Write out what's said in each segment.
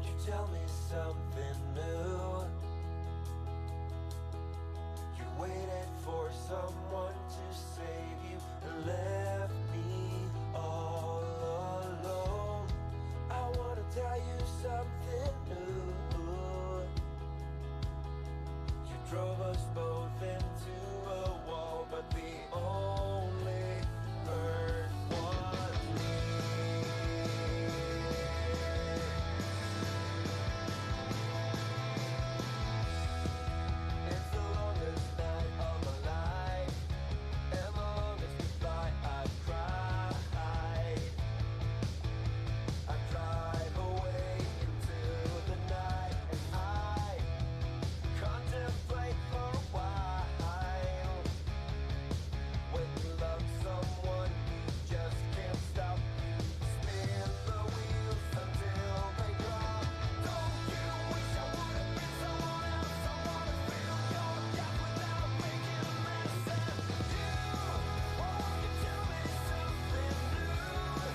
Won't you tell me something new? You waited for someone to save you and left me all alone. I wanna tell you something new. You drove us both into a wall, but the only hurt was me. It's the longest night of my life, and the longest goodbye I've cried. I drive away into the night, and I contemplate for a while. When you love someone, you just can't stop. Spin the wheels until they drop. Don't you wish I would have been someone else? I wanna feel your death without making a mess. And you, won't you tell me something new?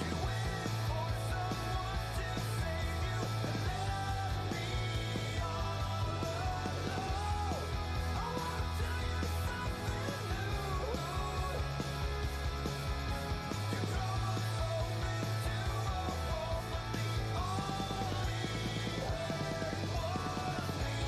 You waited for someone to save you and left me all alone. I wanna tell you something new. You drove us both into a wall, but the only hurt was me.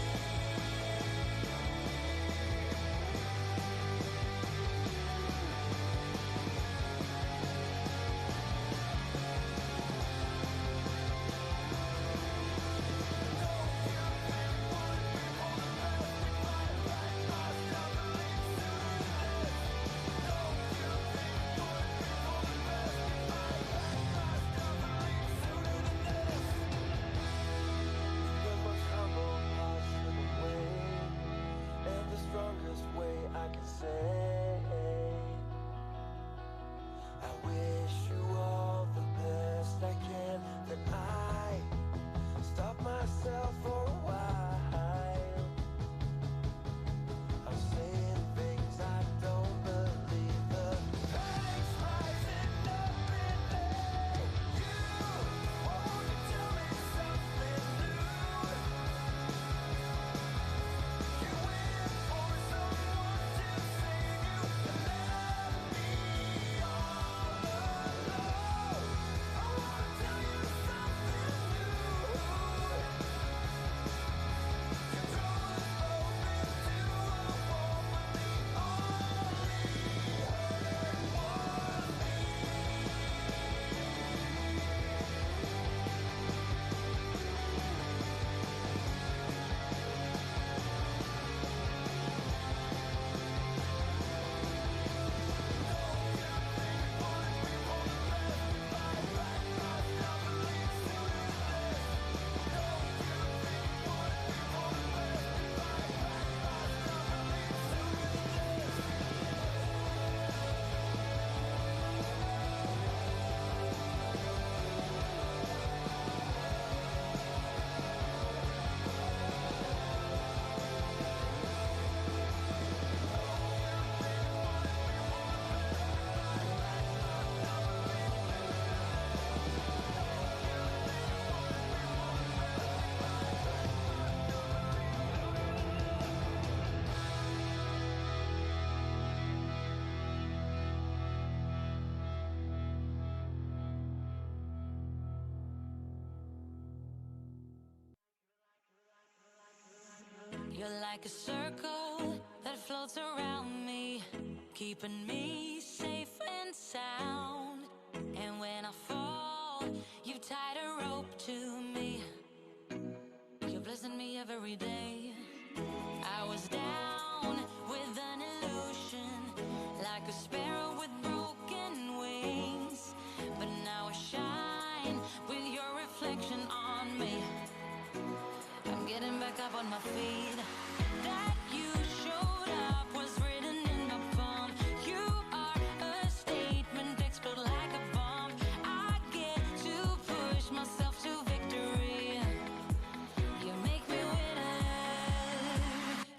The most humble possible way, and the strongest way I can say, I wish you all the best I can. Then I stop myself for a while. I'm saying things I don't believe. The panics rising up in me. You, won't you tell me something new? You waited for someone to save you and left me all alone. I wanna tell you something new. You drove us both into a wall, but the only hurt was me. You're like a circle that floats around me, keeping me safe and sound. And when I fall, you tied a rope to me. You're blessing me every day. I was down with an illusion, like a sparrow with broken wings. But now I shine with your reflection on me. I'm getting back up on my feet. That you showed up was written in my palm. You are a statement, explode like a bomb. I get to push myself to victory. You make me winner.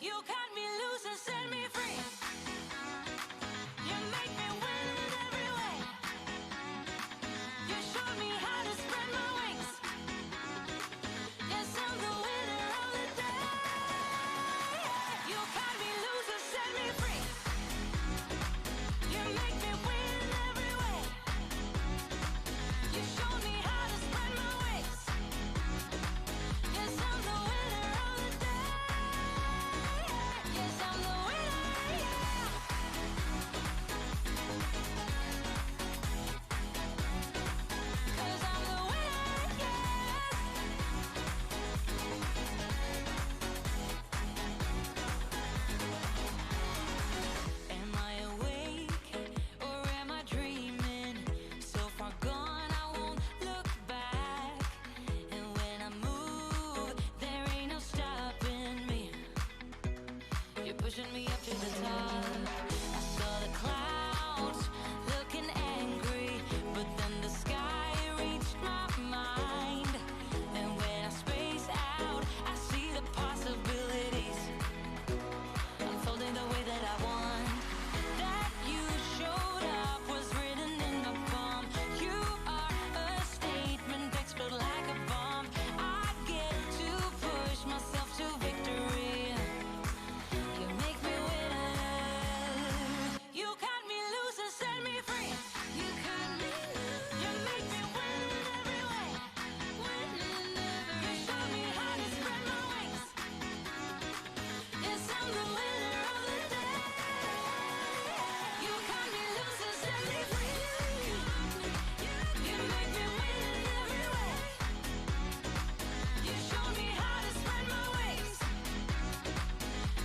You got me pushing me up to the top. I saw the clouds looking angry, but then the sky reached my mind. And when I space out, I see the possibilities unfolding the way that I want. That you showed up was written in the palm. You are a statement that explode like a bomb. I get to push myself to victory. You make me winner. You cut me loose and set me free. You cut me loose. You make me win in every way. Win in every way. You show me how to spread my wings. Yes, I'm the winner of the day. You cut me loose and set me free. You make me win in every way. You show me how to spread my wings.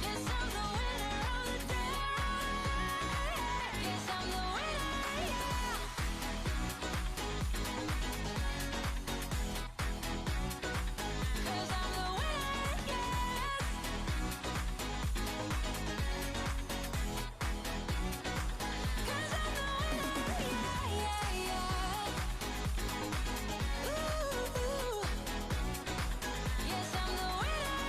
Yes, I'm the winner of the day. Yes, I'm the winner. Cause I'm the winner, yes. Cause I'm the winner, Ooh. Yes, I'm the winner,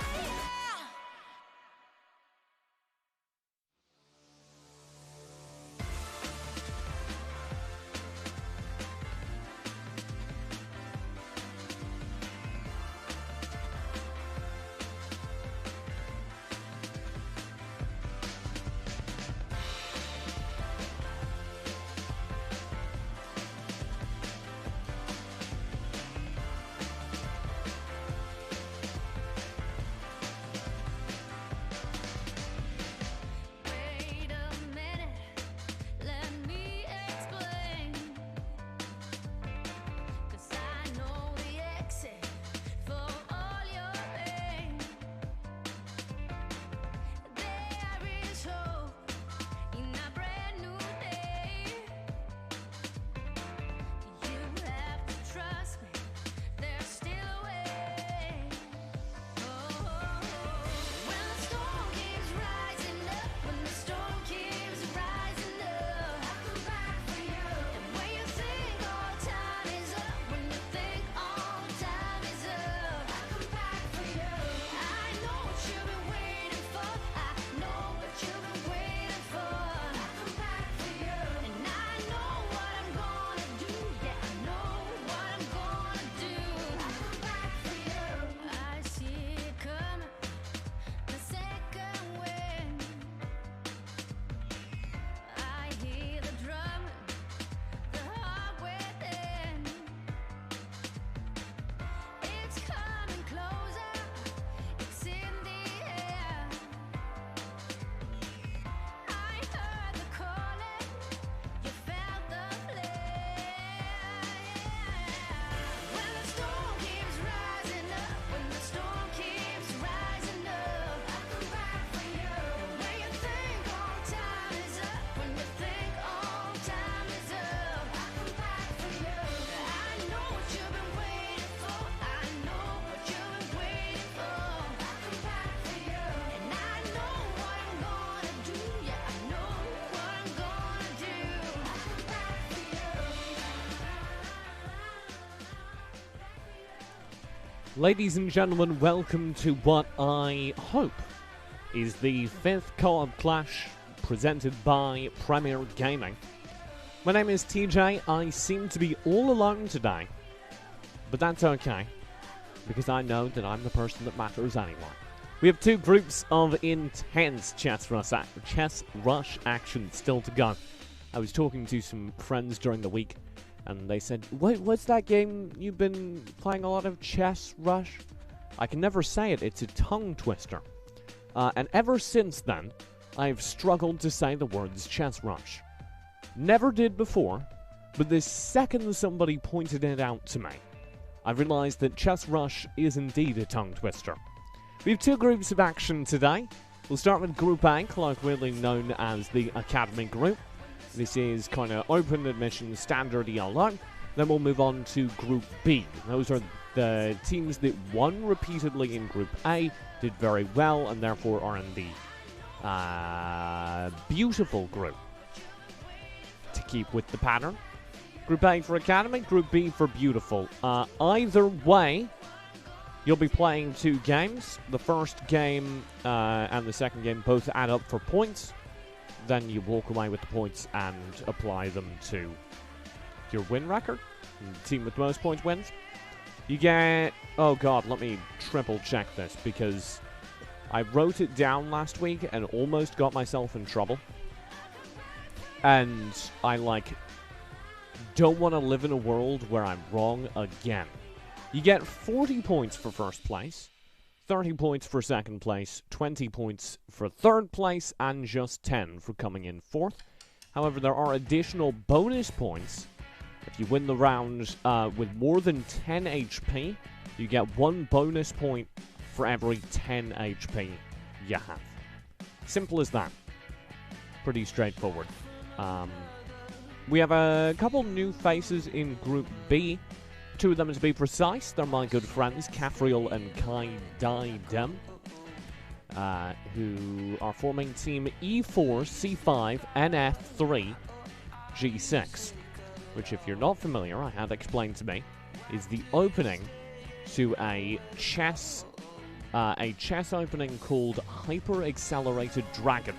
Wait a minute, let me explain. Cause I know the exit for all your pain. There is hope in a brand new day. You have to trust me, there's still a way. When the storm keeps rising up, when the storm keeps rising up, I come back for you. And when you think all time is up, when you think all time is up, I come back for you. I know what you've been waiting for. I know what you've been waiting for. I come back for you. And I know what I'm gonna do. Yeah, I know what I'm gonna do. I come back for you. I see it coming, the second wind. I hear the drumming, the heart within. It's coming closer, it's in the air. I heard the calling, you felt the flare. When the storm keeps rising up, when the storm keeps rising up, I come back for you. When you think all time is up, when you think all time is up, I come back for you. I know what you've been waiting for. I know what you've been waiting for. I come back for you. And I know what I'm gonna do. Yeah, I know what I'm gonna do. I come back for you. Ladies and gentlemen, welcome to what I hope is the 5th Co-op Clash presented by Premier Gaming. My name is TJ. I seem to be all alone today, but that's okay, because I know that I'm the person that matters anyway. We have two groups of intense chess rush action still to go. I was talking to some friends during the week, and they said, "Wait, what's that game you've been playing a lot of, Chess Rush?" I can never say it, it's a tongue twister. And ever since then, I've struggled to say the words Chess Rush. Never did before, but the second somebody pointed it out to me, I realised that Chess Rush is indeed a tongue twister. We have two groups of action today. We'll start with Group A, colloquially known as the Academy Group. This is kind of open admission, standard ELO. Then we'll move on to Group B. Those are the teams that won repeatedly in Group A, did very well, and therefore are in the beautiful group to keep with the pattern. Group A for Academy, Group B for Beautiful. Either way, you'll be playing 2 games. The first game and the second game both add up for points. Then you walk away with the points and apply them to your win record. And the team with the most points wins. You get... Oh god, let me triple check this because I wrote it down last week and almost got myself in trouble. And I, don't want to live in a world where I'm wrong again. You get 40 points for first place, 30 points for second place, 20 points for third place, and just 10 for coming in fourth. However, there are additional bonus points. If you win the round with more than 10 HP, you get 1 bonus point for every 10 HP you have. Simple as that. Pretty straightforward. We have a couple new faces in Group B. 2 of them, to be precise, they're my good friends, Kafriel and Kai Daidem, who are forming Team E4, C5, NF3, G6, which, if you're not familiar, I had explained to me, is the opening to a chess opening called Hyper Accelerated Dragon,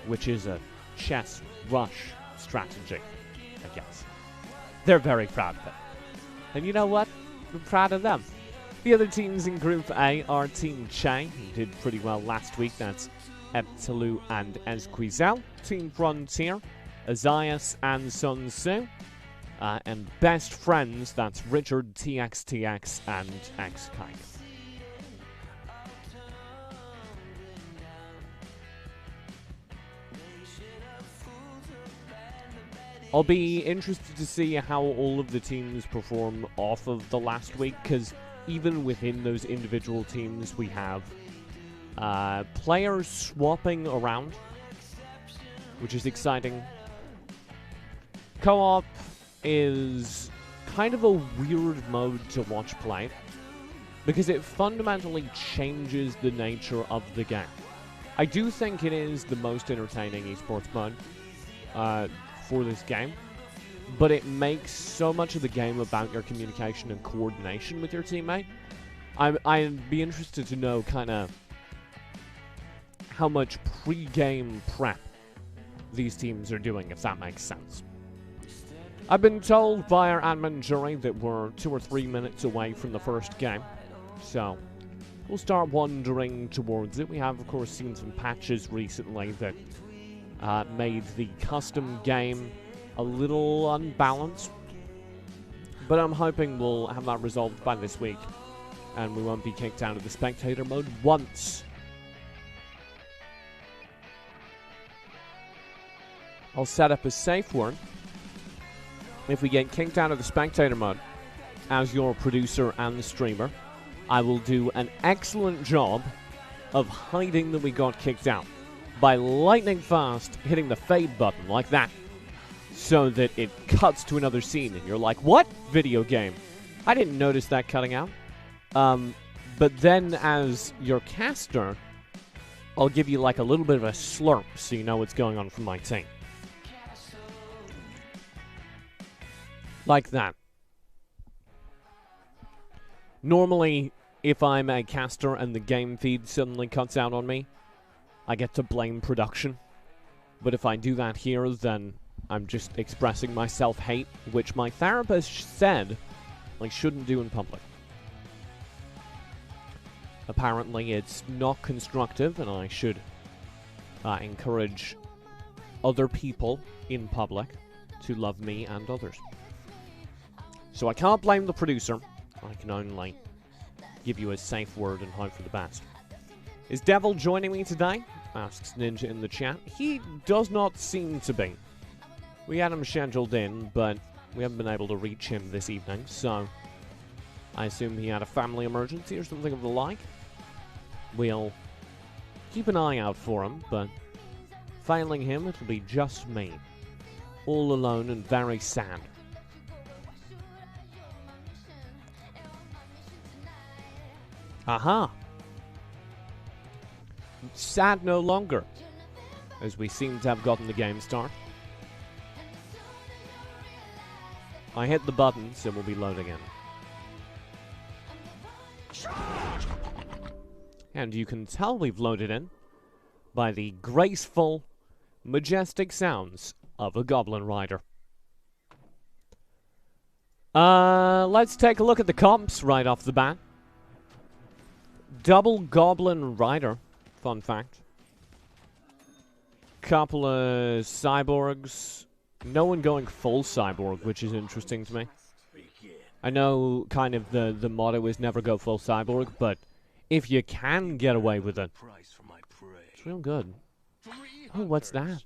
which is a chess rush strategy, I guess. They're very proud of it. And you know what? I'm proud of them. The other teams in Group A are Team Che, who did pretty well last week. That's Eptalu and Esquizel. Team Frontier, Azias and Sun Tzu. And Best Friends, that's Richard, TXTX, and XKite. I'll be interested to see how all of the teams perform off of the last week, because even within those individual teams, we have players swapping around, which is exciting. Co-op is kind of a weird mode to watch played, because it fundamentally changes the nature of the game. I do think it is the most entertaining esports mode for this game, but it makes so much of the game about your communication and coordination with your teammate. I'd be interested to know kind of how much pre-game prep these teams are doing, if that makes sense. I've been told by our admin jury that we're 2 or 3 minutes away from the first game, so we'll start wandering towards it. We have, of course, seen some patches recently that made the custom game a little unbalanced, but I'm hoping we'll have that resolved by this week and we won't be kicked out of the spectator mode once. I'll set up a safe word. If we get kicked out of the spectator mode as your producer and the streamer, I will do an excellent job of hiding that we got kicked out by lightning fast hitting the fade button like that, so that it cuts to another scene and you're like, what? Video game. I didn't notice that cutting out. But then as your caster, I'll give you like a little bit of a slurp so you know what's going on from my team. Like that. Normally, if I'm a caster and the game feed suddenly cuts out on me, I get to blame production. But if I do that here, then I'm just expressing my self-hate, which my therapist said I shouldn't do in public. Apparently, it's not constructive, and I should encourage other people in public to love me and others. So I can't blame the producer. I can only give you a safe word and hope for the best. Is Devil joining me today? Asks Ninja in the chat. He does not seem to be. We had him scheduled in, but we haven't been able to reach him this evening, so I assume he had a family emergency or something of the like. We'll keep an eye out for him, but failing him, it'll be just me. All alone and very sad. Aha! sad no longer, as we seem to have gotten the game start. I hit the button, so we'll be loading in. And you can tell we've loaded in by the graceful, majestic sounds of a Goblin Rider. Let's take a look at the comps right off the bat. Double Goblin Rider, fun fact. Couple of cyborgs. No one going full cyborg, which is interesting to me. I know kind of the motto is never go full cyborg, but if you can get away with it, it's real good. Oh, what's that?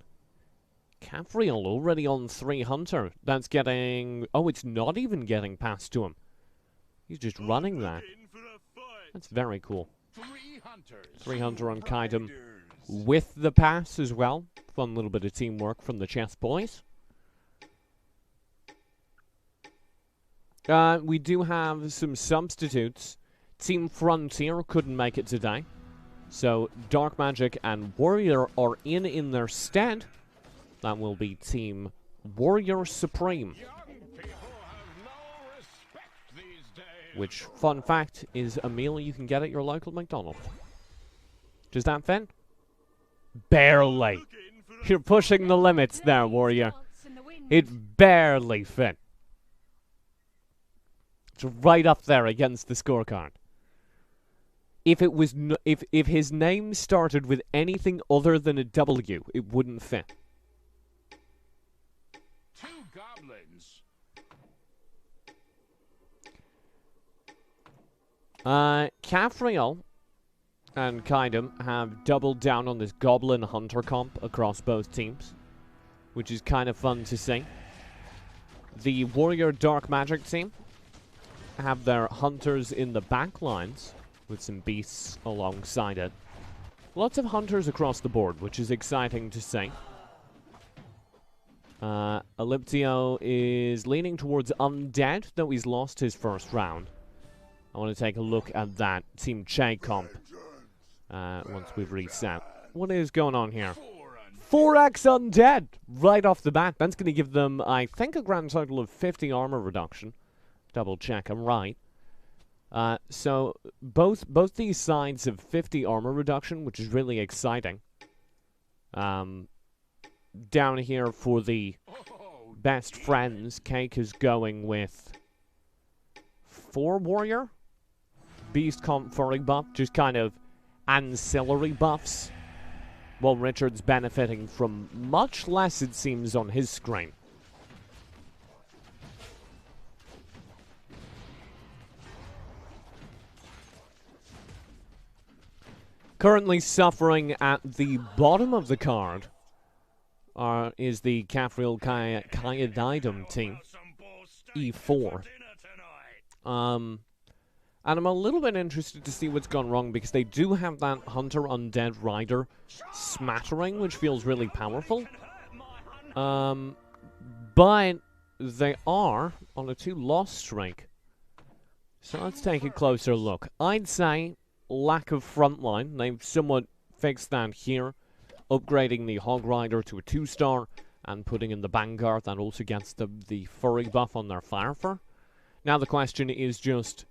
Cafriel already on 3 Hunter. That's getting... Oh, it's not even getting past to him. He's just running that. That's very cool. 3 Hunter on Kaidum with the pass as well. Fun little bit of teamwork from the chess boys. We do have some substitutes. Team Frontier couldn't make it today. So Dark Magic and Warrior are in their stead. That will be Team Warrior Supreme. Which, fun fact, is a meal you can get at your local McDonald's. Does that fit? Barely. You're pushing the limits there, Warrior. It barely fit. It's right up there against the scorecard. If it was if his name started with anything other than a W, it wouldn't fit. 2 goblins. Cafriel and Kaidum have doubled down on this Goblin Hunter comp across both teams, which is kind of fun to see. The Warrior Dark Magic team have their Hunters in the back lines, with some beasts alongside it. Lots of Hunters across the board, which is exciting to see. Elliptio is leaning towards Undead, though he's lost his first round. I want to take a look at that Team Che comp once we've reset. What is going on here? 4x Undead right off the bat. That's going to give them, I think, a grand total of 50 armor reduction. Double check, I'm right. So both these sides have 50 armor reduction, which is really exciting. Down here for the best friends, Cake is going with 4 Warrior. Beast comp furry buff, just kind of ancillary buffs. While Richard's benefiting from much less, it seems, on his screen. Currently suffering at the bottom of the card is the Cafriel Kayadidum team, E4. And I'm a little bit interested to see what's gone wrong, because they do have that Hunter Undead Rider smattering, which feels really powerful. But they are on a 2-loss streak. So let's take a closer look. I'd say lack of frontline. They've somewhat fixed that here, upgrading the Hog Rider to a 2-star and putting in the Vanguard. That also gets the furry buff on their Fire Fur. Now the question is just,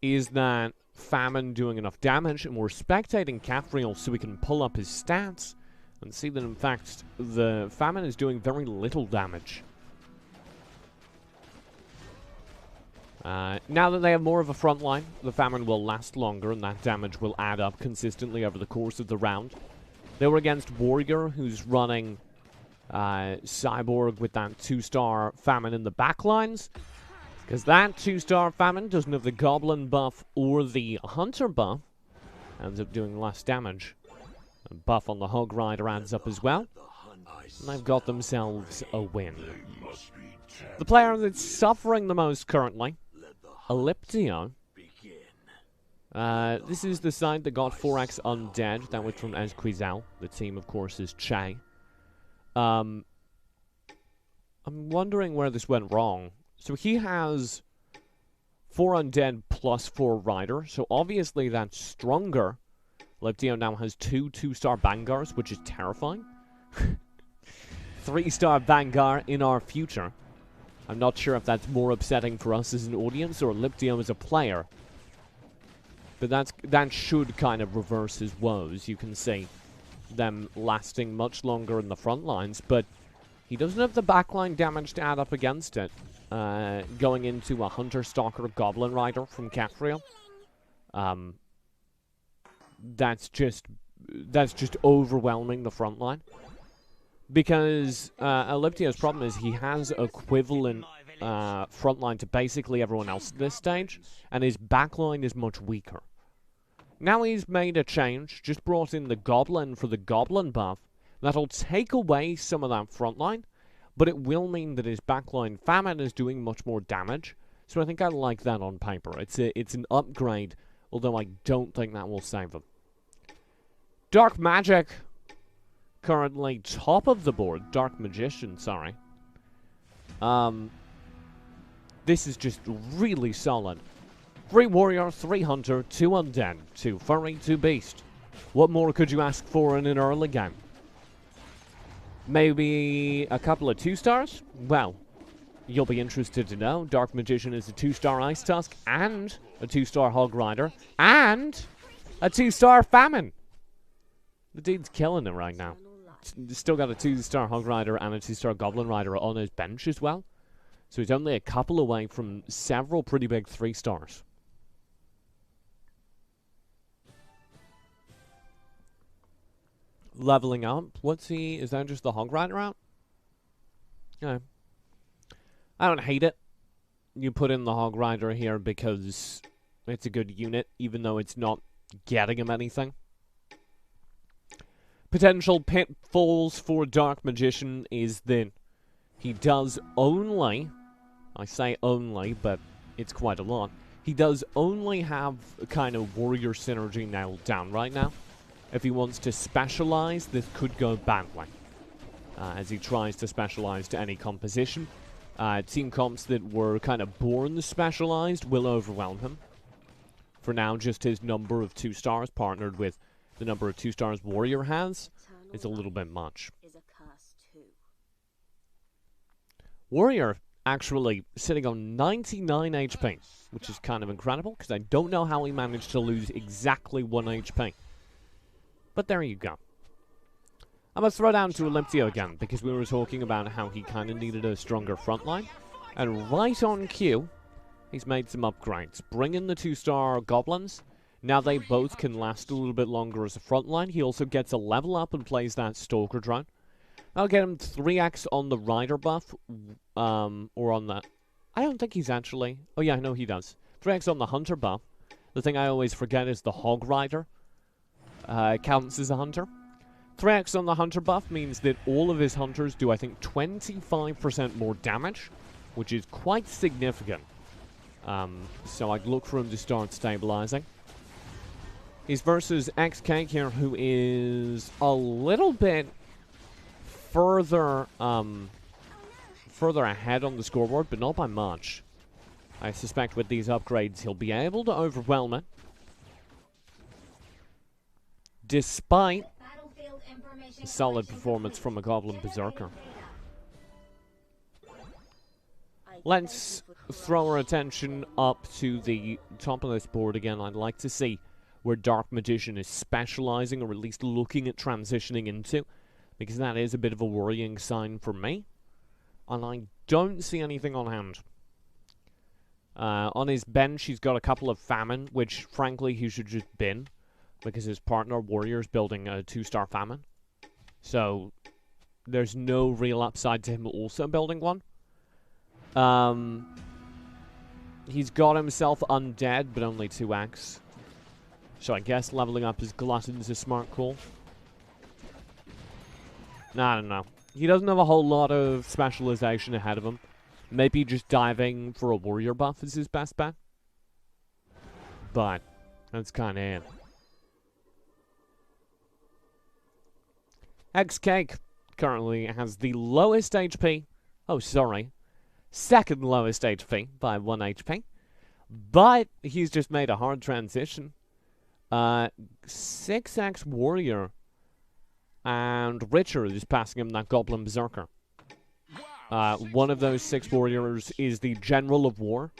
is that Famine doing enough damage? And we're spectating Cafriel so we can pull up his stats and see that in fact the Famine is doing very little damage. Now that they have more of a front line, the Famine will last longer and that damage will add up consistently over the course of the round. They were against Warrior, who's running Cyborg with that 2-star Famine in the backlines. Because that 2-star Famine doesn't have the Goblin buff or the Hunter buff. Ends up doing less damage. And buff on the Hog Rider adds up as well. And they've got themselves a win. The player that's suffering the most currently, Elliptio. This is the side that got 4x Undead. That was from Esquizal. The team, of course, is Che. I'm wondering where this went wrong. So he has 4 Undead plus 4 Rider. So obviously that's stronger. Leptio now has 2-star Bangars, which is terrifying. 3-star Bangar in our future. I'm not sure if that's more upsetting for us as an audience or Leptio as a player. But that should kind of reverse his woes. You can see them lasting much longer in the front lines, but he doesn't have the backline damage to add up against it. Going into a Hunter, Stalker, Goblin Rider from Cathriel. That's just overwhelming the front line. Because Elliptio's problem is he has equivalent front line to basically everyone else at this stage, and his backline is much weaker. Now he's made a change, just brought in the Goblin for the Goblin buff. That'll take away some of that front line, but it will mean that his backline Famine is doing much more damage. So I think I like that on paper. It's an upgrade, although I don't think that will save him. Dark Magic, currently top of the board. Dark Magician, sorry. This is just really solid. 3 Warrior, 3 Hunter, 2 Undead, 2 Furry, 2 Beast. What more could you ask for in an early game? Maybe a couple of 2-stars? Well, you'll be interested to know Dark Magician is a 2-star Ice Tusk and a 2-star Hog Rider and a 2-star Famine. The dude's killing it right now. Still got a 2-star Hog Rider and a 2-star Goblin Rider on his bench as well. So he's only a couple away from several pretty big 3-stars. Leveling up. What's he? Is that just the Hog Rider out? Yeah. I don't hate it. You put in the Hog Rider here because it's a good unit, even though it's not getting him anything. Potential pitfalls for Dark Magician is that he does only, I say only, but it's quite a lot. He does only have a kind of warrior synergy nailed down right now. If he wants to specialize, this could go badly. As he tries to specialize to any composition. Team comps that were kind of born specialized will overwhelm him. For now, just his number of 2-stars partnered with the number of 2-stars Warrior has is a little bit much. Warrior actually sitting on 99 HP, which is kind of incredible, because I don't know how he managed to lose exactly 1 HP. But there you go. I'm going to throw down to Elliptio again, because we were talking about how he kind of needed a stronger front line. And right on cue, he's made some upgrades. Bring in the 2-star Goblins. Now they both can last a little bit longer as a front line. He also gets a level up and plays that Stalker drone. I'll get him 3x on the Rider buff, or on that. I don't think he's actually... Oh yeah, no, he does. 3x on the Hunter buff. The thing I always forget is the Hog Rider counts as a Hunter. 3x on the Hunter buff means that all of his Hunters do, I think, 25% more damage, which is quite significant. So I'd look for him to start stabilizing. He's versus XK here, who is a little bit further ahead on the scoreboard, but not by much. I suspect with these upgrades he'll be able to overwhelm it. Despite a solid performance from a Goblin Berserker. Let's throw our attention up to the top of this board again. I'd like to see where Dark Magician is specializing, or at least looking at transitioning into, because that is a bit of a worrying sign for me. And I don't see anything on hand. On his bench, he's got a couple of Famine, which, frankly, he should just bin, because his partner, Warrior's building a 2-star Famine. So, there's no real upside to him also building one. He's got himself Undead, but only 2x. So I guess leveling up his Glutton's a smart call. Nah, I don't know. He doesn't have a whole lot of specialization ahead of him. Maybe just diving for a Warrior buff is his best bet. But, that's kind of it. X-Cake currently has the lowest HP. Oh, sorry. Second lowest HP by 1 HP. But he's just made a hard transition. 6x Warrior and Richard is passing him that Goblin Berserker. One of those 6 warriors is the General of War.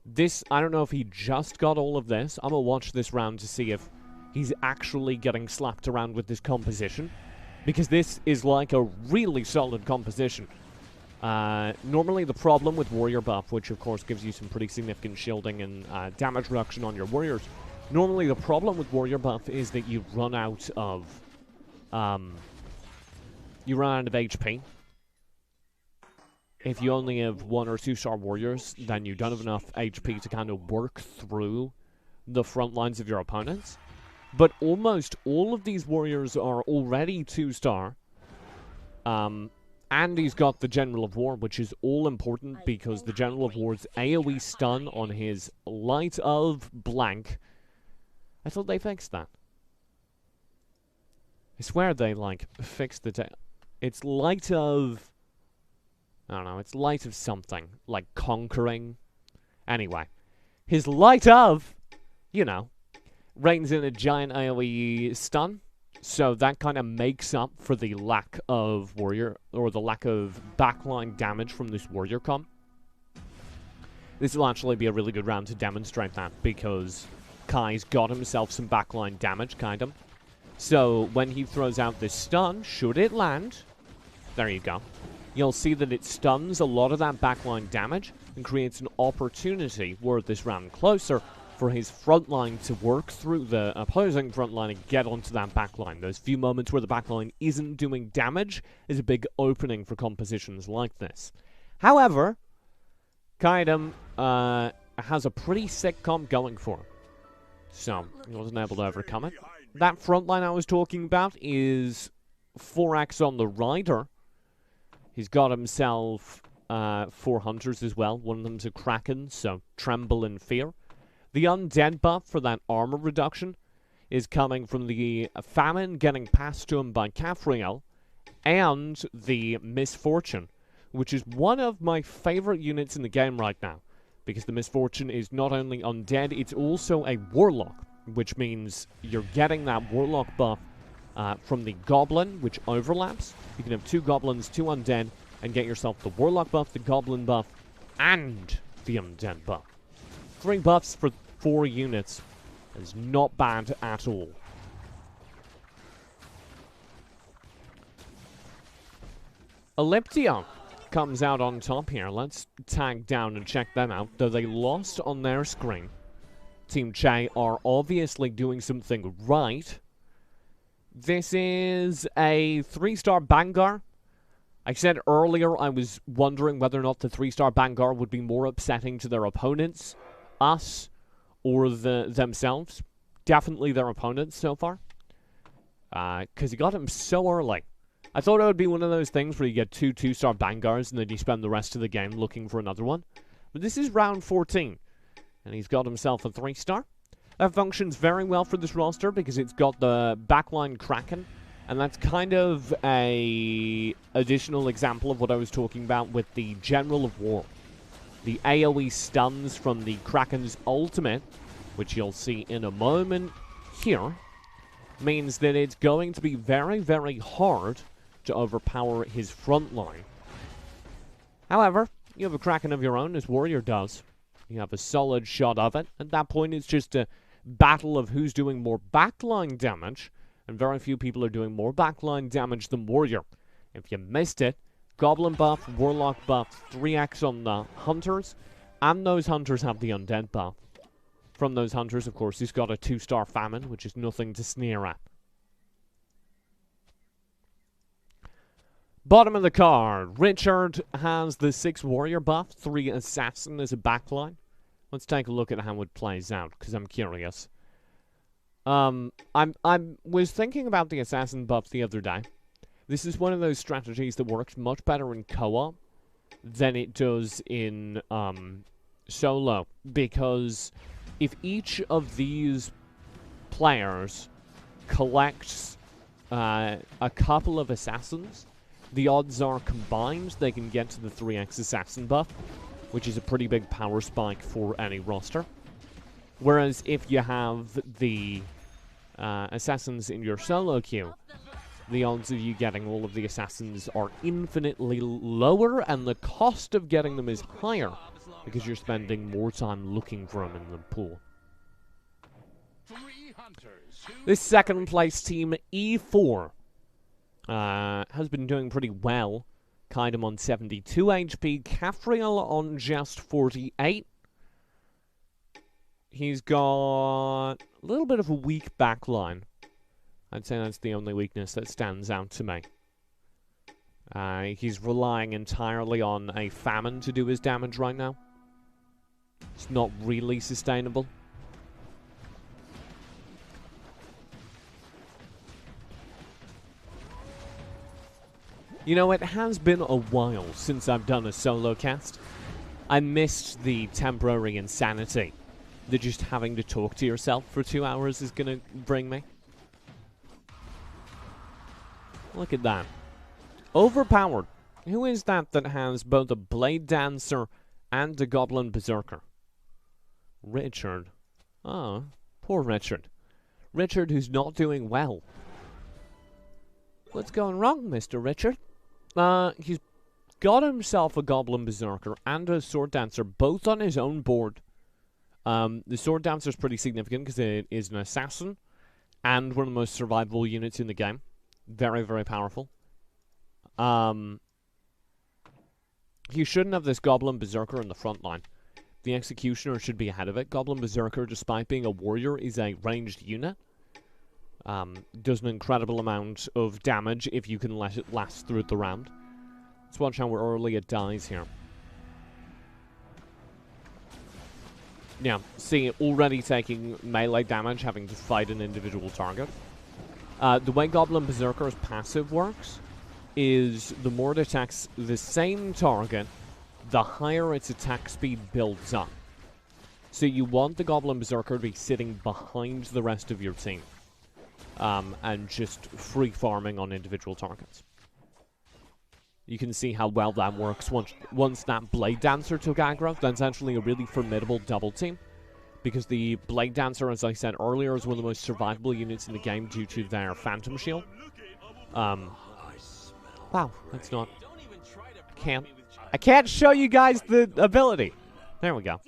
This, I don't know if he just got all of this. I'm gonna watch this round to see if he's actually getting slapped around with this composition, because this is like a really solid composition. Normally the problem with Warrior buff, which of course gives you some pretty significant shielding and damage reduction on your warriors, normally the problem with Warrior buff is that you run out of HP. If you only have 1 or 2 star warriors, then you don't have enough HP to kind of work through the front lines of your opponents. But almost all of these warriors are already 2-star. And he's got the General of War, which is all important because the General of War's AoE stun on his Light of blank. I thought they fixed that. I swear they, like, fixed the... It's Light of... I don't know, it's Light of something. Like, Conquering. Anyway. His Light of, you know, reigns in a giant AoE stun. So that kind of makes up for the lack of warrior, or the lack of backline damage from this warrior comp. This will actually be a really good round to demonstrate that, because Kai's got himself some backline damage, kind of. So when he throws out this stun, should it land, there you go. You'll see that it stuns a lot of that backline damage and creates an opportunity, were this round closer, for his front line to work through the opposing front line and get onto that back line. Those few moments where the back line isn't doing damage is a big opening for compositions like this. However, Kaidam has a pretty sick comp going for him, so he wasn't able to overcome it. That front line I was talking about is 4x on the Rider. He's got himself 4 Hunters as well. One of them's a Kraken, so Tremble in Fear. The Undead buff for that armor reduction is coming from the Famine getting passed to him by Kafriel, and the Misfortune, which is one of my favorite units in the game right now, because the Misfortune is not only undead, it's also a Warlock, which means you're getting that Warlock buff from the Goblin, which overlaps. You can have 2 Goblins, 2 Undead, and get yourself the Warlock buff, the Goblin buff, and the Undead buff. 3 buffs for 4 units is not bad at all. Elliptia comes out on top here. Let's tag down and check them out. Though they lost on their screen, Team Che are obviously doing something right. This is a 3-star Bangar. I said earlier I was wondering whether or not the 3-star Bangar would be more upsetting to their opponents, us, or themselves. Definitely their opponents so far. Because he got him so early. I thought it would be one of those things where you get 2 2-star Bangars and then you spend the rest of the game looking for another one. But this is round 14. And he's got himself a 3-star. That functions very well for this roster because it's got the backline Kraken. And that's kind of a additional example of what I was talking about with the General of War. The AoE stuns from the Kraken's ultimate, which you'll see in a moment here, means that it's going to be very, very hard to overpower his front line. However, you have a Kraken of your own, as Warrior does. You have a solid shot of it. At that point, it's just a battle of who's doing more backline damage, and very few people are doing more backline damage than Warrior. If you missed it, Goblin buff, Warlock buff, 3x on the Hunters, and those Hunters have the Undead buff. From those Hunters, of course, he's got a 2-star Famine, which is nothing to sneer at. Bottom of the card, Richard has the 6 Warrior buff, 3 Assassin as a backline. Let's take a look at how it plays out, because I'm curious. I was thinking about the Assassin buff the other day. This is one of those strategies that works much better in co-op than it does in solo, because if each of these players collects a couple of Assassins, the odds are combined they can get to the 3x Assassin buff, which is a pretty big power spike for any roster. Whereas if you have the assassins in your solo queue, the odds of you getting all of the assassins are infinitely lower, and the cost of getting them is higher because you're spending more time looking for them in the pool. This second place team, E4, has been doing pretty well. Kaidam on 72 HP, Kafriel on just 48. He's got a little bit of a weak backline. I'd say that's the only weakness that stands out to me. He's relying entirely on a famine to do his damage right now. It's not really sustainable. You know, it has been a while since I've done a solo cast. I missed the temporary insanity that just having to talk to yourself for 2 hours is going to bring me. Look at that. Overpowered. Who is that has both a Blade Dancer and a Goblin Berserker? Richard. Oh, poor Richard. Richard who's not doing well. What's going wrong, Mr. Richard? He's got himself a Goblin Berserker and a Sword Dancer, both on his own board. The Sword Dancer is pretty significant because it is an assassin and one of the most survivable units in the game. Very, very powerful. He shouldn't have this Goblin Berserker in the front line. The Executioner should be ahead of it. Goblin Berserker, despite being a warrior, is a ranged unit. Does an incredible amount of damage if you can let it last through the round. Let's watch how early it dies here. Yeah, see, already taking melee damage, having to fight an individual target. The way Goblin Berserker's passive works is the more it attacks the same target, the higher its attack speed builds up. So you want the Goblin Berserker to be sitting behind the rest of your team. And just free farming on individual targets. You can see how well that works. Once that Blade Dancer took aggro, that's actually a really formidable double team. Because the Blade Dancer, as I said earlier, is one of the most survivable units in the game due to their Phantom Shield. Wow, that's not... I can't show you guys the ability. There we go.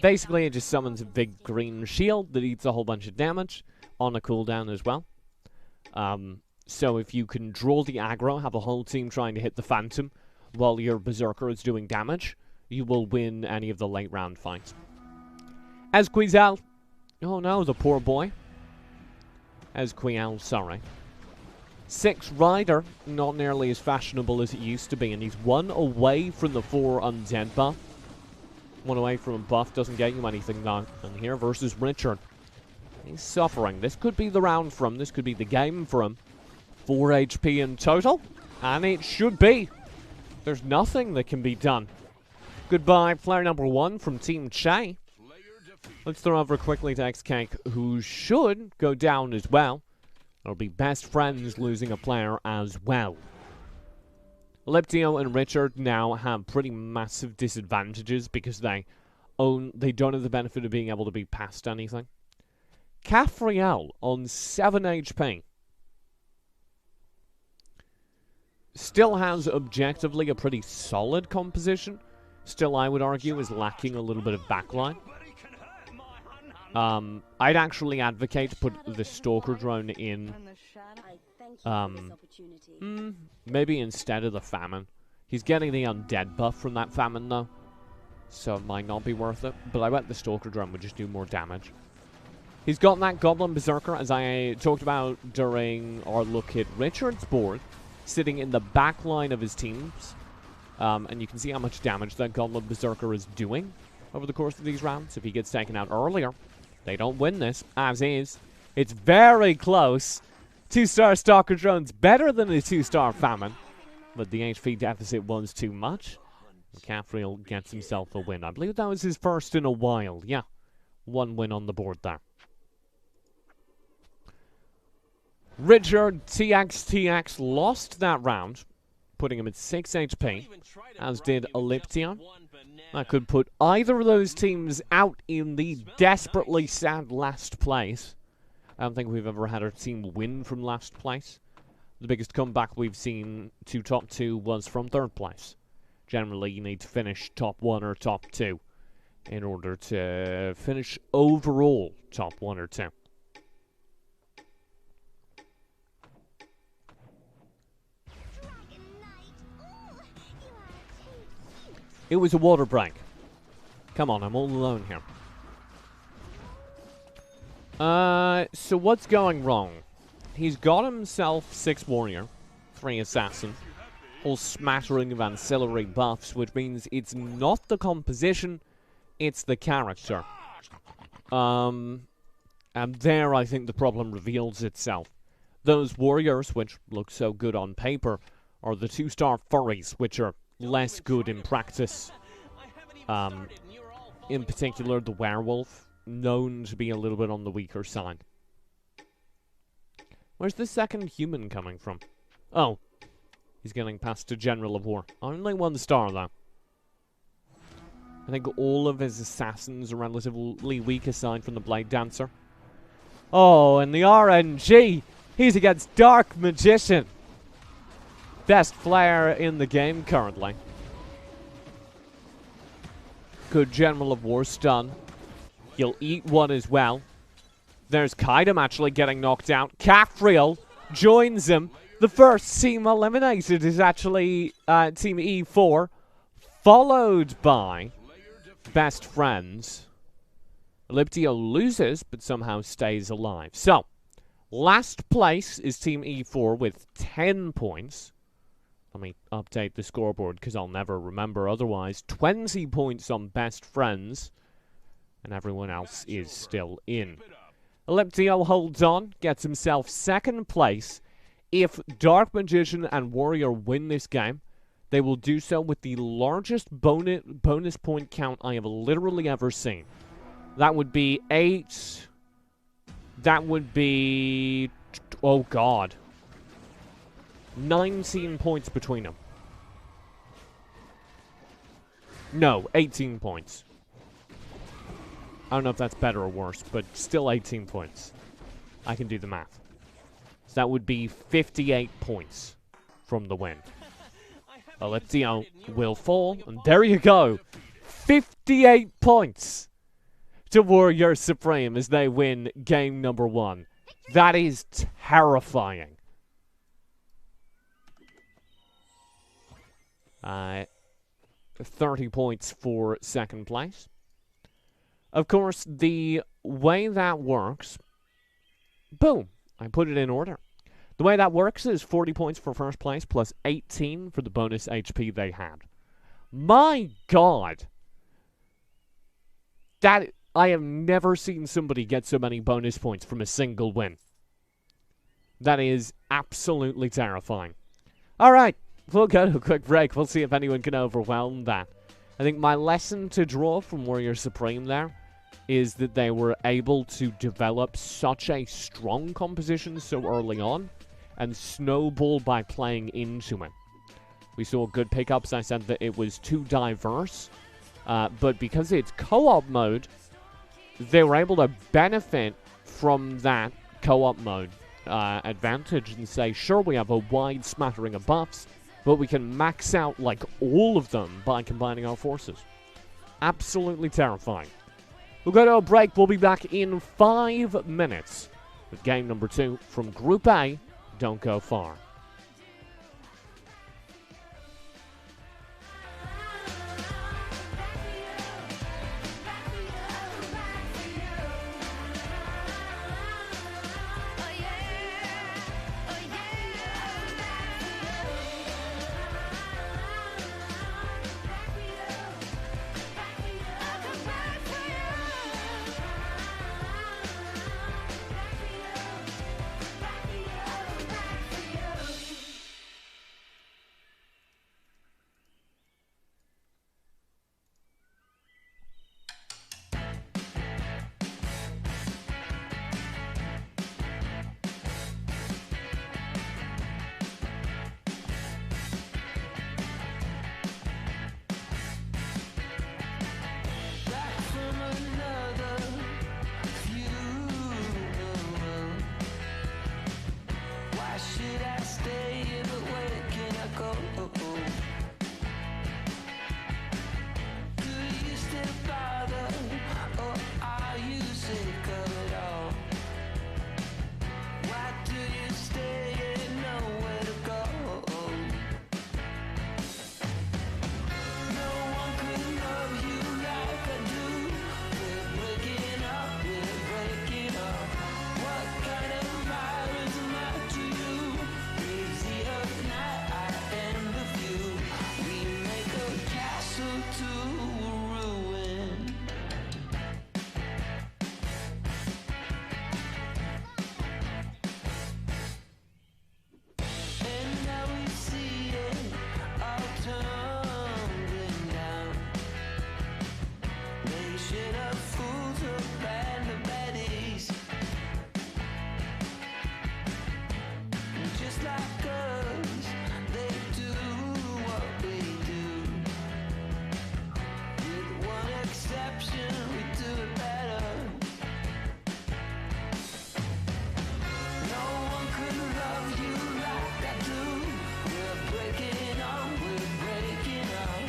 Basically, it just summons a big green shield that eats a whole bunch of damage on a cooldown as well. So if you can draw the aggro, have a whole team trying to hit the Phantom while your Berserker is doing damage, you will win any of the late round fights. Esquizel. Oh no, the poor boy. Esquiel, sorry. 6 Rider, not nearly as fashionable as it used to be, and he's 1 away from the 4 undead buff. 1 away from a buff doesn't get you anything now. And here versus Richard. He's suffering. This could be the round for him. This could be the game for him. 4 HP in total. And it should be. There's nothing that can be done. Goodbye, player number 1 from Team Che. Let's throw over quickly to X-Cake, who should go down as well. It'll be best friends losing a player as well. Leptio and Richard now have pretty massive disadvantages because they don't have the benefit of being able to be past anything. Kafriel on 7 HP. Still has objectively a pretty solid composition. Still, I would argue, is lacking a little bit of backline. I'd actually advocate to put the Stalker drone in, maybe instead of the Famine. He's getting the undead buff from that Famine, though, so it might not be worth it. But I bet the Stalker drone would just do more damage. He's got that Goblin Berserker, as I talked about during our look at Richard's board, sitting in the back line of his teams. And you can see how much damage that Goblin Berserker is doing over the course of these rounds. If he gets taken out earlier, they don't win this, as is. It's very close. 2-star Stalker drone's better than a 2-star Famine, but the HP deficit was too much. Kafriel gets himself a win. I believe that was his first in a while. Yeah, 1 win on the board there. Richard TXTX lost that round, putting him at 6 HP, as did Elliption. That could put either of those teams out in the desperately sad last place. I don't think we've ever had a team win from last place. The biggest comeback we've seen to top 2 was from 3rd place. Generally, you need to finish top 1 or top 2 in order to finish overall top 1 or 2. It was a water break. Come on, I'm all alone here. So what's going wrong? He's got himself 6 warrior, 3 assassin, whole smattering of ancillary buffs, which means it's not the composition, it's the character. And there I think the problem reveals itself. Those warriors, which look so good on paper, are the 2-star furries, which are less good in practice. In particular, the werewolf, known to be a little bit on the weaker side. Where's the second human coming from? Oh, he's getting past a General of War. Only 1 star, though. I think all of his assassins are relatively weak aside from the Blade Dancer. Oh, and the RNG! He's against Dark Magician! Best player in the game currently. Good General of War stun. He'll eat 1 as well. There's Kaidam actually getting knocked out. Caphriel joins him. The first team eliminated is actually Team E4, followed by Best Friends. Elliptio loses, but somehow stays alive. So, last place is Team E4 with 10 points. Let me update the scoreboard because I'll never remember otherwise. 20 points on Best Friends, and everyone else is still in. Elliptio holds on, gets himself 2nd place. If Dark Magician and Warrior win this game, they will do so with the largest bonus point count I have literally ever seen. That would be 8. That would be... oh, God. 19 points between them. No, 18 points. I don't know if that's better or worse, but still 18 points. I can do the math. So that would be 58 points from the win. Elliptio will fall, and there you go. 58 points to Warrior Supreme as they win game number 1. That is terrifying. 30 points for 2nd place. Of course, the way that works... boom! I put it in order. The way that works is 40 points for 1st place plus 18 for the bonus HP they had. My God! That... I have never seen somebody get so many bonus points from a single win. That is absolutely terrifying. Alright, we'll go to a quick break. We'll see if anyone can overwhelm that. I think my lesson to draw from Warrior Supreme there is that they were able to develop such a strong composition so early on and snowball by playing into it. We saw good pickups. I said that it was too diverse, but because it's co-op mode, they were able to benefit from that co-op mode advantage and say, sure, we have a wide smattering of buffs, but we can max out like all of them by combining our forces. Absolutely terrifying. We'll go to a break. We'll be back in 5 minutes with game number 2 from Group A. Don't go far. breaking up, we're breaking up.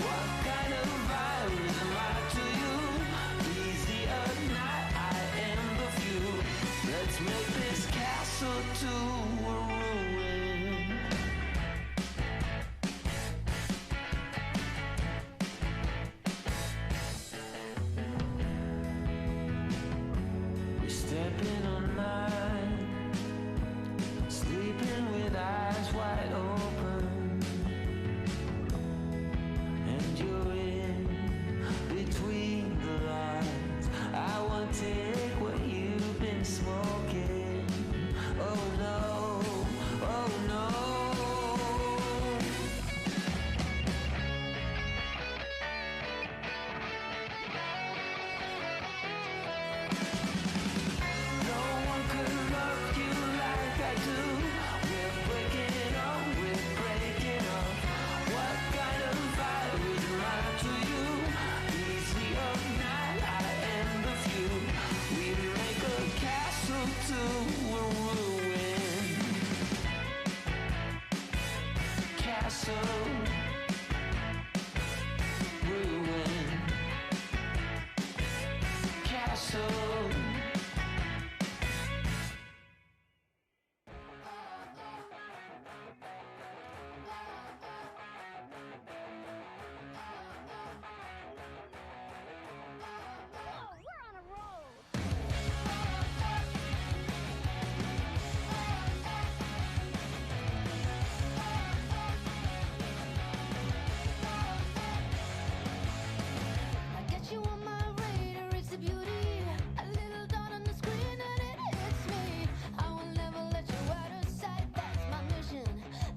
What kind of virus am I to you? Easy or not, I am the few. Let's make this castle to a ruin. We're stepping on mine, sleeping with eyes wide open, and you're in between the lines. I won't take what you've been smoking. Oh no, oh no. No one could love you like I do. We're breaking up, we're breaking up. What kind of virus am I to you? Easy or not, I am the few. We make a castle to a ruin. Castle, ruin. Castle. I get you on my radar, it's a beauty. A little dot on the screen and it hits me. I will never let you out of sight. That's my mission.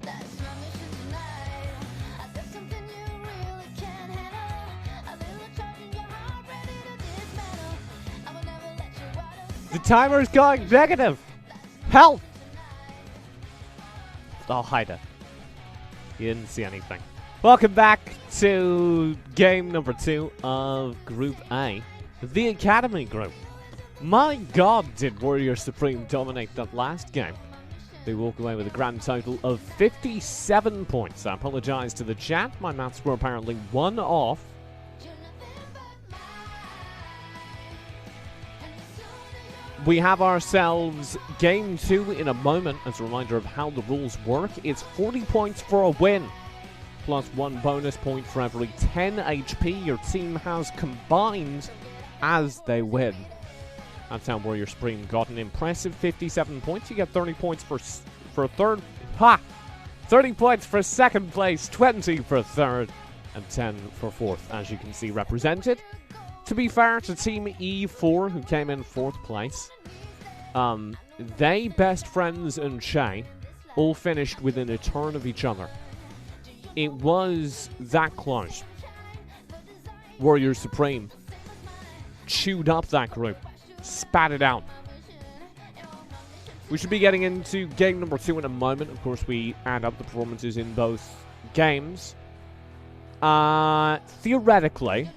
That's my mission tonight. There's something you really can't handle. A little charge in your heart, ready to dismantle. I will never let you out of The sight. timer's going negative. Help! I'll hide it. You didn't see anything. Welcome back to game number 2 of Group A, the Academy Group. My god, did Warrior Supreme dominate that last game. They walk away with a grand total of 57 points. I apologize to the chat, my maths were apparently 1 off. You're nothing but mine. And the sooner you're We have ourselves game 2 in a moment. As a reminder of how the rules work, it's 40 points for a win, plus 1 bonus point for every 10 HP your team has combined as they win. That's how Warrior Supreme got an impressive 57 points. You get 30 points for third. 30 points for second place, 20 for third, and 10 for fourth, as you can see represented. To be fair to Team E4, who came in 4th place, they, Best Friends, and Shay all finished within a turn of each other. It was that close. Warrior Supreme chewed up that group, spat it out. We should be getting into game number 2 in a moment. Of course, we add up the performances in both games. Theoretically,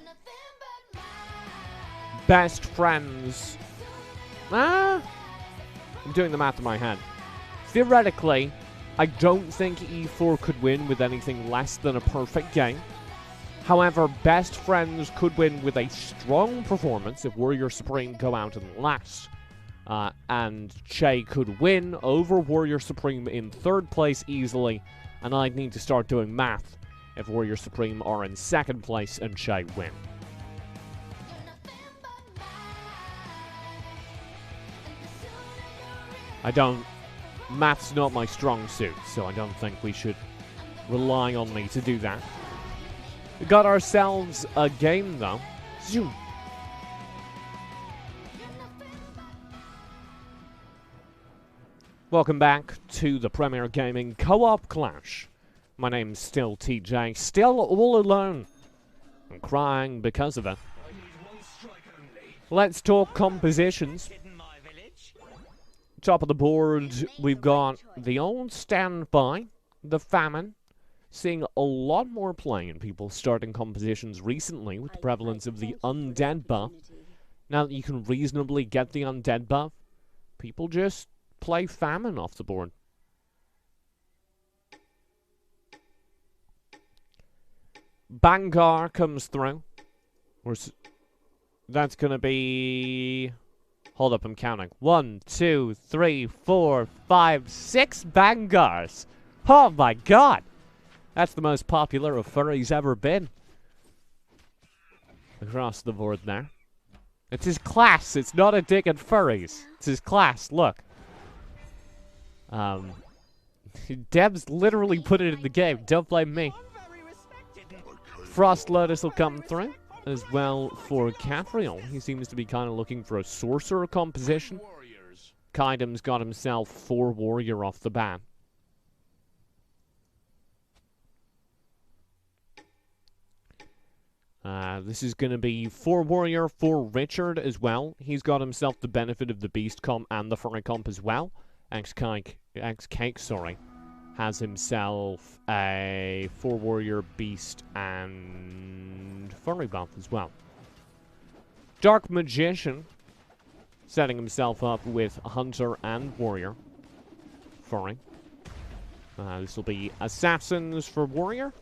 Best Friends... I'm doing the math in my head. Theoretically, I don't think E4 could win with anything less than a perfect game. However, Best Friends could win with a strong performance if Warrior Supreme go out in last. And Che could win over Warrior Supreme in 3rd place easily. And I'd need to start doing math if Warrior Supreme are in 2nd place and Che win. I don't... Math's not my strong suit, so I don't think we should rely on me to do that. We got ourselves a game, though. Zoom. Welcome back to the Premier Gaming Co-op Clash. My name's still TJ, still all alone. I'm crying because of it. Let's talk compositions. Top of the board, we've got the old standby, the famine, seeing a lot more play in people starting compositions recently with the prevalence of the undead buff. Now that you can reasonably get the undead buff, people just play famine off the board. Bangar comes through. That's going to be... Hold up, I'm counting. 1, 2, 3, 4, 5, 6 Bangars. Oh my god! That's the most popular of furries ever been. Across the board there. It's his class. It's not a dig at furries. It's his class. Look. Debs literally put it in the game. Don't blame me. Frost Lotus will come through as well for Capriel. He seems to be kind of looking for a sorcerer composition. Warriors. Kaidam's got himself 4 warrior off the bat. This is going to be 4 warrior for Richard as well. He's got himself the benefit of the beast comp and the furry comp as well. X-Cake, sorry, has himself a 4 warrior beast and furry buff as well. Dark Magician setting himself up with hunter and warrior furry. This will be assassins for warrior.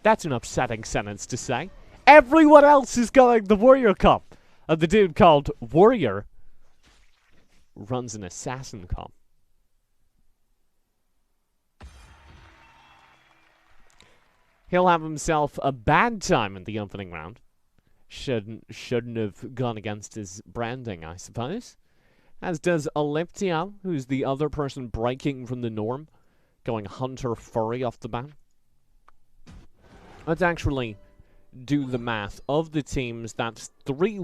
That's an upsetting sentence to say. Everyone else is going the warrior comp. And the dude called Warrior runs an assassin comp. He'll have himself a bad time in the opening round. Shouldn't have gone against his branding, I suppose. As does Elliptia, who's the other person breaking from the norm, going hunter furry off the bat. Let's actually do the math of the teams. That's three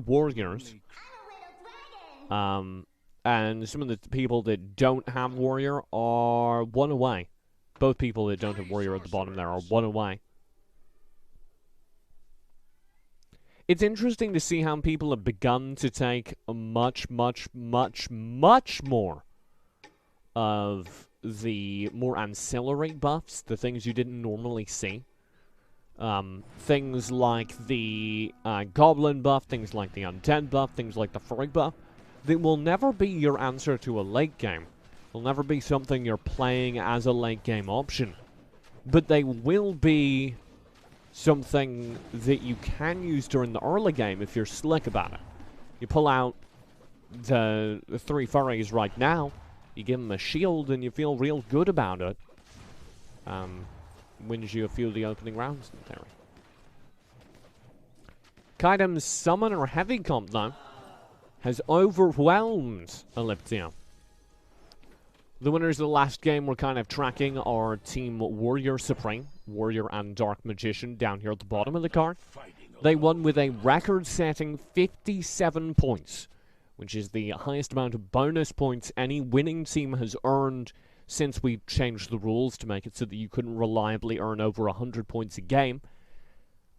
warriors. And some of the people that don't have warrior are 1 away. Both people that don't have warrior at the bottom there are 1 away. It's interesting to see how people have begun to take a much more of the more ancillary buffs, the things you didn't normally see. Things like the goblin buff, things like the undead buff, things like the furry buff. They will never be your answer to a late game. They'll never be something you're playing as a late game option. But they will be something that you can use during the early game if you're slick about it. You pull out the 3 furries right now, you give them a shield, and you feel real good about it. Wins you a few of the opening rounds in theory. Kaidam's Summoner Heavy comp, though, has overwhelmed Elliptia. The winners of the last game we're kind of tracking are Team Warrior Supreme, Warrior and Dark Magician down here at the bottom of the card. They won with a record-setting 57 points, which is the highest amount of bonus points any winning team has earned since we changed the rules to make it so that you couldn't reliably earn over 100 points a game.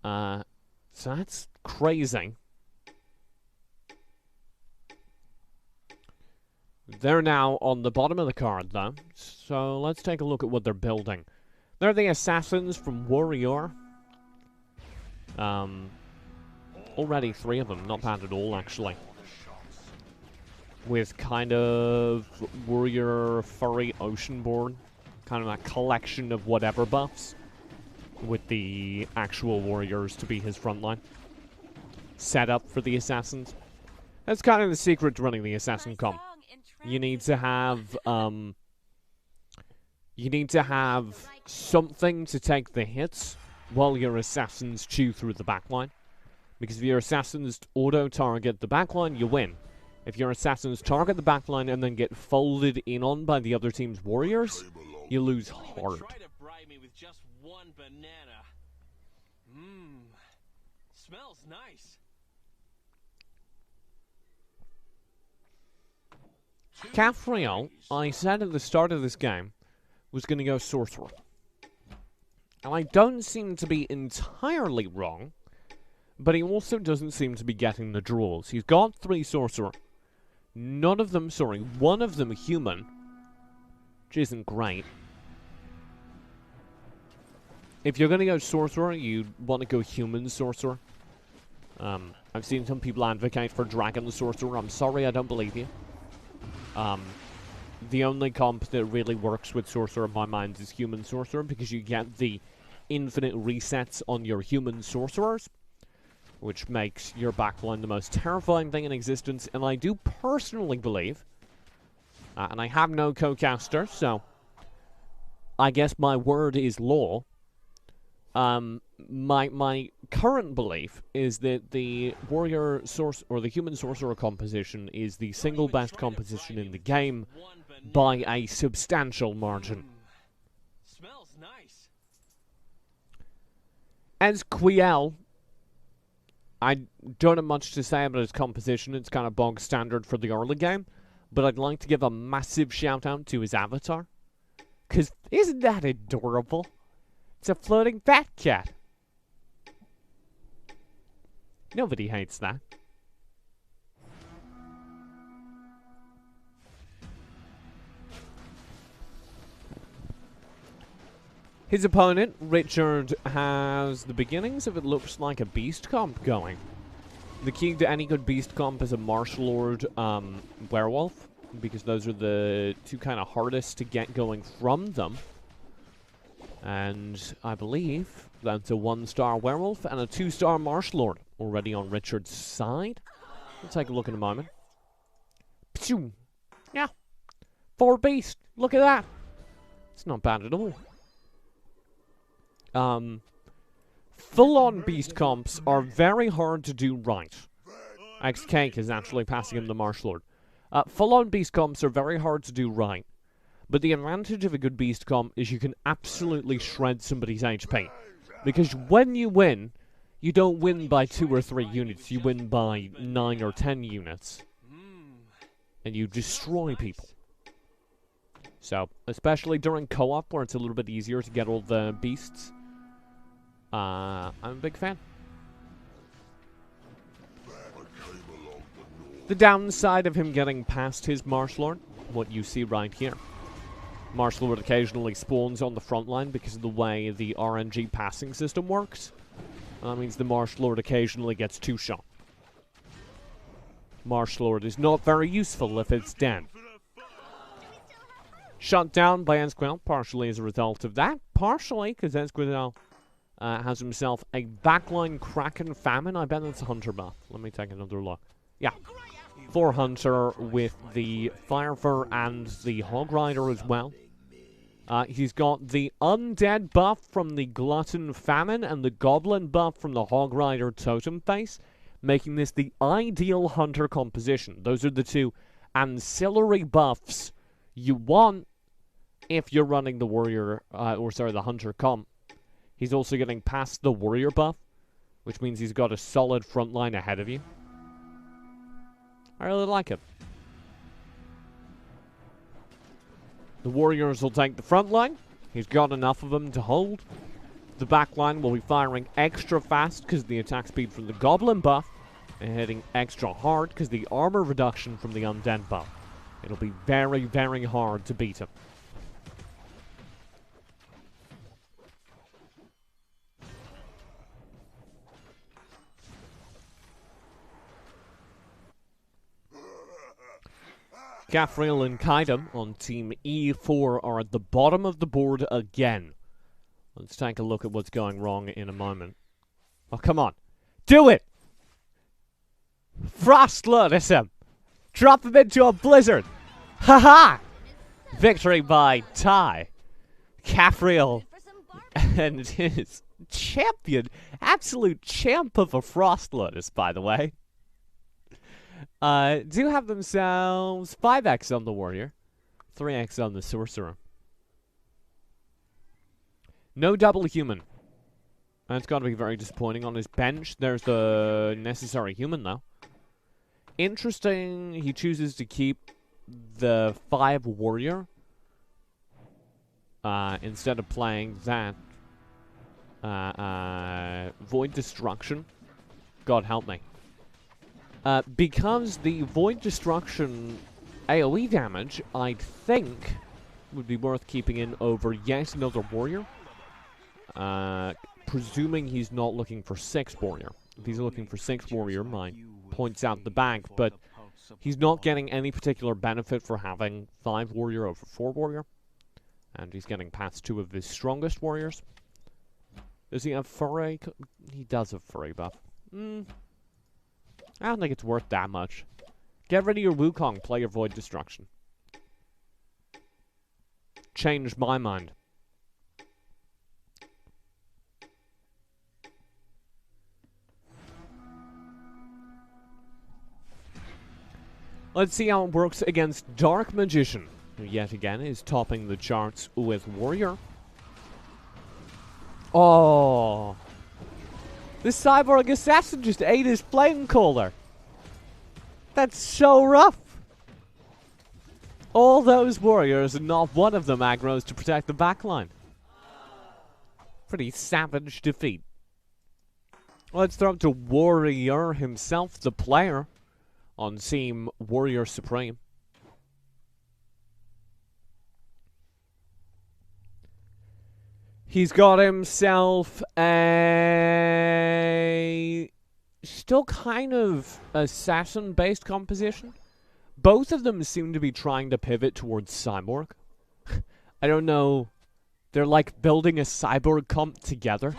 So that's crazy. They're now on the bottom of the card, though. So let's take a look at what they're building. They're the assassins from Warrior. Already 3 of them, not bad at all, actually. With kind of warrior furry oceanborn, kind of that collection of whatever buffs, with the actual warriors to be his frontline. Set up for the assassins. That's kind of the secret to running the assassin comp. You need to have something to take the hits while your assassins chew through the backline. Because if your assassins auto-target the backline, you win. If your assassins target the backline and then get folded in on by the other team's warriors, you lose hard. Try to bribe me with just 1 banana. Smells nice. Capriel, I said at the start of this game, was going to go Sorcerer. And I don't seem to be entirely wrong, but he also doesn't seem to be getting the draws. He's got 3 Sorcerer. One of them human, which isn't great. If you're going to go Sorcerer, you want to go human Sorcerer. I've seen some people advocate for Dragon Sorcerer. I'm sorry, I don't believe you. The only comp that really works with Sorcerer in my mind is Human Sorcerer, because you get the infinite resets on your human sorcerers, which makes your backline the most terrifying thing in existence. And I do personally believe, and I have no co-caster, so I guess my word is law. My current belief is that the warrior source or the human sorcerer composition is the single best composition in the game by a substantial margin. Smells nice. As Quiel, I don't have much to say about his composition. It's kind of bog standard for the early game, but I'd like to give a massive shout out to his avatar, because isn't that adorable? It's a floating fat cat. Nobody hates that. His opponent, Richard, has the beginnings of it looks like a beast comp going. The key to any good beast comp is a Martial Lord werewolf, because those are the two kind of hardest to get going from them. And I believe that's a 1-star werewolf and a 2-star Martial Lord already on Richard's side. We'll take a look in a moment. Pshoo. Yeah. 4 beast. Look at that. It's not bad at all. Full-on beast comps are very hard to do right. X-Cake is actually passing him the Martial Lord. Full-on beast comps are very hard to do right. But the advantage of a good beast comp is you can absolutely shred somebody's HP. Because when you win, you don't win by 2 or 3 units, you win by 9 or 10 units. And you destroy people. So, especially during co-op, where it's a little bit easier to get all the beasts, I'm a big fan. The downside of him getting past his Martial Lord, what you see right here. Martial Lord occasionally spawns on the front line because of the way the RNG passing system works. That means the Martial Lord occasionally gets 2-shot. Martial Lord is not very useful if it's dead. Shut down by Ezquel, partially as a result of that. Partially because Ezquel has himself a backline Kraken Famine. I bet that's a Hunter buff. Let me take another look. Yeah. 4 Hunter with the Fire Fur and the Hog Rider as well. He's got the Undead buff from the Glutton Famine and the Goblin buff from the Hog Rider Totem Face, making this the ideal Hunter composition. Those are the 2 ancillary buffs you want if you're running the Warrior, the Hunter comp. He's also getting past the Warrior buff, which means he's got a solid front line ahead of you. I really like it. The Warriors will take the front line. He's got enough of them to hold. The back line will be firing extra fast because of the attack speed from the Goblin buff, and hitting extra hard because the armor reduction from the Undead buff. It'll be very, very hard to beat him. Gafriel and Kaidam on Team E4 are at the bottom of the board again. Let's take a look at what's going wrong in a moment. Oh, come on. Do it! Frost Lotus him! Drop him into a blizzard! Haha! Victory by Ty. Gafriel and his champion, absolute champ of a Frost Lotus, by the way. Do have themselves 5x on the Warrior, 3x on the Sorcerer. No double human. That's got to be very disappointing. On his bench, there's the necessary human, though. Interesting, he chooses to keep the 5 Warrior instead of playing that. Void Destruction. God help me. Because the Void Destruction AoE damage, I think, would be worth keeping in over yet another Warrior. Presuming he's not looking for 6 Warrior. If he's looking for 6 Warrior, my point's out the bag, but he's not getting any particular benefit for having 5 Warrior over 4 Warrior. And he's getting past 2 of his strongest Warriors. Does he have furry? He does have furry buff. I don't think it's worth that much. Get rid of your Wukong, play your Void Destruction. Changed my mind. Let's see how it works against Dark Magician, who yet again is topping the charts with Warrior. Oh. This Cyborg Assassin just ate his flame caller. That's so rough. All those warriors and not one of them aggroes to protect the backline. Pretty savage defeat. Let's throw up to Warrior himself, the player, on Team Warrior Supreme. He's got himself a still kind of assassin-based composition. Both of them seem to be trying to pivot towards Cyborg. I don't know. They're like building a Cyborg comp together.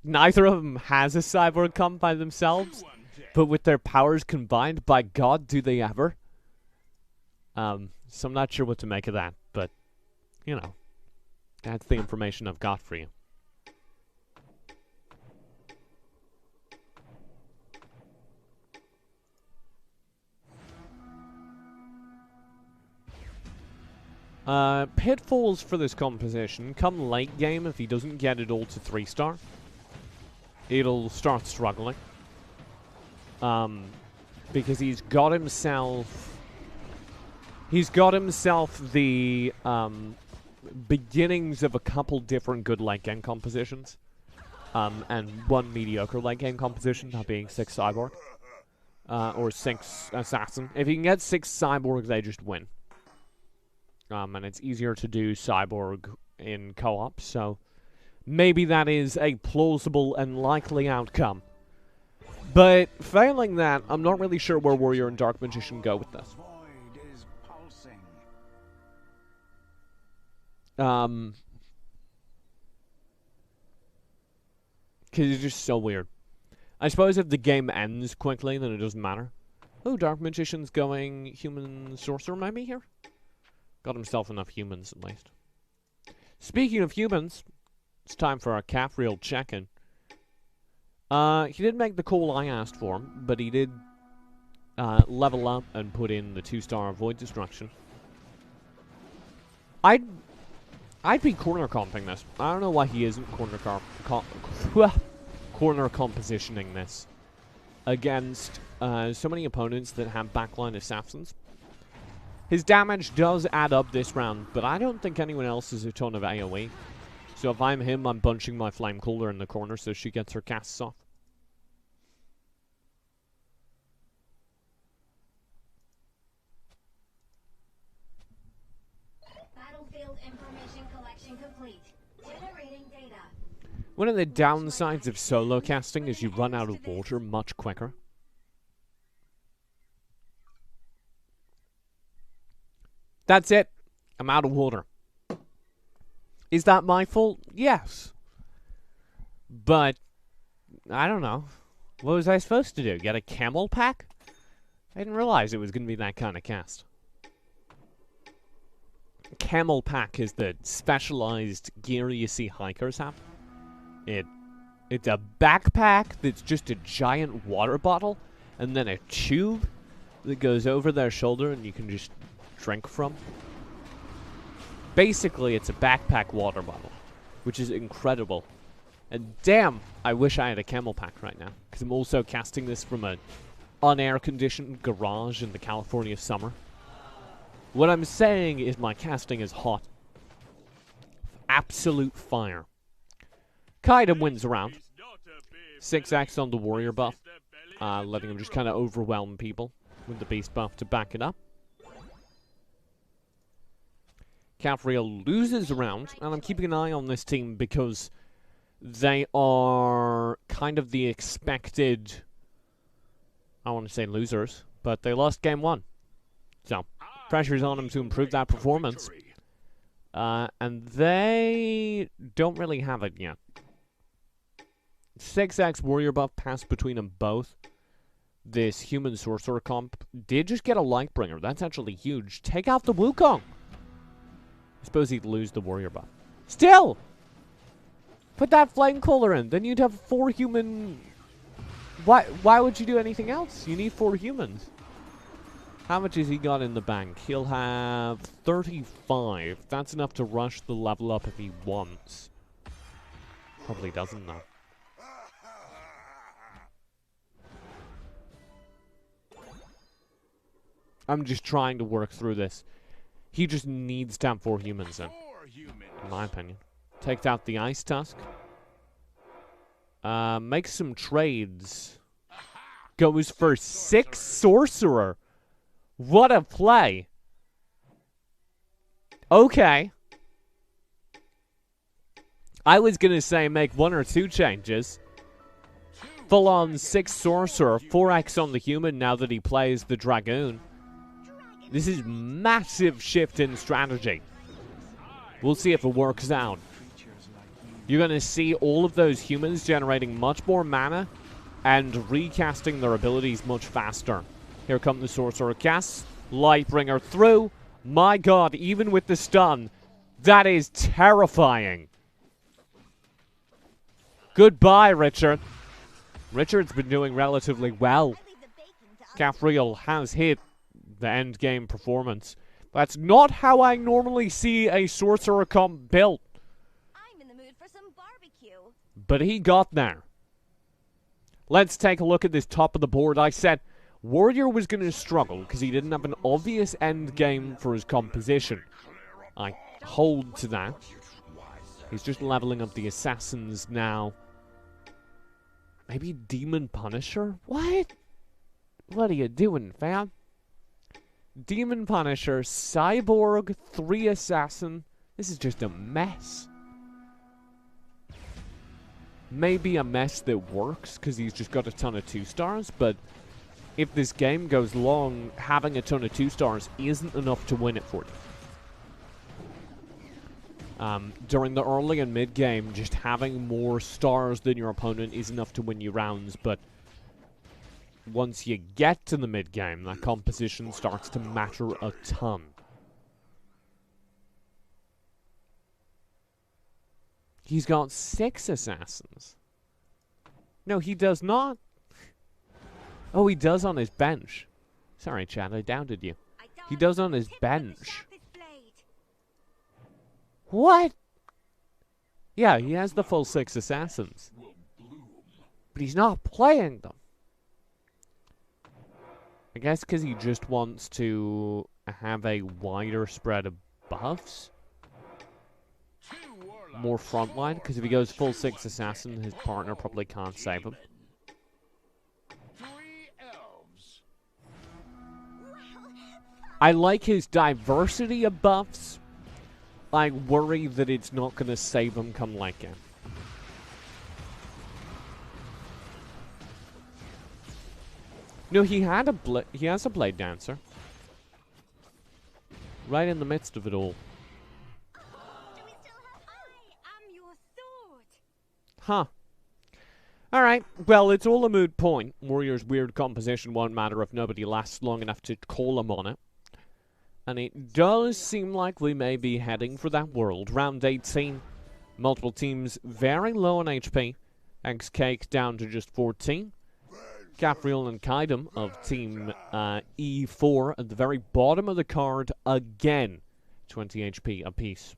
Neither of them has a Cyborg comp by themselves, but with their powers combined, by God, do they ever. So I'm not sure what to make of that, but, you know. That's the information I've got for you. Pitfalls for this composition. Come late game, if he doesn't get it all to 3-star, it'll start struggling. Because he's got himself the, beginnings of a couple different good late game compositions, and one mediocre late game composition, that being 6 Cyborg, or 6 Assassin. If you can get 6 Cyborg, they just win. And it's easier to do Cyborg in co-op, so maybe that is a plausible and likely outcome. But failing that, I'm not really sure where Warrior and Dark Magician go with this. Because it's just so weird. I suppose if the game ends quickly, then it doesn't matter. Oh, Dark Magician's going human sorcerer maybe here? Got himself enough humans at least. Speaking of humans, it's time for our Kafriel check-in. He didn't make the call I asked for him, but he did level up and put in the 2-star Void Destruction. I'd be corner comping this. I don't know why he isn't corner compositioning this against so many opponents that have backline assassins. His damage does add up this round, but I don't think anyone else has a ton of AoE. So if I'm him, I'm bunching my Flame Cooler in the corner so she gets her casts off. Battlefield information collection complete. Generating data. One of the downsides of solo casting is you run out of water much quicker. That's it. I'm out of water. Is that my fault? Yes. But, I don't know. What was I supposed to do? Get a camel pack? I didn't realize it was going to be that kind of cast. Camel pack is the specialized gear you see hikers have. It's a backpack that's just a giant water bottle, and then a tube that goes over their shoulder and you can just drink from. Basically, it's a backpack water bottle, which is incredible. And damn, I wish I had a camel pack right now, because I'm also casting this from an unair-conditioned garage in the California summer. What I'm saying is my casting is hot. Absolute fire. Kaida wins around. 6x on the warrior buff, letting him just kind of overwhelm people with the beast buff to back it up. Kafriel loses a round, and I'm keeping an eye on this team because they are kind of the expected, I want to say losers, but they lost game 1. So, pressure's on them to improve that performance. And they don't really have it yet. 6x warrior buff passed between them both. This human sorcerer comp did just get a Lightbringer. That's actually huge. Take out the Wukong. I suppose he'd lose the warrior buff. Still! Put that flame cooler in. Then you'd have 4 human... Why would you do anything else? You need 4 humans. How much has he got in the bank? He'll have 35. That's enough to rush the level up if he wants. Probably doesn't, though. I'm just trying to work through this. He just needs to have 4 humans in my opinion. Takes out the Ice Tusk. Makes some trades. Goes for 6 Sorcerer. What a play. Okay. I was gonna say make 1 or 2 changes. Full on 6 Sorcerer, 4x on the human now that he plays the Dragoon. This is massive shift in strategy. We'll see if it works out. You're going to see all of those humans generating much more mana and recasting their abilities much faster. Here come the Sorcerer casts. Lightbringer through. My god, even with the stun, that is terrifying. Goodbye, Richard. Richard's been doing relatively well. Caphriel has hit the end game performance. That's not how I normally see a Sorcerer comp built. I'm in the mood for some barbecue. But he got there. Let's take a look at this top of the board. I said Warrior was going to struggle because he didn't have an obvious end game for his composition. I hold to that. He's just leveling up the assassins now. Maybe Demon Punisher? What? What are you doing, fam? Demon Punisher, Cyborg, 3 Assassin. This is just a mess. Maybe a mess that works because he's just got a ton of 2 stars, but if this game goes long, having a ton of 2 stars isn't enough to win it for you. During the early and mid game, just having more stars than your opponent is enough to win you rounds, but once you get to the mid game, that composition starts to matter a ton. He's got 6 assassins. No, he does not. Oh, he does on his bench. Sorry, Chad, I doubted you. He does on his bench. What? Yeah, he has the full 6 assassins. But he's not playing them. I guess because he just wants to have a wider spread of buffs. More frontline, because if he goes full 6 assassin, his partner probably can't save him. I like his diversity of buffs. I worry that it's not going to save him come late game. No, he has a Blade Dancer. Right in the midst of it all. Huh. Alright, well, it's all a moot point. Warrior's weird composition won't matter if nobody lasts long enough to call him on it. And it does seem like we may be heading for that world. Round 18. Multiple teams very low on HP. X-Cake down to just 14. Caphriel and Kaidam of Team E4 at the very bottom of the card again. 20 HP apiece.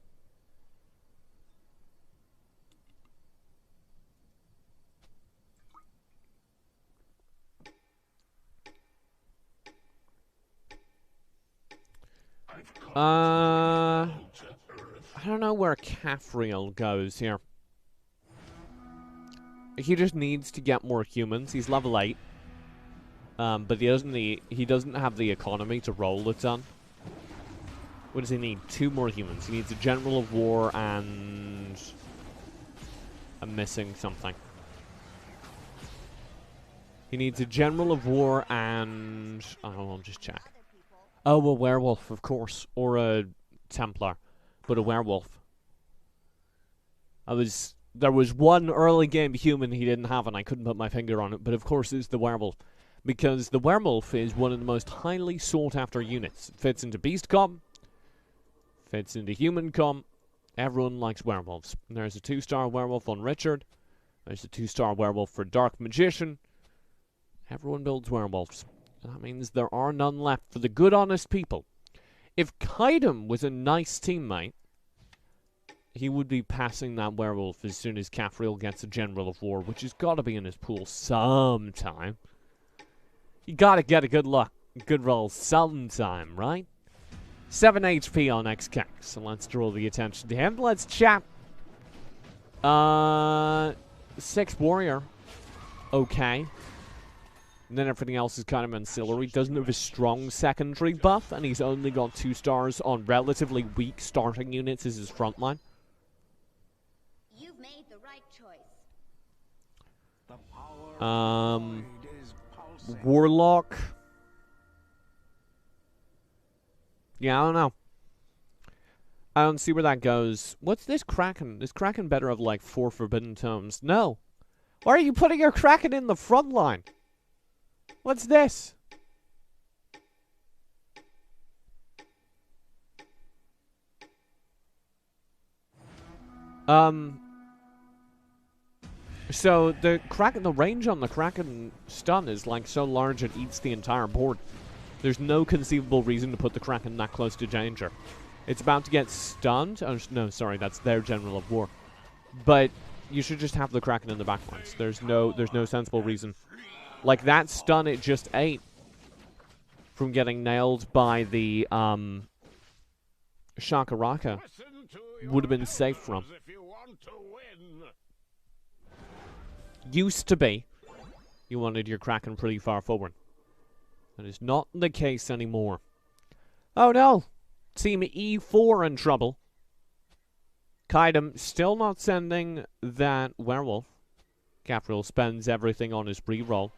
I don't know where Caphriel goes here. He just needs to get more humans. He's level 8. But he doesn't have the economy to roll a ton. What does he need? 2 more humans. He needs a General of War and... I'm missing something. He needs a General of War and... Oh, I'll just check. Oh, a werewolf, of course. Or a Templar. But a werewolf. I was There was one early game human he didn't have, and I couldn't put my finger on it, but of course it's the werewolf. Because the werewolf is one of the most highly sought after units. It fits into beast comp, fits into human comp. Everyone likes werewolves. And there's a 2-star werewolf on Richard. There's a 2-star werewolf for Dark Magician. Everyone builds werewolves. And that means there are none left for the good, honest people. If Kaidem was a nice teammate, he would be passing that werewolf as soon as Kafriel gets a General of War, which has got to be in his pool sometime. You gotta get a good roll sometime, right? 7 HP on XK, so let's draw the attention to him. Let's chat. 6 Warrior. Okay. And then everything else is kind of ancillary. Doesn't have a strong secondary buff, and he's only got 2 stars on relatively weak starting units as his frontline. You've made the right choice. Warlock. Yeah, I don't know. I don't see where that goes. What's this Kraken? Is Kraken better of like 4 Forbidden Tomes? No. Why are you putting your Kraken in the front line? What's this? So the Kraken, the range on the Kraken stun is like so large it eats the entire board. There's no conceivable reason to put the Kraken that close to danger. It's about to get stunned. Oh, no, sorry, that's their General of War. But you should just have the Kraken in the backlines. There's no sensible reason. Like that stun it just ate from getting nailed by the Shakaraka would have been safe from. Used to be, you wanted your Kraken pretty far forward. That is not the case anymore. Oh no! Team E4 in trouble. Kaidem still not sending that werewolf. Kafriel spends everything on his reroll.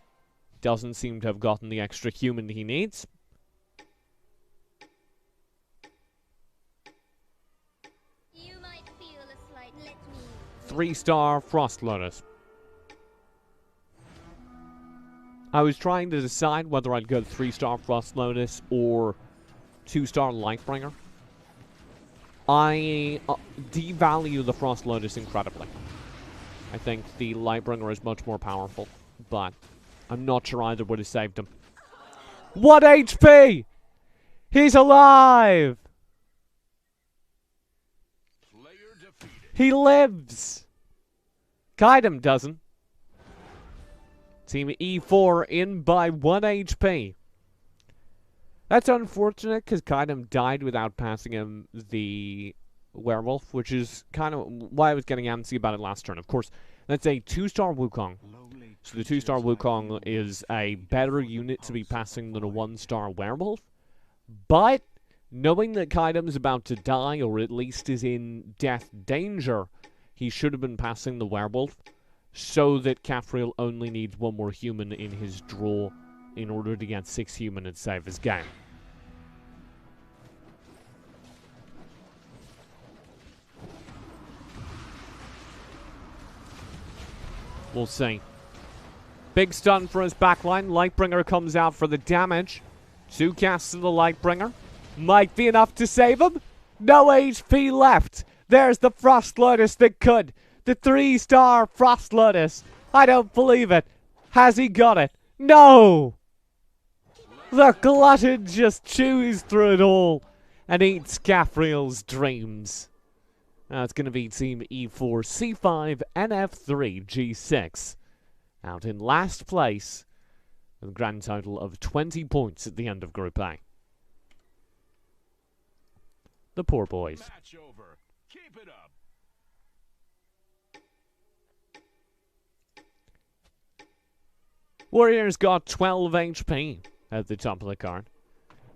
Doesn't seem to have gotten the extra human he needs. You might feel a slight let me. 3-star Frost Lotus. I was trying to decide whether I'd go 3-star Frost Lotus or 2-star Lightbringer. I devalue the Frost Lotus incredibly. I think the Lightbringer is much more powerful, but I'm not sure either would have saved him. 1 HP! He's alive! He lives! Kaidem doesn't. Team E4 in by 1 HP. That's unfortunate because Kaidem died without passing him the werewolf, which is kind of why I was getting antsy about it last turn. Of course, that's a 2-star Wukong. So the 2-star Wukong is a better unit to be passing than a 1-star werewolf. But knowing that Kaidem's about to die, or at least is in death danger, he should have been passing the werewolf, so that Kafriel only needs 1 more human in his draw in order to get 6 human and save his game. We'll see. Big stun for his backline. Lightbringer comes out for the damage. 2 casts of the Lightbringer. Might be enough to save him. No HP left. There's the Frost Lotus that could. The 3-star Frost Lotus. I don't believe it. Has he got it? No! The glutton just chews through it all and eats Kafriel's dreams. Now it's going to be Team E4, C5, NF3, G6. Out in last place with a grand total of 20 points at the end of Group A. The poor boys. Match over. Keep it up. Warriors got 12 HP at the top of the card.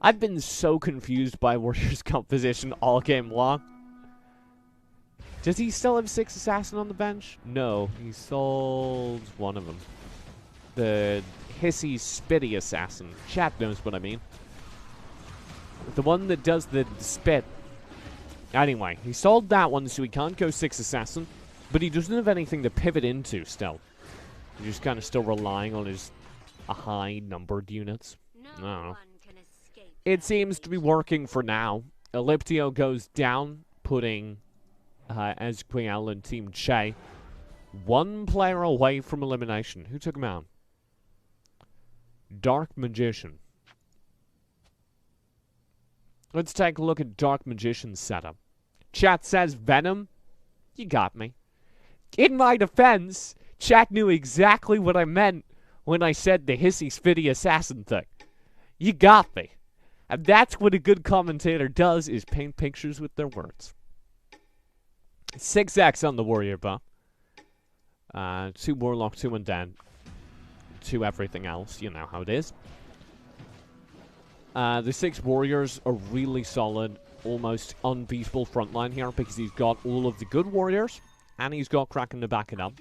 I've been so confused by Warriors' composition all game long. Does he still have 6 Assassin on the bench? No, he sold one of them. The hissy, spitty Assassin. Chat knows what I mean. The one that does the spit. Anyway, he sold that one, so he can't go 6 Assassin. But he doesn't have anything to pivot into still. He's just kind of still relying on his high-numbered units. I don't know. It seems to be working for now. Elliptio goes down, putting Ezquiel and Team Che one player away from elimination. Who took him out? Dark Magician. Let's take a look at Dark Magician's setup. Chat says Venom. You got me. In my defense, chat knew exactly what I meant when I said the hissy spitty assassin thing. You got me. And that's what a good commentator does, is paint pictures with their words. 6x on the warrior buff. 2 warlock, 2 undead. 2 everything else. You know how it is. The 6 warriors are really solid, almost unbeatable frontline here because he's got all of the good warriors and he's got Kraken to back it up.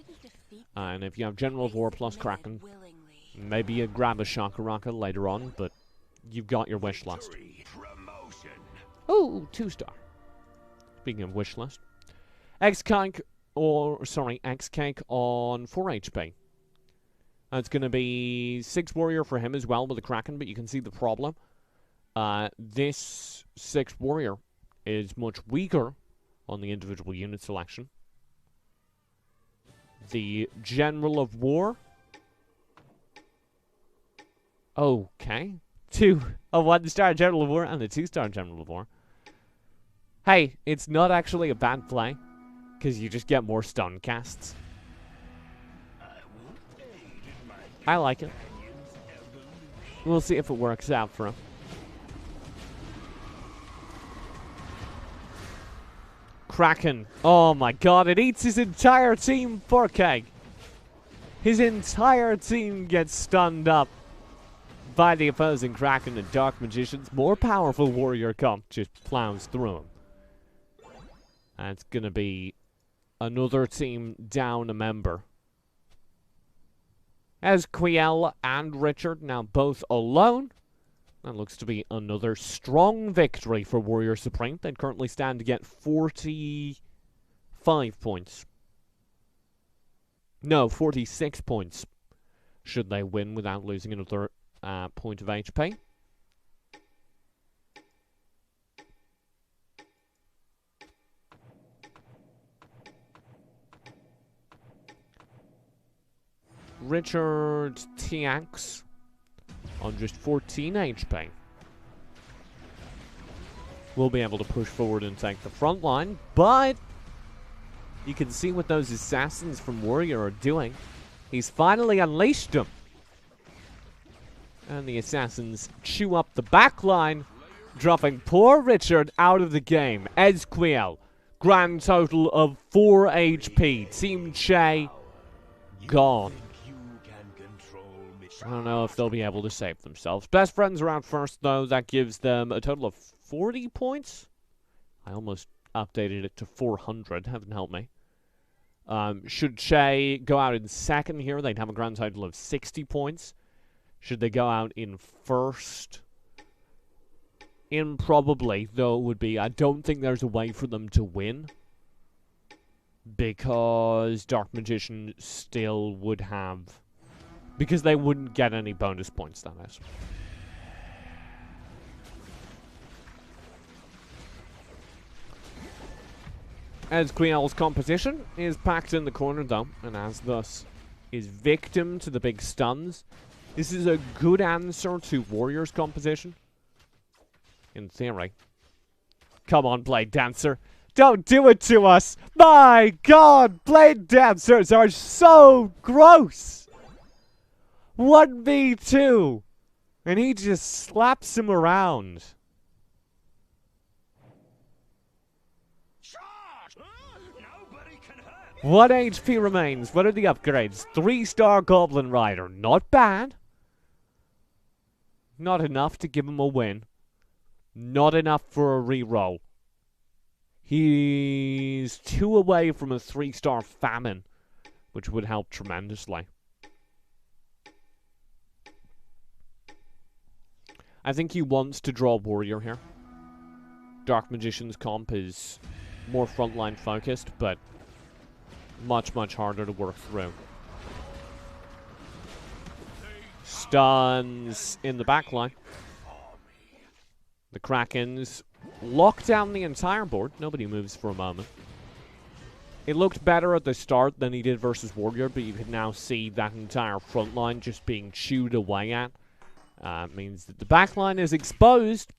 And if you have General of War plus Kraken, maybe you grab a Shakaraka later on, but you've got your wish list. Oh, 2-star. Speaking of wish list, X-Cake on 4 HP. It's going to be 6 warrior for him as well with the Kraken, but you can see the problem. This 6 warrior is much weaker on the individual unit selection. The General of War. Okay. A 1-star General of War and a 2-star General of War. Hey, it's not actually a bad play, because you just get more stun casts. I like it. We'll see if it works out for him. Kraken. Oh my god, it eats his entire team, poor Keg. His entire team gets stunned up by the opposing Kraken, and Dark Magician's more powerful warrior comp just plows through him. And it's gonna be another team down a member. Ezquiel and Richard now both alone. That looks to be another strong victory for Warrior Supreme. They currently stand to get 45 points. No, 46 points. Should they win without losing another point of HP. Richard TX on just 14 HP will be able to push forward and take the front line, but you can see what those assassins from Warrior are doing. He's finally unleashed them. And the assassins chew up the back line, dropping poor Richard out of the game. Ezquiel, grand total of 4 HP. Team Che, gone. I don't know if they'll be able to save themselves. Best friends are out first, though. That gives them a total of 40 points. I almost updated it to 400. Heaven help me. Should Che go out in second here, they'd have a grand total of 60 points. Should they go out in first? Improbably, though it would be. I don't think there's a way for them to win, because Dark Magician still would have... Because they wouldn't get any bonus points, that is. Ezquiel's composition is packed in the corner, though, and as thus is victim to the big stuns. This is a good answer to Warrior's composition, in theory. Come on, Blade Dancer. Don't do it to us! My god! Blade Dancers are so gross! 1v2! And he just slaps him around. What HP remains? What are the upgrades? 3-star Goblin Rider. Not bad. Not enough to give him a win. Not enough for a reroll. He's 2 away from a 3-star Famine, which would help tremendously. I think he wants to draw Warrior here. Dark Magician's comp is more frontline focused, but much, much harder to work through. Stuns in the backline. The Krakens lock down the entire board. Nobody moves for a moment. It looked better at the start than he did versus Warrior, but you can now see that entire front line just being chewed away at. Means that the backline is exposed.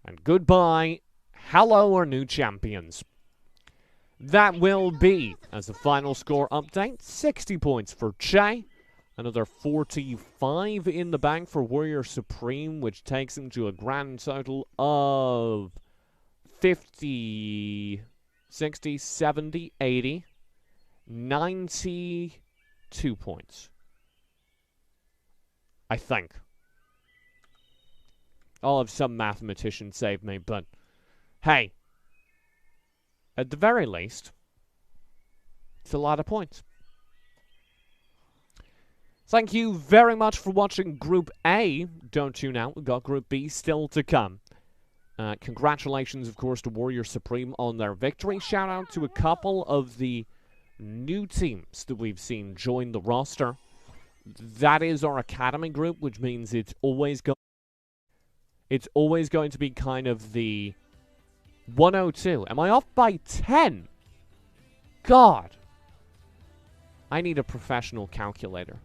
And goodbye, hello our new champions. That will be, as a final score update, 60 points for Che. Another 45 in the bank for Warrior Supreme, which takes him to a grand total of 50, 60, 70, 80, 92 points. I think. I'll have some mathematician save me, but hey, at the very least, it's a lot of points. Thank you very much for watching Group A. Don't tune out, we've got Group B still to come. Congratulations, of course, to Warrior Supreme on their victory. Shout out to a couple of the new teams that we've seen join the roster. That is our Academy group, which means it's always going to be kind of the 102. Am I off by 10? God. I need a professional calculator.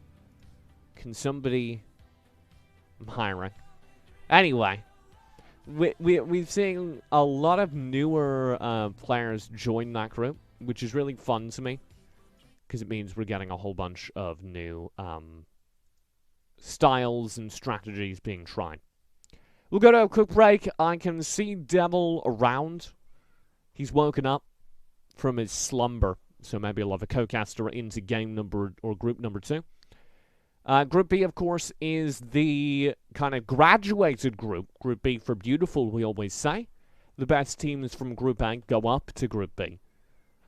Can somebody... I'm hiring. Anyway. We've seen a lot of newer players join that group, which is really fun to me. Because it means we're getting a whole bunch of new styles and strategies being tried. We'll go to a quick break. I can see Devil around. He's woken up from his slumber. So maybe I'll have a co-caster into game number or group number 2. Group B, of course, is the kind of graduated group. Group B for beautiful, we always say. The best teams from Group A go up to Group B.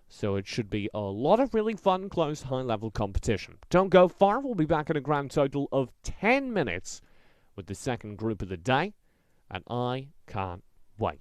So it should be a lot of really fun, close, high-level competition. Don't go far. We'll be back at a grand total of 10 minutes with the second group of the day. And I can't wait.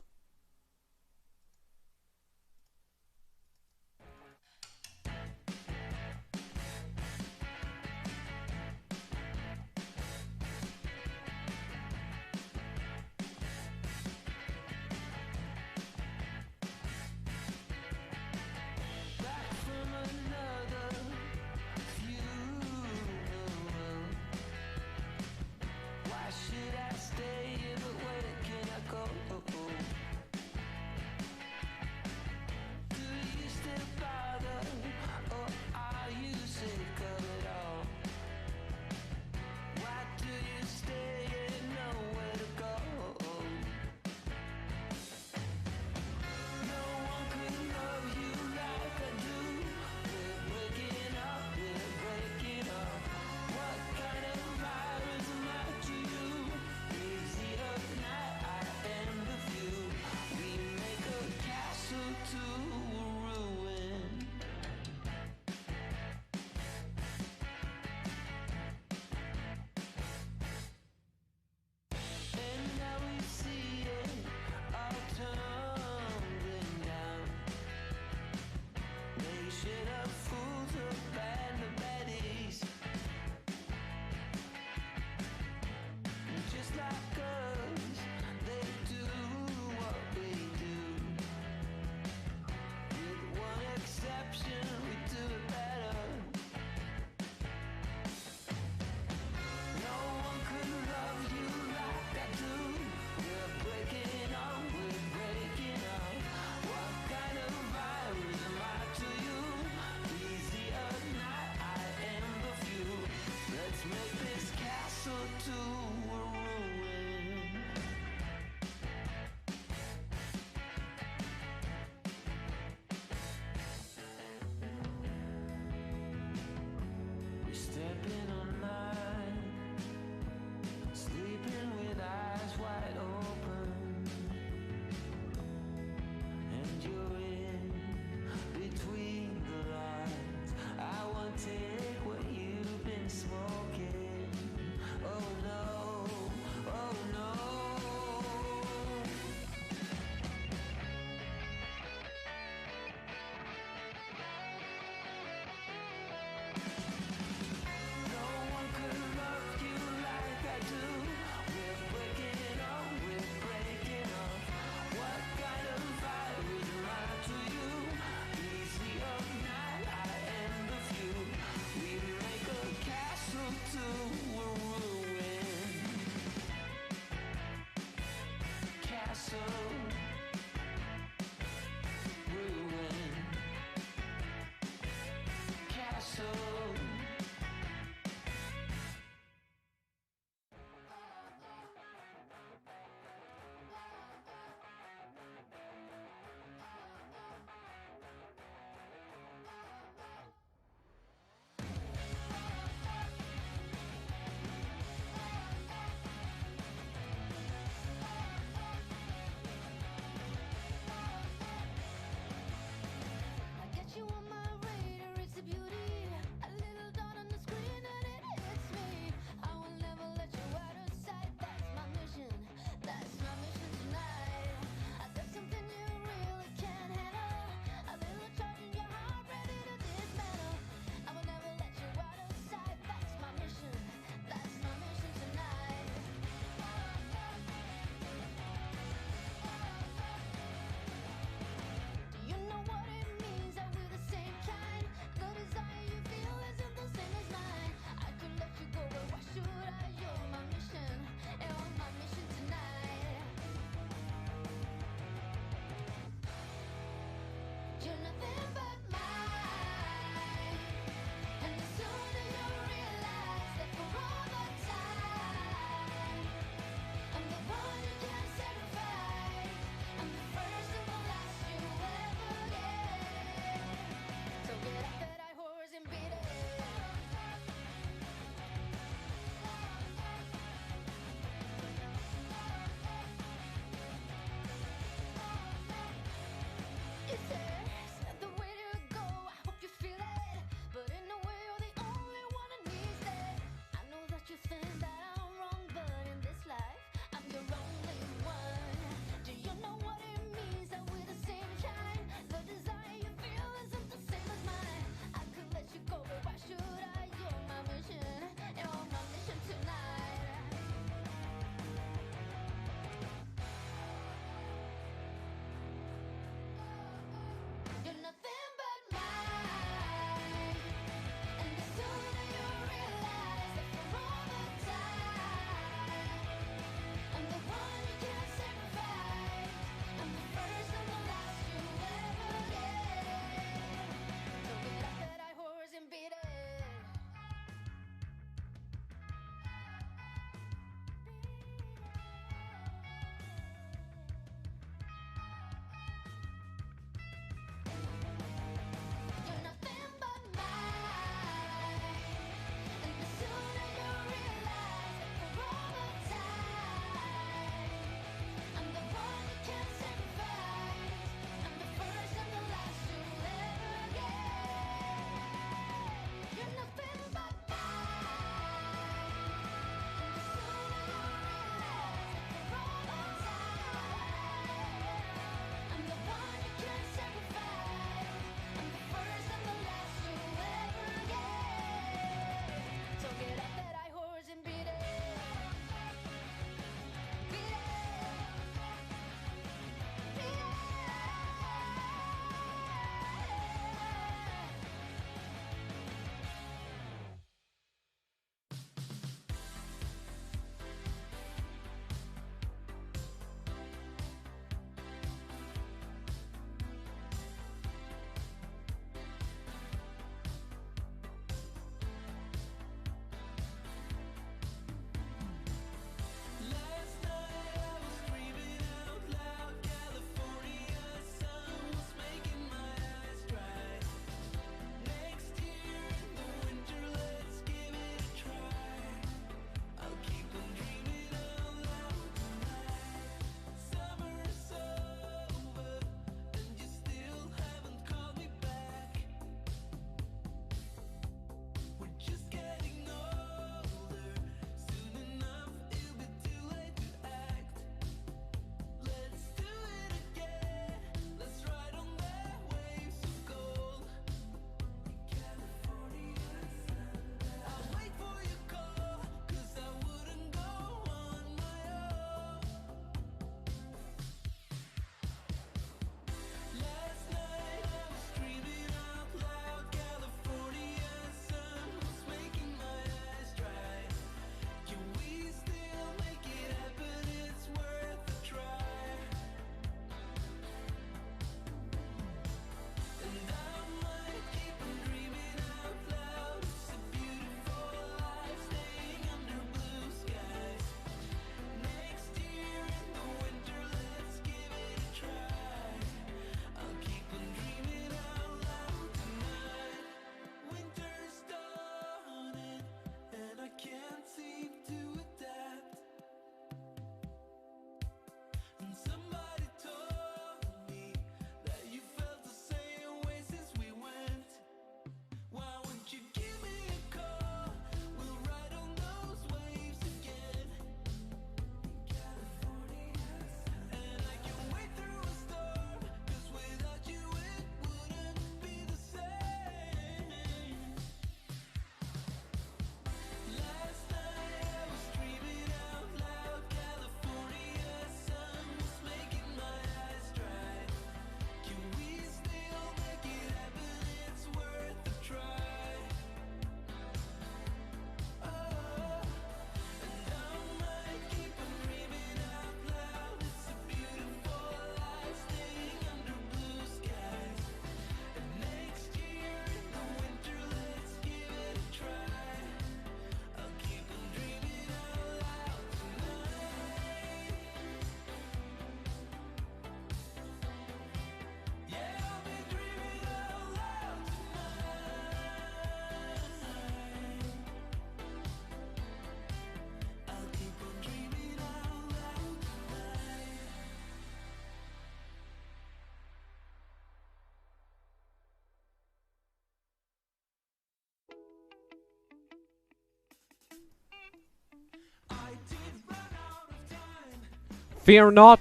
Fear not.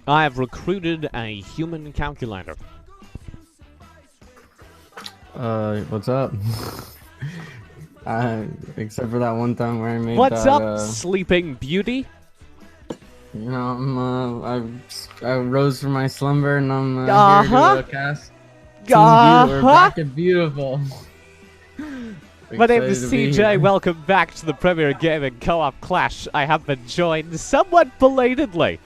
I have recruited a human calculator. What's up? Except for that one time where I made What's that, up, Sleeping Beauty? You know, I rose from my slumber and I'm here Uh-huh. to cast Team Beauty. We're Uh-huh. back at Beautiful. My name is Excited to be CJ. here. Welcome back to the Premier Gaming Co-op Clash. I have been joined somewhat belatedly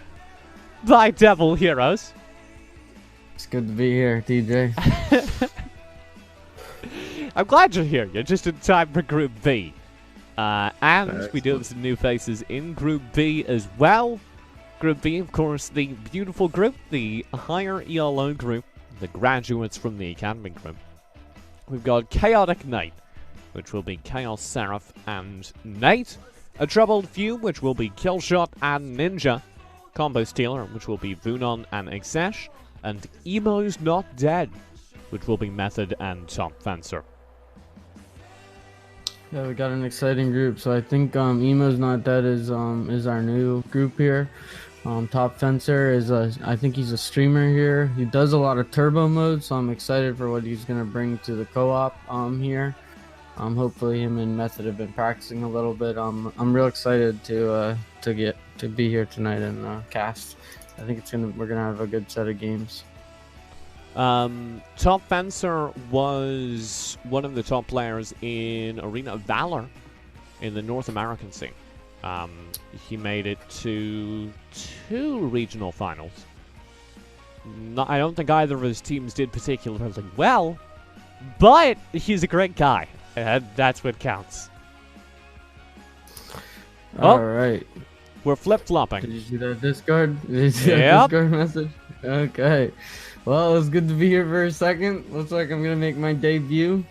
by Devil Heroes. It's good to be here, TJ. I'm glad you're here. You're just in time for Group B. And we do have Excellent. some new faces in Group B as well. Group B, of course, the beautiful group, the higher ELO group, the graduates from the Academy group. We've got Chaotic Knight, which will be Chaos Seraph and Nate. A Troubled Few, which will be Killshot and Ninja. Combo Stealer, which will be Vunon and Exesh. And Emo's Not Dead, which will be Method and Top Fencer. Yeah, we got an exciting group. So I think Emo's Not Dead is our new group here. Top Fencer is I think he's a streamer here. He does a lot of turbo mode, so I'm excited for what he's gonna bring to the co-op here. Hopefully him and Method have been practicing a little bit. I'm real excited to be here tonight and cast. I think we're gonna have a good set of games. Top Fencer was one of the top players in Arena of Valor in the North American scene. He made it to 2 regional finals. I don't think either of his teams did particularly well, but he's a great guy, and that's what counts. Oh. All right. We're Did flip-flopping. you see that Discord? Did you see that Yep. Discord message? Okay. Well, it was good to be here for a second. Looks like I'm gonna make my debut.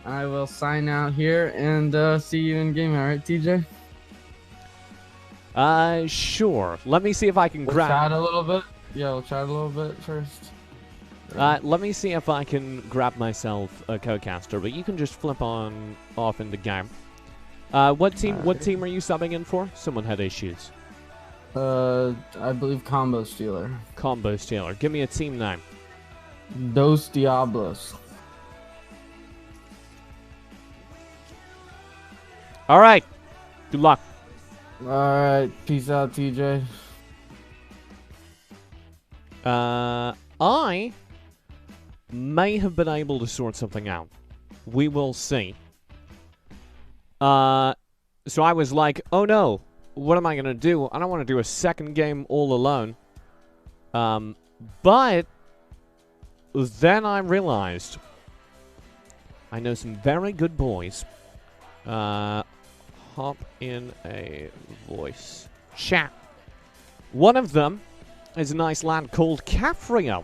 I will sign out here and see you in game. All right, TJ. Sure. Let me see if I can We'll grab. chat a little bit. Yeah, we'll chat a little bit first. Let me see if I can grab myself a co-caster, but you can just flip on off in the game. What team are you subbing in for? Someone had issues. I believe Combo Stealer. Combo Stealer. Give me a team name. Dos Diablos. All right. Good luck. All right, peace out, TJ. I may have been able to sort something out. We will see. So I was like, oh no, what am I going to do? I don't want to do a second game all alone. But then I realized I know some very good boys. Hop in a voice chat. One of them is a nice lad called Cafrio,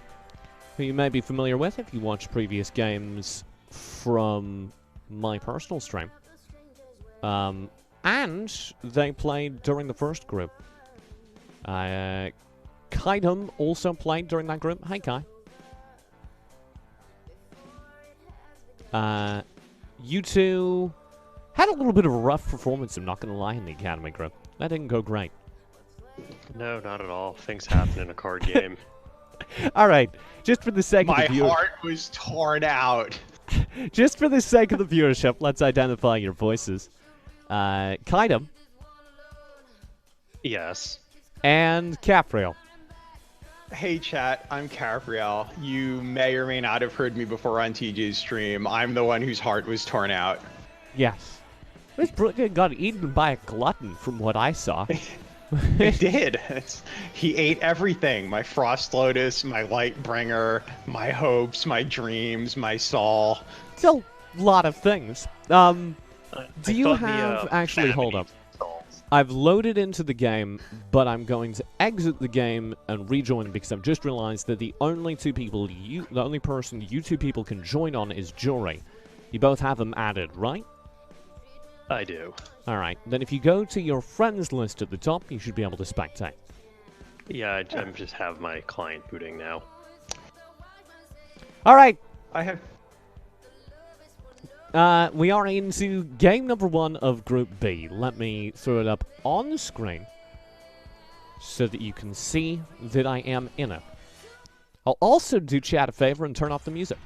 who you may be familiar with if you watch previous games from my personal stream. And they played during the first group. Kaidum also played during that group. Hey, Kai. You two had a little bit of a rough performance, I'm not going to lie, in the Academy group. That didn't go great. No, not at all. Things happen in a card game. All right, just for the sake My of the viewer, heart was torn out. just for the sake of the viewership, let's identify your voices. Kaidum Yes. and Capriel. Hey chat, I'm Cafriel. You may or may not have heard me before on TJ's stream. I'm the one whose heart was torn out. Yes. This got eaten by a glutton, from what I saw. It did. He ate everything. My Frost Lotus, my Lightbringer, my hopes, my dreams, my soul. It's a lot of things. Do I you thought have... the, Actually, hold famine up. stalls. I've loaded into the game, but I'm going to exit the game and rejoin because I've just realized that the only two people the only person you two people can join on is Jory. You both have them added, right? I do. Alright, then if you go to your friends list at the top, you should be able to spectate. Yeah, I just have my client booting now. Alright, I have. we are into game number 1 of Group B. Let me throw it up on the screen. so that you can see that I am in it. I'll also do chat a favor and turn off the music.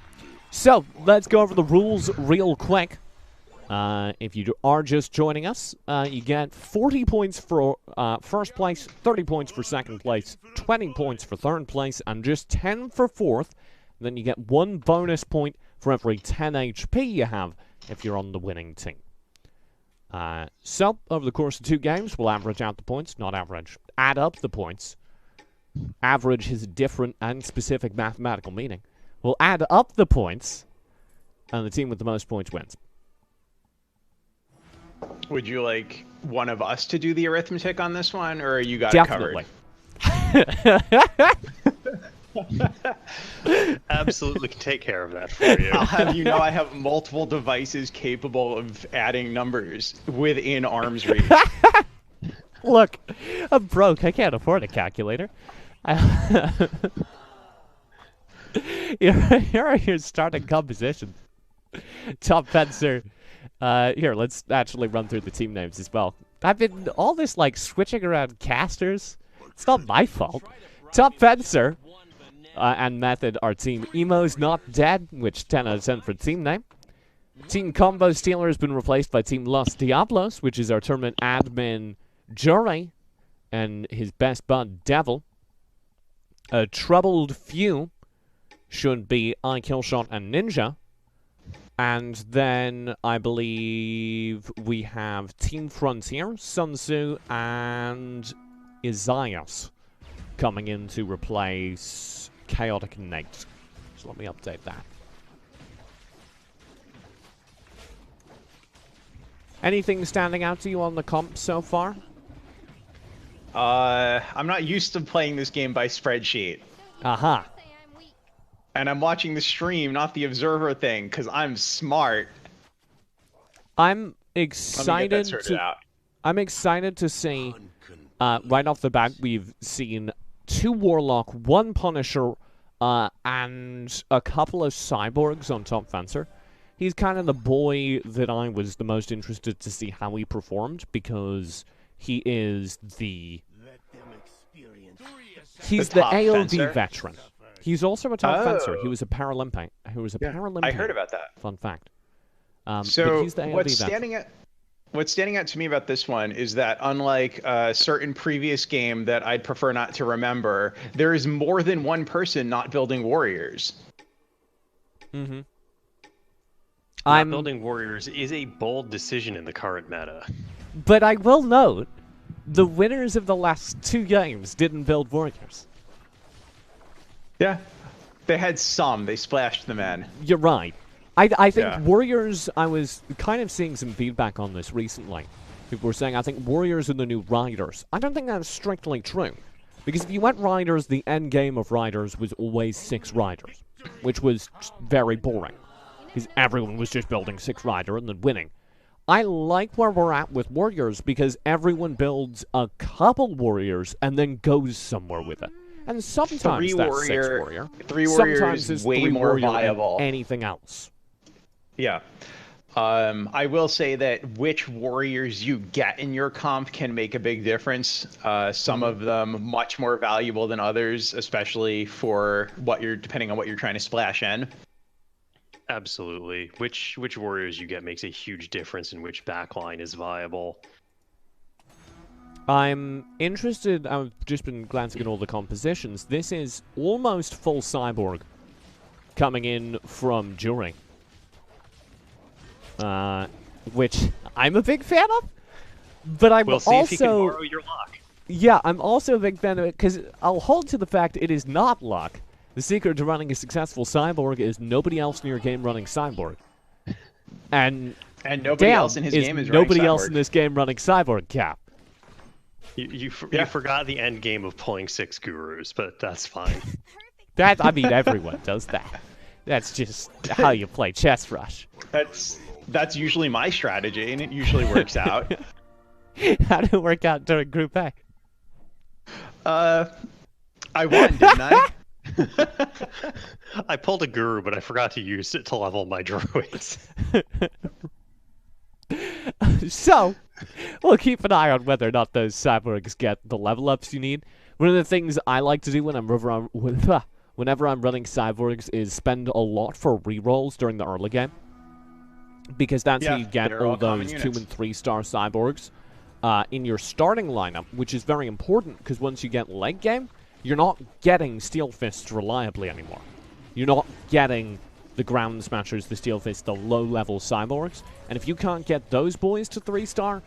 So, let's go over the rules real quick. If you are just joining us, you get 40 points for first place, 30 points for second place, 20 points for third place, and just 10 for fourth. Then you get 1 bonus point for every 10 HP you have if you're on the winning team. So, over the course of 2 games, we'll average out the points. Not average. Add up the points. Average has a different and specific mathematical meaning. We'll add up the points, and the team with the most points wins. Would you like one of us to do the arithmetic on this one, or you got Definitely. it covered? Absolutely can take care of that for you. I'll have you know I have multiple devices capable of adding numbers within arm's reach. Look, I'm broke. I can't afford a calculator. Here are your starting compositions. Top Fencer. Here, let's actually run through the team names as well. I've been all this like switching around casters. It's not my fault. Top Fencer and Method are Team Emo's Not Dead, which 10 out of 10 for team name. Team Combo Stealer has been replaced by Team Los Diablos, which is our tournament admin Jury and his best bud Devil. A Troubled Few should be iKillshot and Ninja. And then I believe we have Team Frontier, Sun Tzu, and Isaias coming in to replace Chaotic Nate. So let me update that. Anything standing out to you on the comp so far? I'm not used to playing this game by spreadsheet. Aha. And I'm watching the stream, not the observer thing, because I'm smart. I'm excited I'm excited to see right off the bat we've seen 2 Warlock, 1 Punisher, and a couple of Cyborgs on Top Fencer. He's kind of the boy that I was the most interested to see how he performed, because he is the AOV fencer? veteran. He's also a top fencer. He was a Paralympic. I heard about that. Fun fact. So but he's the AOV what's standing out to me about this one is that unlike a certain previous game that I'd prefer not to remember, there is more than one person not building warriors. Mm-hmm. Not building warriors is a bold decision in the current meta. But I will note, the winners of the last 2 games didn't build warriors. Yeah. They had some. They splashed them in. You're right. I think warriors, I was kind of seeing some feedback on this recently. People were saying, I think warriors are the new riders. I don't think that's strictly true. Because if you went riders, the end game of riders was always 6 riders. Which was very boring. Because everyone was just building 6 rider and then winning. I like where we're at with warriors because everyone builds a couple warriors and then goes somewhere with it. And sometimes that's 6 warrior. 3 warriors sometimes is way more viable. Anything else. Yeah. I will say that which warriors you get in your comp can make a big difference. Some of them much more valuable than others, especially for depending on what you're trying to splash in. Absolutely. Which warriors you get makes a huge difference in which backline is viable. I'm interested, I've just been glancing at all the compositions. This is almost full Cyborg coming in from Jury. Which I'm a big fan of, but I'm we'll see if he can borrow your luck. Yeah, I'm also a big fan of it, because I'll hold to the fact it is not luck. The secret to running a successful Cyborg is nobody else in your game running Cyborg. And nobody else in his game is running nobody else Cyborg. in this game running Cyborg, Cap. You forgot the end game of pulling 6 gurus, but that's fine. I mean, everyone does that. That's just how you play Chess Rush. That's usually my strategy, and it usually works out. How did it work out during Group A? I won, didn't I? I pulled a guru, but I forgot to use it to level my druids. So, Well, keep an eye on whether or not those cyborgs get the level ups you need. One of the things I like to do whenever I'm running cyborgs is spend a lot for rerolls during the early game. Because that's how you get they're all all common those 2 units. and 3 star cyborgs in your starting lineup, which is very important because once you get late game, you're not getting Steel Fists reliably anymore. You're not getting the Ground Smashers, the Steel Fists, the low-level cyborgs, and if you can't get those boys to 3-star,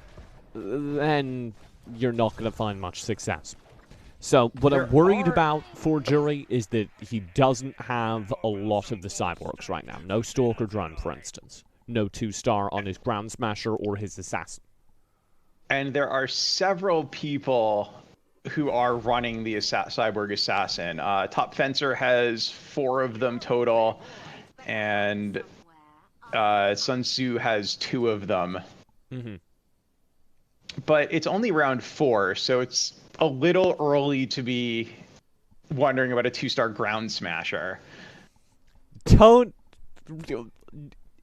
then you're not going to find much success. So what I'm worried about for Jury is that he doesn't have a lot of the cyborgs right now. No Stalker Drone, for instance. No 2-star on his Ground Smasher or his Assassin. And there are several people who are running the Cyborg Assassin. Top Fencer has 4 of them total, and Sun Tzu has 2 of them. Mm-hmm. But it's only round 4, so it's a little early to be wondering about a 2-star Ground Smasher. Don't...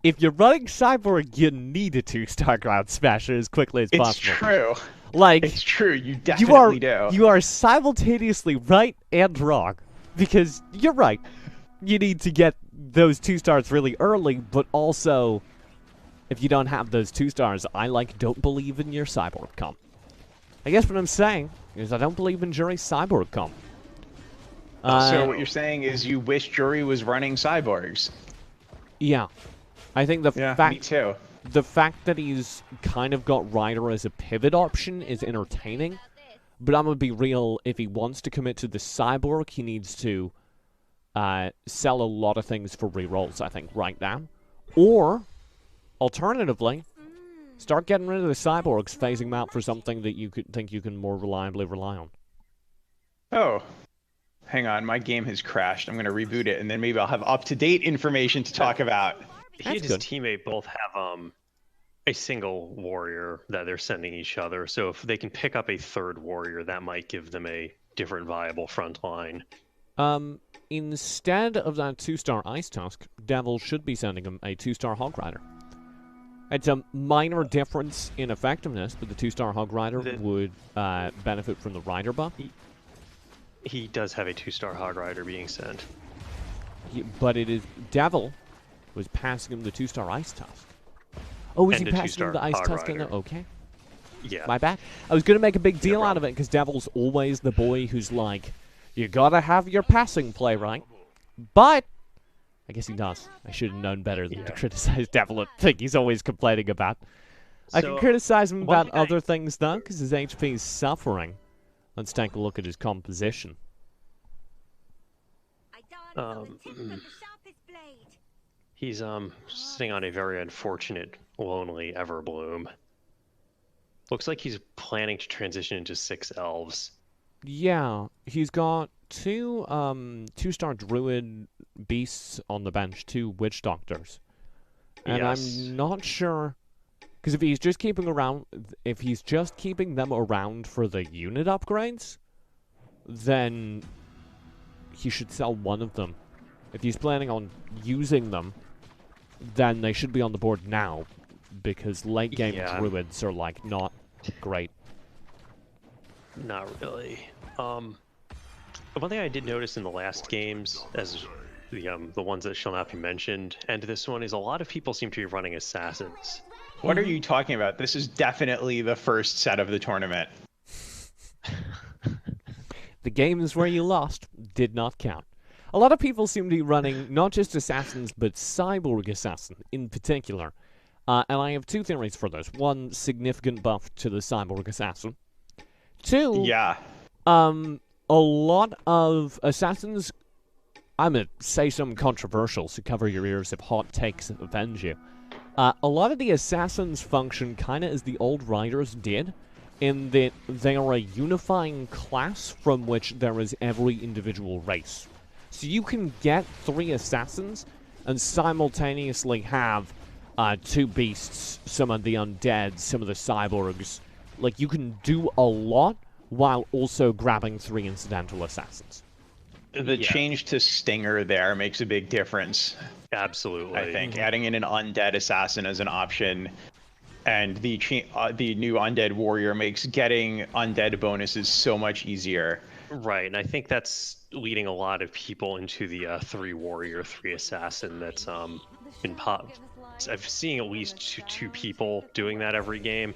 If you're running Cyborg, you need a 2-star Ground Smasher as quickly as possible. It's true. Like, it's true. You definitely do. You are simultaneously right and wrong. Because you're right. You need to get those 2 stars really early, but also, if you don't have those 2 stars, don't believe in your Cyborg comp. I guess what I'm saying is I don't believe in Jury's Cyborg comp. So what you're saying is you wish Jury was running Cyborgs. Yeah. I think the fact... me too. The fact that he's kind of got Ryder as a pivot option is entertaining, but I'm going to be real, if he wants to commit to the Cyborg, he needs to sell a lot of things for rerolls, I think, right now. Or, alternatively, start getting rid of the Cyborgs, phasing them out for something that you could think you can more reliably rely on. Oh. Hang on, my game has crashed. I'm going to reboot it, and then maybe I'll have up-to-date information to talk about. He and his teammate both have a single warrior that they're sending each other. So if they can pick up a 3rd warrior, that might give them a different viable front line. Instead of that 2-star Ice Tusk, Devil should be sending him a 2-star Hog Rider. It's a minor difference in effectiveness, but the 2-star Hog Rider would benefit from the Rider buff. He does have a 2-star Hog Rider being sent. But it is Devil was passing him the 2-star Ice Tusk. Oh, is he passing him the Ice Tusk? Okay. Yeah. My bad. I was going to make a big deal out of it because Devil's always the boy who's like, you gotta have your passing play right. But I guess he does. I should have known better than to criticize Devil and think he's always complaining about. I can criticize him about other things though, because his HP is suffering. Let's take a look at his composition. He's sitting on a very unfortunate, lonely Everbloom. Looks like he's planning to transition into 6 elves. Yeah, he's got 2 2-star Druid beasts on the bench, 2 Witch Doctors. And I'm not sure, because if he's just keeping them around for the unit upgrades, then he should sell one of them. If he's planning on using them, then they should be on the board now, because late game Druids are like not great. Not really. One thing I did notice in the last games, as the ones that shall not be mentioned, and this one, is a lot of people seem to be running assassins. What are you talking about? This is definitely the first set of the tournament. The games where you lost did not count. A lot of people seem to be running not just assassins, but Cyborg Assassin in particular. And I have 2 theories for this. 1, significant buff to the Cyborg Assassin. 2, a lot of assassins... I'm going to say something controversial, so cover your ears if hot takes offend you. A lot of the assassins function kind of as the old Riders did, in that they are a unifying class from which there is every individual race. So you can get 3 assassins and simultaneously have 2 beasts, some of the undead, some of the cyborgs. Like, you can do a lot while also grabbing 3 incidental assassins. The change to Stinger there makes a big difference. Absolutely. I think adding in an undead assassin as an option and the new Undead Warrior makes getting undead bonuses so much easier. Right, and I think that's leading a lot of people into the 3 warrior, 3 assassin. That's been I've seen at least two people doing that every game.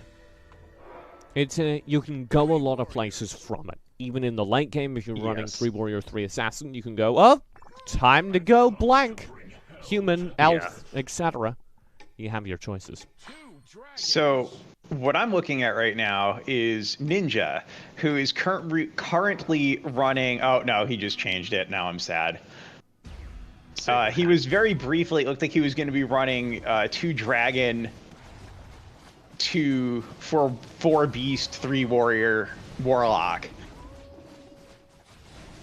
It's you can go a lot of places from it. Even in the late game, if you're running 3 warrior, 3 assassin, you can go, oh, time to go blank. Human, elf, etc. You have your choices. So what I'm looking at right now is Ninja, who is currently running. Oh no, he just changed it. Now I'm sad. He was very briefly. It looked like he was going to be running 2 dragon, 4 beast, 3 warrior, warlock.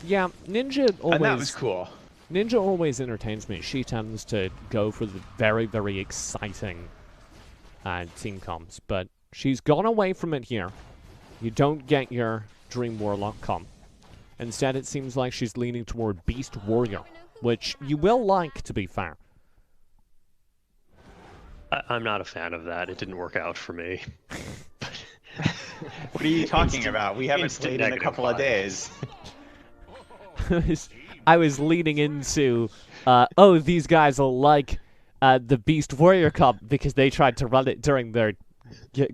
Yeah, Ninja always. And that was cool. Ninja always entertains me. She tends to go for the very, very exciting team comps, but she's gone away from it here. You don't get your Dream Warlock comp. Instead, it seems like she's leaning toward Beast Warrior, which you will like, to be fair. I'm not a fan of that. It didn't work out for me. What are you talking about? We haven't played in a couple of days. I was leaning into, oh, these guys will like the Beast Warrior comp because they tried to run it during their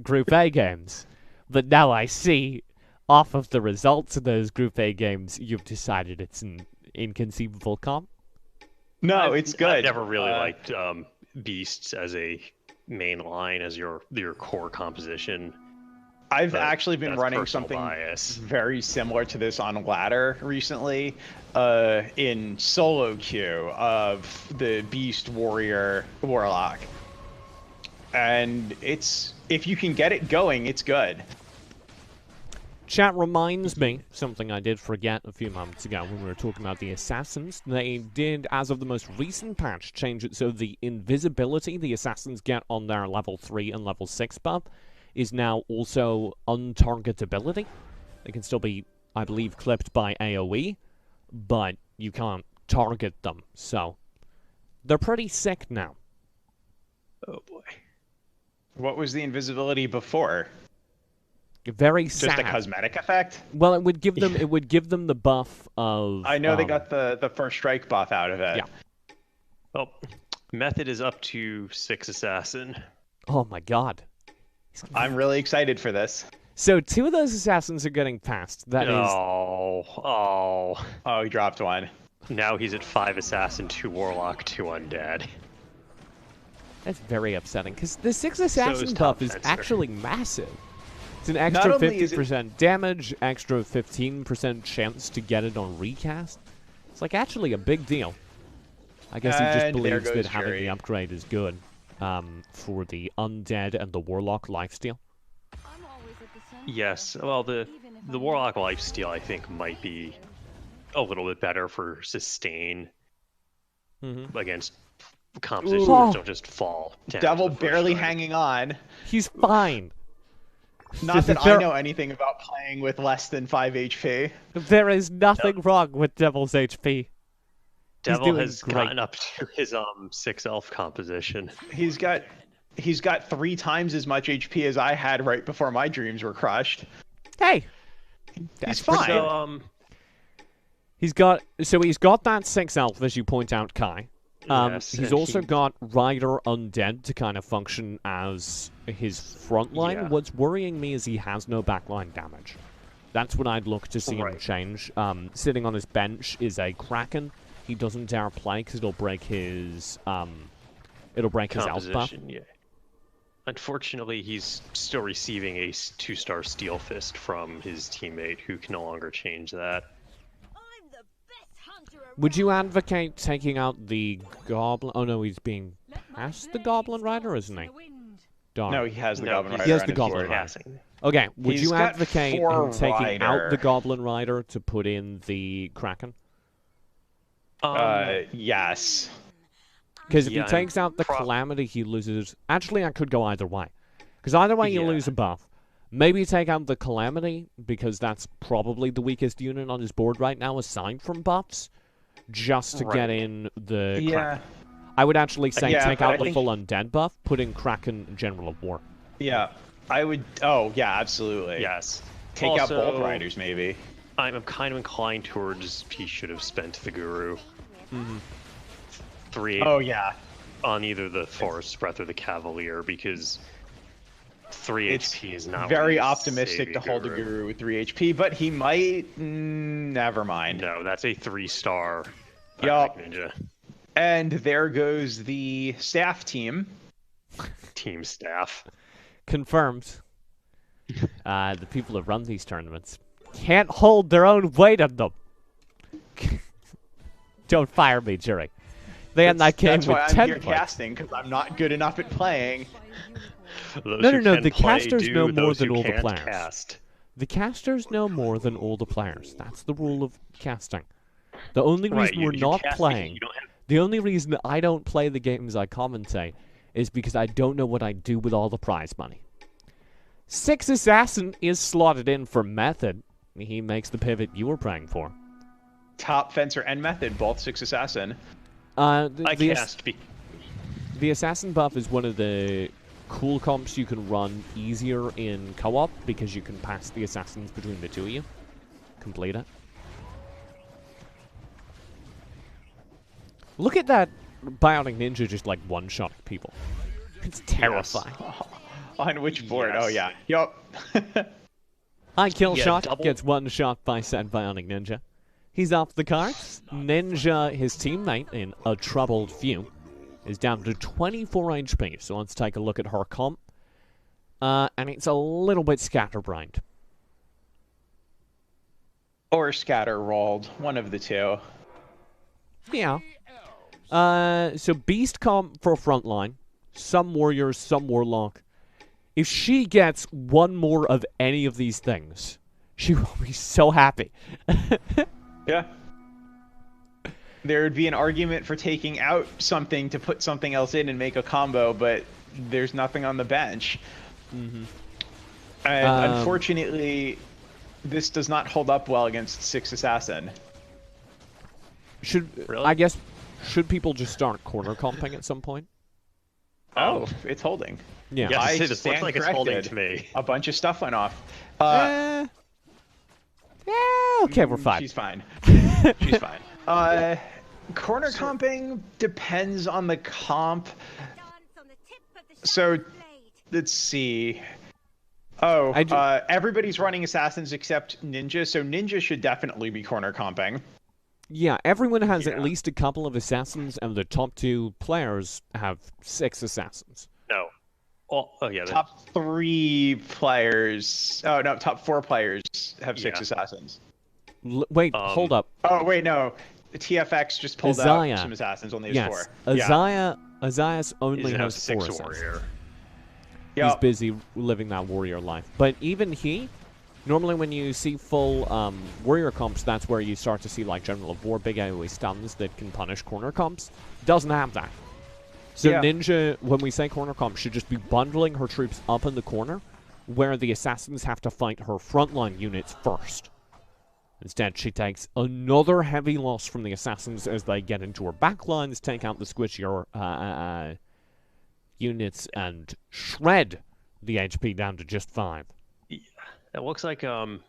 Group A games. But now I see, off of the results of those Group A games, you've decided it's an inconceivable comp. No, it's good. I never really liked Beasts as a main line, as your core composition. I've But actually been that's running personal something bias. very similar to this on ladder recently, in solo queue of the Beast Warrior Warlock. And if you can get it going, it's good. Chat reminds me, something I did forget a few moments ago when we were talking about the Assassins. They did, as of the most recent patch, change it so the invisibility the Assassins get on their level 3 and level 6 buff is now also untargetability. They can still be, I believe, clipped by AoE, but you can't target them, so they're pretty sick now. Oh boy. What was the invisibility before? Very sad. Just a cosmetic effect? Well, it would give them the buff of. I know they got the first strike buff out of it. Yeah. Oh, Method is up to 6 assassin. Oh my god. I'm really excited for this. So 2 of those assassins are getting past. That is. Oh, he dropped one. now he's at 5 assassin, 2 warlock, 2 undead. That's very upsetting because the 6 assassin is buff Top is Fencer. actually massive. It's an Not extra only is it- 50% damage, extra 15% chance to get it on recast. It's like actually a big deal. I guess he just And there believes that goes having Jerry. the upgrade is good for the undead and the warlock lifesteal. Yes, well, the warlock lifesteal I think might be a little bit better for sustain against compositions Ooh. that don't just fall down. Devil to the first barely strike. hanging on. He's fine. Not that I There- know anything about playing with less than 5 HP. There is nothing wrong with Devil's HP. Devil doing has great. gotten up to his 6 elf composition. He's got 3 times as much HP as I had right before my dreams were crushed. Hey, He's fine. So he's got that 6 elf, as you point out, Kai. Yes, He's and also he- got Rider Undead to kind of function as his front line. Yeah. What's worrying me is he has no backline damage. That's what I'd look to see him Right. change. Sitting on his bench is a Kraken. He doesn't dare play because it'll break his elf buff. composition, yeah. Unfortunately, he's still receiving a 2-star Steel Fist from his teammate, who can no longer change that. Would you advocate taking out the Goblin? Oh no, he's being past the Goblin Rider, isn't he? Darn. No, he has the No, Goblin he Rider. has on the his Goblin board. Rider. Passing. Okay, would He's you got advocate 4 him taking out Rider. the Goblin Rider to put in the Kraken? Yes. Because if Yeah, he takes out the Calamity, he loses. Actually, I could go either way. Because either way, you Yeah. lose a buff. Maybe take out the Calamity, because that's probably the weakest unit on his board right now, aside from buffs, just to get Right. in the Yeah. Kraken. I would actually say Yeah, take but out I the think- full Undead buff, put in Kraken General of War. Yeah, I would. Oh, yeah, absolutely. Yes. Take out Also, Bolt Riders, maybe. I'm kind of inclined towards he should have spent the Guru. 3 Oh, yeah. on either the Forest Breath or the Cavalier, because 3 It's HP is not very really optimistic to saving hold a Guru with 3 HP, but he might. Never mind. No, that's a 3-star Yup. Ninja And there goes the staff team. team staff. Confirmed. The people that run these tournaments can't hold their own weight on them. Don't fire me, Jerry. They end that game That's with why I'm 10 here points. casting, because I'm not good enough at playing. Those No, who no, can the play casters do, know more those than who all the can't players. Cast. The casters know more than all the players. That's the rule of casting. The only Right, reason we're you not cast because playing, you don't have- the only reason that I don't play the games I commentate is because I don't know what I do with all the prize money. 6 Assassin is slotted in for Method. He makes the pivot you were praying for. Top Fencer and Method, both 6 Assassin. I The cast. The Assassin buff is one of the cool comps you can run easier in co-op because you can pass the Assassins between the two of you. Complete it. Look at that Bionic Ninja just like one-shot people. It's terrifying. On which board? Yes. Oh, yeah. Yup. High kill Yeah, shot double- gets one shot by said Bionic Ninja. He's off the cards. Ninja, his teammate in a troubled few, is down to 24 HP. So let's take a look at her comp. And it's a little bit scatterbrained. Or scatter rolled. One of the two. Yeah. So Beast comp for frontline. Some warriors, some warlock. If she gets one more of any of these things, she will be so happy. Yeah. There would be an argument for taking out something to put something else in and make a combo, but there's nothing on the bench. And unfortunately, this does not hold up well against 6 Assassin. Really? I guess, should people just start corner comping at some point? Oh, it's holding. Yeah. Yeah, I this looks stand like it's holding corrected. to me. A bunch of stuff went off. Okay, we're fine. She's fine. She's fine. Corner comping depends on the comp. So, let's see. Oh, everybody's running Assassins except Ninja, so Ninja should definitely be corner comping. Yeah, everyone has at least a couple of Assassins, and the top 2 players have 6 Assassins. No. Oh yeah. Top 3 players. Oh, no, top 4 players have 6 Yeah. Assassins. Wait, hold up. Oh, wait, no. The TFX just pulled Isaiah. out some Assassins, only has Yes, 4. Isaiah's only He's has 4 6 Assassins. warrior. He's Yup. busy living that warrior life. But even he, normally when you see full warrior comps, that's where you start to see like General of War, big AoE stuns that can punish corner comps. Doesn't have that. So Yeah. Ninja, when we say corner comp, should just be bundling her troops up in the corner, where the Assassins have to fight her frontline units first. Instead, she takes another heavy loss from the Assassins as they get into her backlines, take out the squishier units, and shred the HP down to just 5. It looks like I'm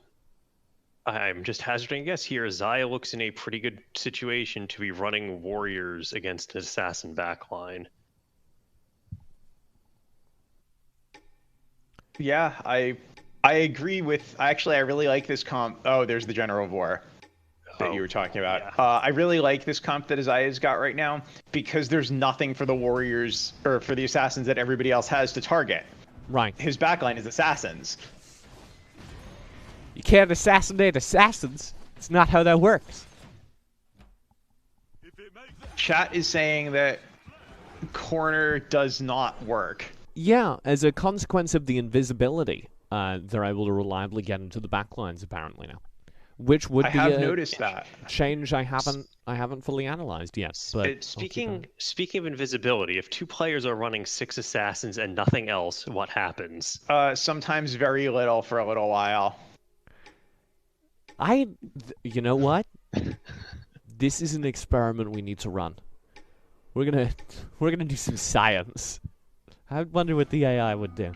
just hazarding a guess here. Zaya looks in a pretty good situation to be running warriors against an assassin backline. Yeah, I agree with. Actually, I really like this comp. Oh, there's the General of War that you were talking about. yeah. I really like this comp that Isaiah's got right now because there's nothing for the warriors or for the assassins that everybody else has to target. Right. His backline is assassins. You can't assassinate assassins. It's not how that works. Chat is saying that corner does not work. Yeah, as a consequence of the invisibility, they're able to reliably get into the backlines apparently now, which would I be have a noticed that. change I haven't fully analyzed yet. But Speaking of invisibility, if 2 players are running 6 assassins and nothing else, what happens? Sometimes very little for a little while. You know what? This is an experiment we need to run. We're gonna do some science. I wonder what the AI would do.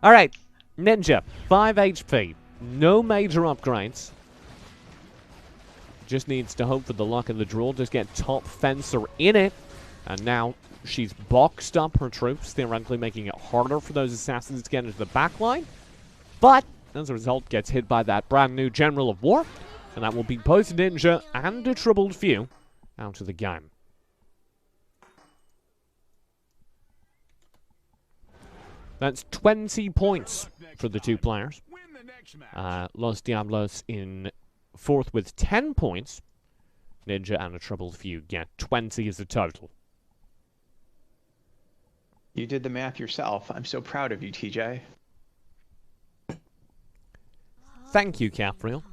Alright, Ninja, 5 HP. No major upgrades. Just needs to hope for the luck of the draw. Just get Top Fencer in it. And now she's boxed up her troops, theoretically making it harder for those assassins to get into the back line. But, as a result, gets hit by that brand new General of War. And that will be both Ninja and a Troubled Few out of the game. That's 20 points for the two players. Los Diablos in fourth with 10 points. Ninja and a Troubled Few get 20 as a total. You did the math yourself. I'm so proud of you, TJ. Thank you, Capriel.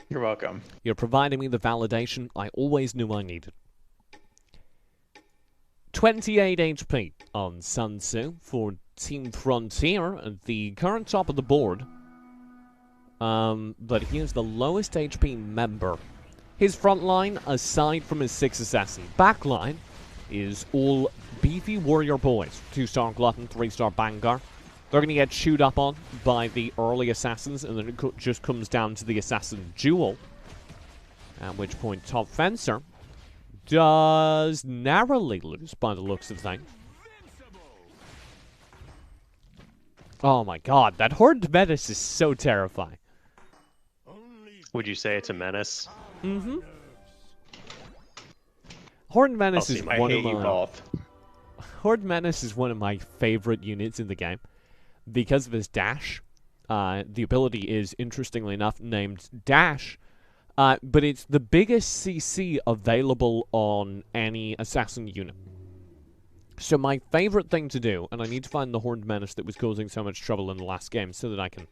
You're welcome. You're providing me the validation I always knew I needed. 28 HP on Sun Tzu for Team Frontier at the current top of the board. But he is the lowest HP member. His front line, aside from his 6 assassin back line, is all beefy warrior boys. 2-star Glutton, 3-star Bangar. They're going to get chewed up on by the early assassins, and then it just comes down to the assassin duel. At which point Top Fencer does narrowly lose by the looks of things. Oh my god, that Horde Menace is so terrifying. Would you say it's a menace? Mm-hmm. Horde Menace is I one hate of you my... both. Horde Menace is one of my favorite units in the game. Because of his dash. The ability is, interestingly enough, named Dash. But it's the biggest CC available on any assassin unit. So my favorite thing to do, and I need to find the Horde Menace that was causing so much trouble in the last game so that I can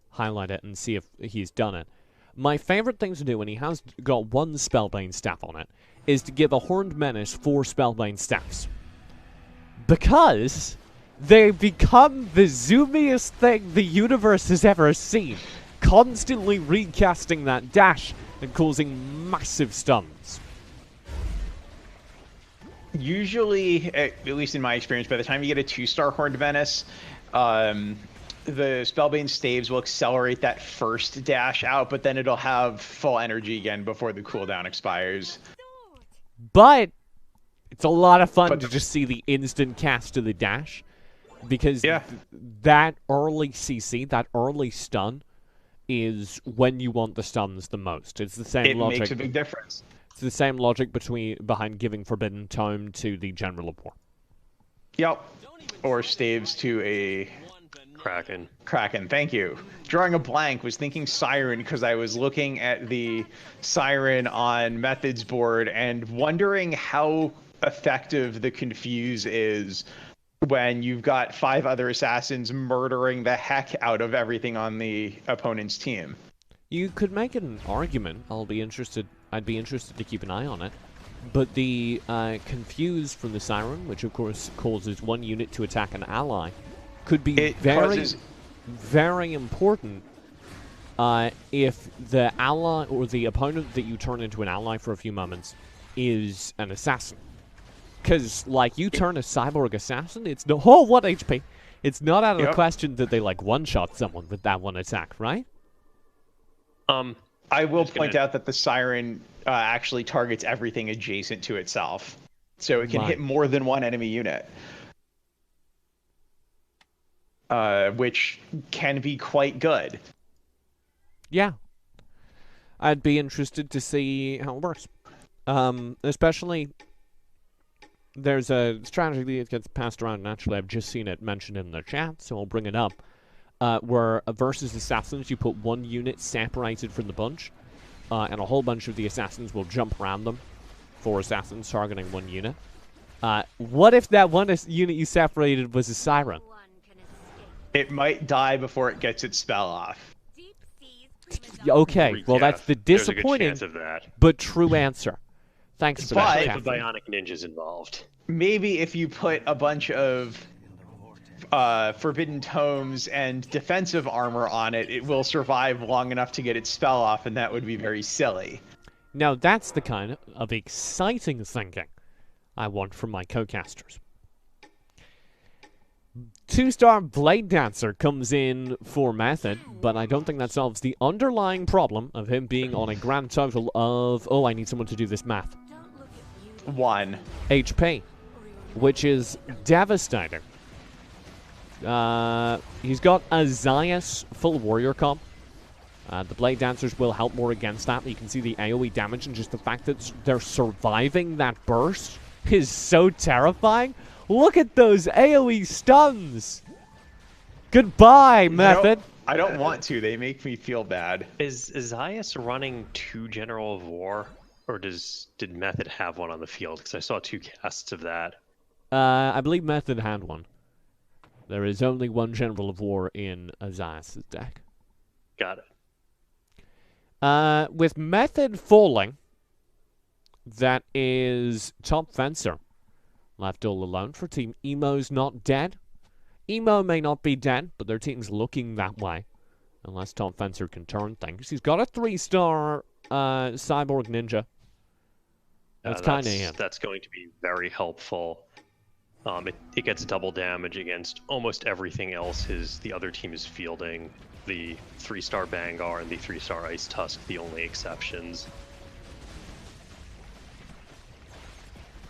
highlight it and see if he's done it. My favorite thing to do when he has got 1 Spellbane staff on it is to give a Horde Menace 4 Spellbane staffs. Because they become the zoomiest thing the universe has ever seen, constantly recasting that dash and causing massive stuns. Usually, at least in my experience, by the time you get a 2-star Horde Menace, the Spellbane staves will accelerate that first dash out, but then it'll have full energy again before the cooldown expires. But it's a lot of fun to just see the instant cast of the dash. Because that early CC, that early stun, is when you want the stuns the most. It's the same logic. It makes a big difference. It's the same logic behind giving Forbidden Tome to the General of War. Yep. Or staves to a... Kraken. Kraken, thank you. Drawing a blank, was thinking Siren because I was looking at the Siren on Methods board and wondering how effective the Confuse is when you've got 5 other assassins murdering the heck out of everything on the opponent's team. You could make an argument. I'd be interested to keep an eye on it. But the Confuse from the Siren, which of course causes 1 unit to attack an ally, could be very important if the ally or the opponent that you turn into an ally for a few moments is an assassin. Because, like, you turn a cyborg assassin, it's no 1 HP. It's not out of the question that they, like, one-shot someone with that 1 attack, right? I will point out that the Siren actually targets everything adjacent to itself. So it can hit more than 1 enemy unit. Which can be quite good. Yeah. I'd be interested to see how it works. Especially, there's a strategy that gets passed around, and actually I've just seen it mentioned in the chat, so I'll bring it up. Where versus assassins, you put 1 unit separated from the bunch, and a whole bunch of the assassins will jump around them. 4 assassins targeting 1 unit. What if that 1 unit you separated was a Siren? It might die before it gets its spell off. Okay, well that's the disappointing There's a good chance of that. but true answer. Thanks for that. Especially if the Bionic Ninja's involved. Maybe if you put a bunch of Forbidden Tomes and defensive armor on it, it will survive long enough to get its spell off, and that would be very silly. Now that's the kind of exciting thinking I want from my co-casters. 2-star Blade Dancer comes in for Method, but I don't think that solves the underlying problem of him being on a grand total of, oh, I need someone to do this math, 1 HP, which is devastating. He's got Azaius full warrior comp. The Blade Dancers will help more against that. You can see the AoE damage, and just the fact that they're surviving that burst is so terrifying. Look at those AoE stuns! Goodbye, Method! I don't want to. They make me feel bad. Is Zayas running 2 General of War, or did Method have one on the field? Because I saw 2 casts of that. I believe Method had one. There is only 1 General of War in Azaius' deck. Got it. With Method falling, that is Top Fencer left all alone for Team Emo's not dead. Emo may not be dead, but their team's looking that way. Unless Top Fencer can turn things. He's got a 3-star Cyborg Ninja. That's kind of him. That's going to be very helpful. It gets double damage against almost everything else the other team is fielding. The 3-star Bangar and the 3-star Ice Tusk, the only exceptions.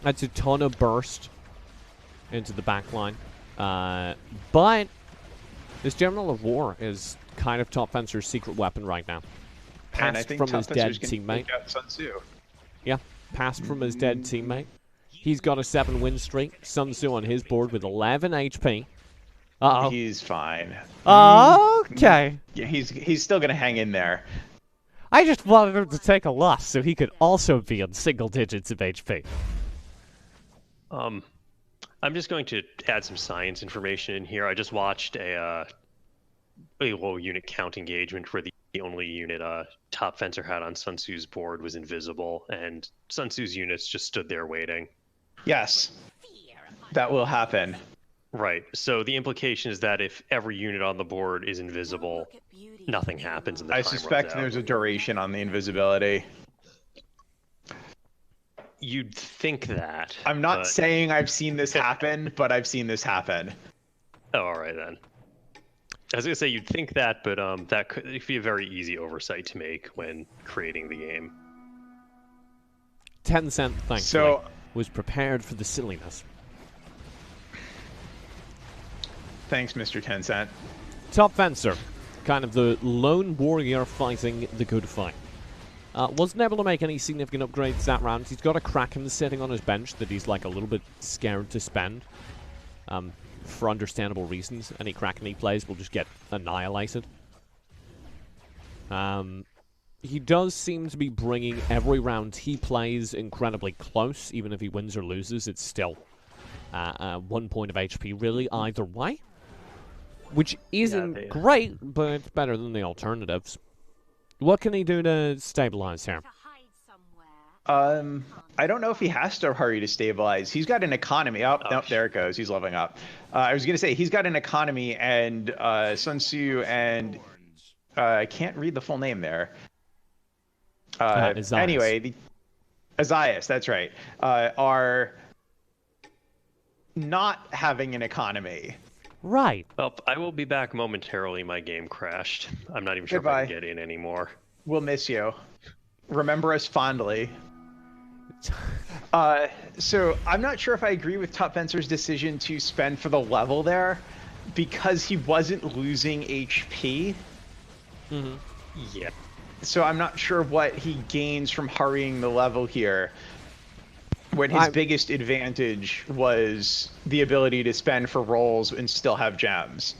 That's a ton of burst into the back line. But this General of War is kind of Top Fencer's secret weapon right now. Passed from his dead teammate. Sun Tzu. Yeah, passed from his dead teammate. He's got a 7-win streak. Sun Tzu on his board with 11 HP. Uh-oh. He's fine. Okay. Yeah, he's still gonna hang in there. I just wanted him to take a loss so he could also be on single digits of HP. I'm just going to add some science information in here. I just watched a low unit count engagement where the only unit Top Fencer had on Sun Tzu's board was invisible, and Sun Tzu's units just stood there waiting. Yes, that will happen. Right. So the implication is that if every unit on the board is invisible, nothing happens. And the I time suspect runs out. there's a duration on the invisibility. You'd think that. I'm not saying I've seen this happen, but I've seen this happen. Oh, all right then. I was gonna say you'd think that, but that could be a very easy oversight to make when creating the game. Tencent, thankfully, was prepared for the silliness. Thanks, Mr. Tencent. Top Fencer, kind of the lone warrior fighting the good fight. Wasn't able to make any significant upgrades that round. He's got a Kraken sitting on his bench that he's like a little bit scared to spend. For understandable reasons. Any Kraken he plays will just get annihilated. He does seem to be bringing every round he plays incredibly close. Even if he wins or loses, it's still 1 point of HP really either way. Which isn't great, but it's better than the alternatives. What can he do to stabilize here? I don't know if he has to hurry to stabilize. He's got an economy. Oh, no, there it goes. He's leveling up. I was going to say, he's got an economy, and Sun Tzu and... I can't read the full name there. Anyway, the Azaius, that's right, are not having an economy. Right. Well, I will be back momentarily. My game crashed. I'm not even sure if I can get in anymore. We'll miss you. Remember us fondly. So I'm not sure if I agree with Top Fencer's decision to spend for the level there, because he wasn't losing HP. Mm-hmm. Yeah. So I'm not sure what he gains from hurrying the level here, when his biggest advantage was the ability to spend for rolls and still have gems.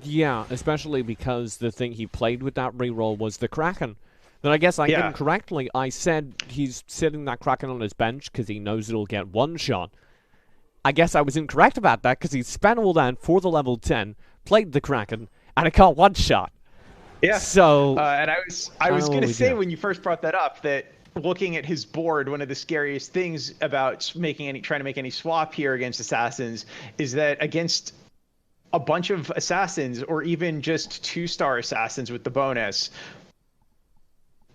Yeah, especially because the thing he played with that reroll was the Kraken. Then I guess I did incorrectly. I said he's sitting that Kraken on his bench because he knows it'll get one shot. I guess I was incorrect about that because he spent all that for the level 10, played the Kraken, and it got one shot. Yeah. So and I was going to say when you first brought that up that looking at his board, one of the scariest things about trying to make any swap here against assassins is that against a bunch of assassins, or even just 2-star assassins with the bonus,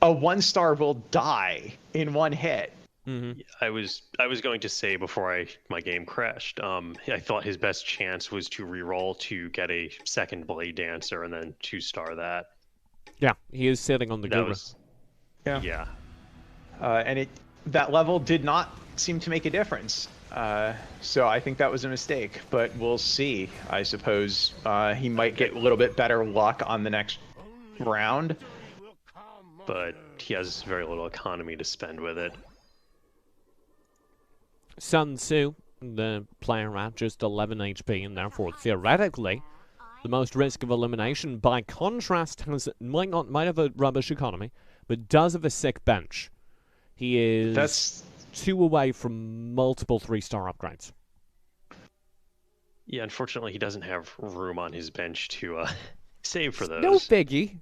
a 1-star will die in one hit. I was going to say before my game crashed. I thought his best chance was to reroll to get a second Blade Dancer and then 2-star that. Yeah, he is sitting on the That Guru. was Yeah. And that level did not seem to make a difference. So I think that was a mistake, but we'll see. I suppose he might get a little bit better luck on the next round. But he has very little economy to spend with it. Sun Tzu, the player at just 11 HP, and therefore theoretically the most risk of elimination. By contrast, might have a rubbish economy, but does have a sick bench. He is 2 away from multiple 3-star upgrades. Yeah, unfortunately, he doesn't have room on his bench to save for those. No biggie.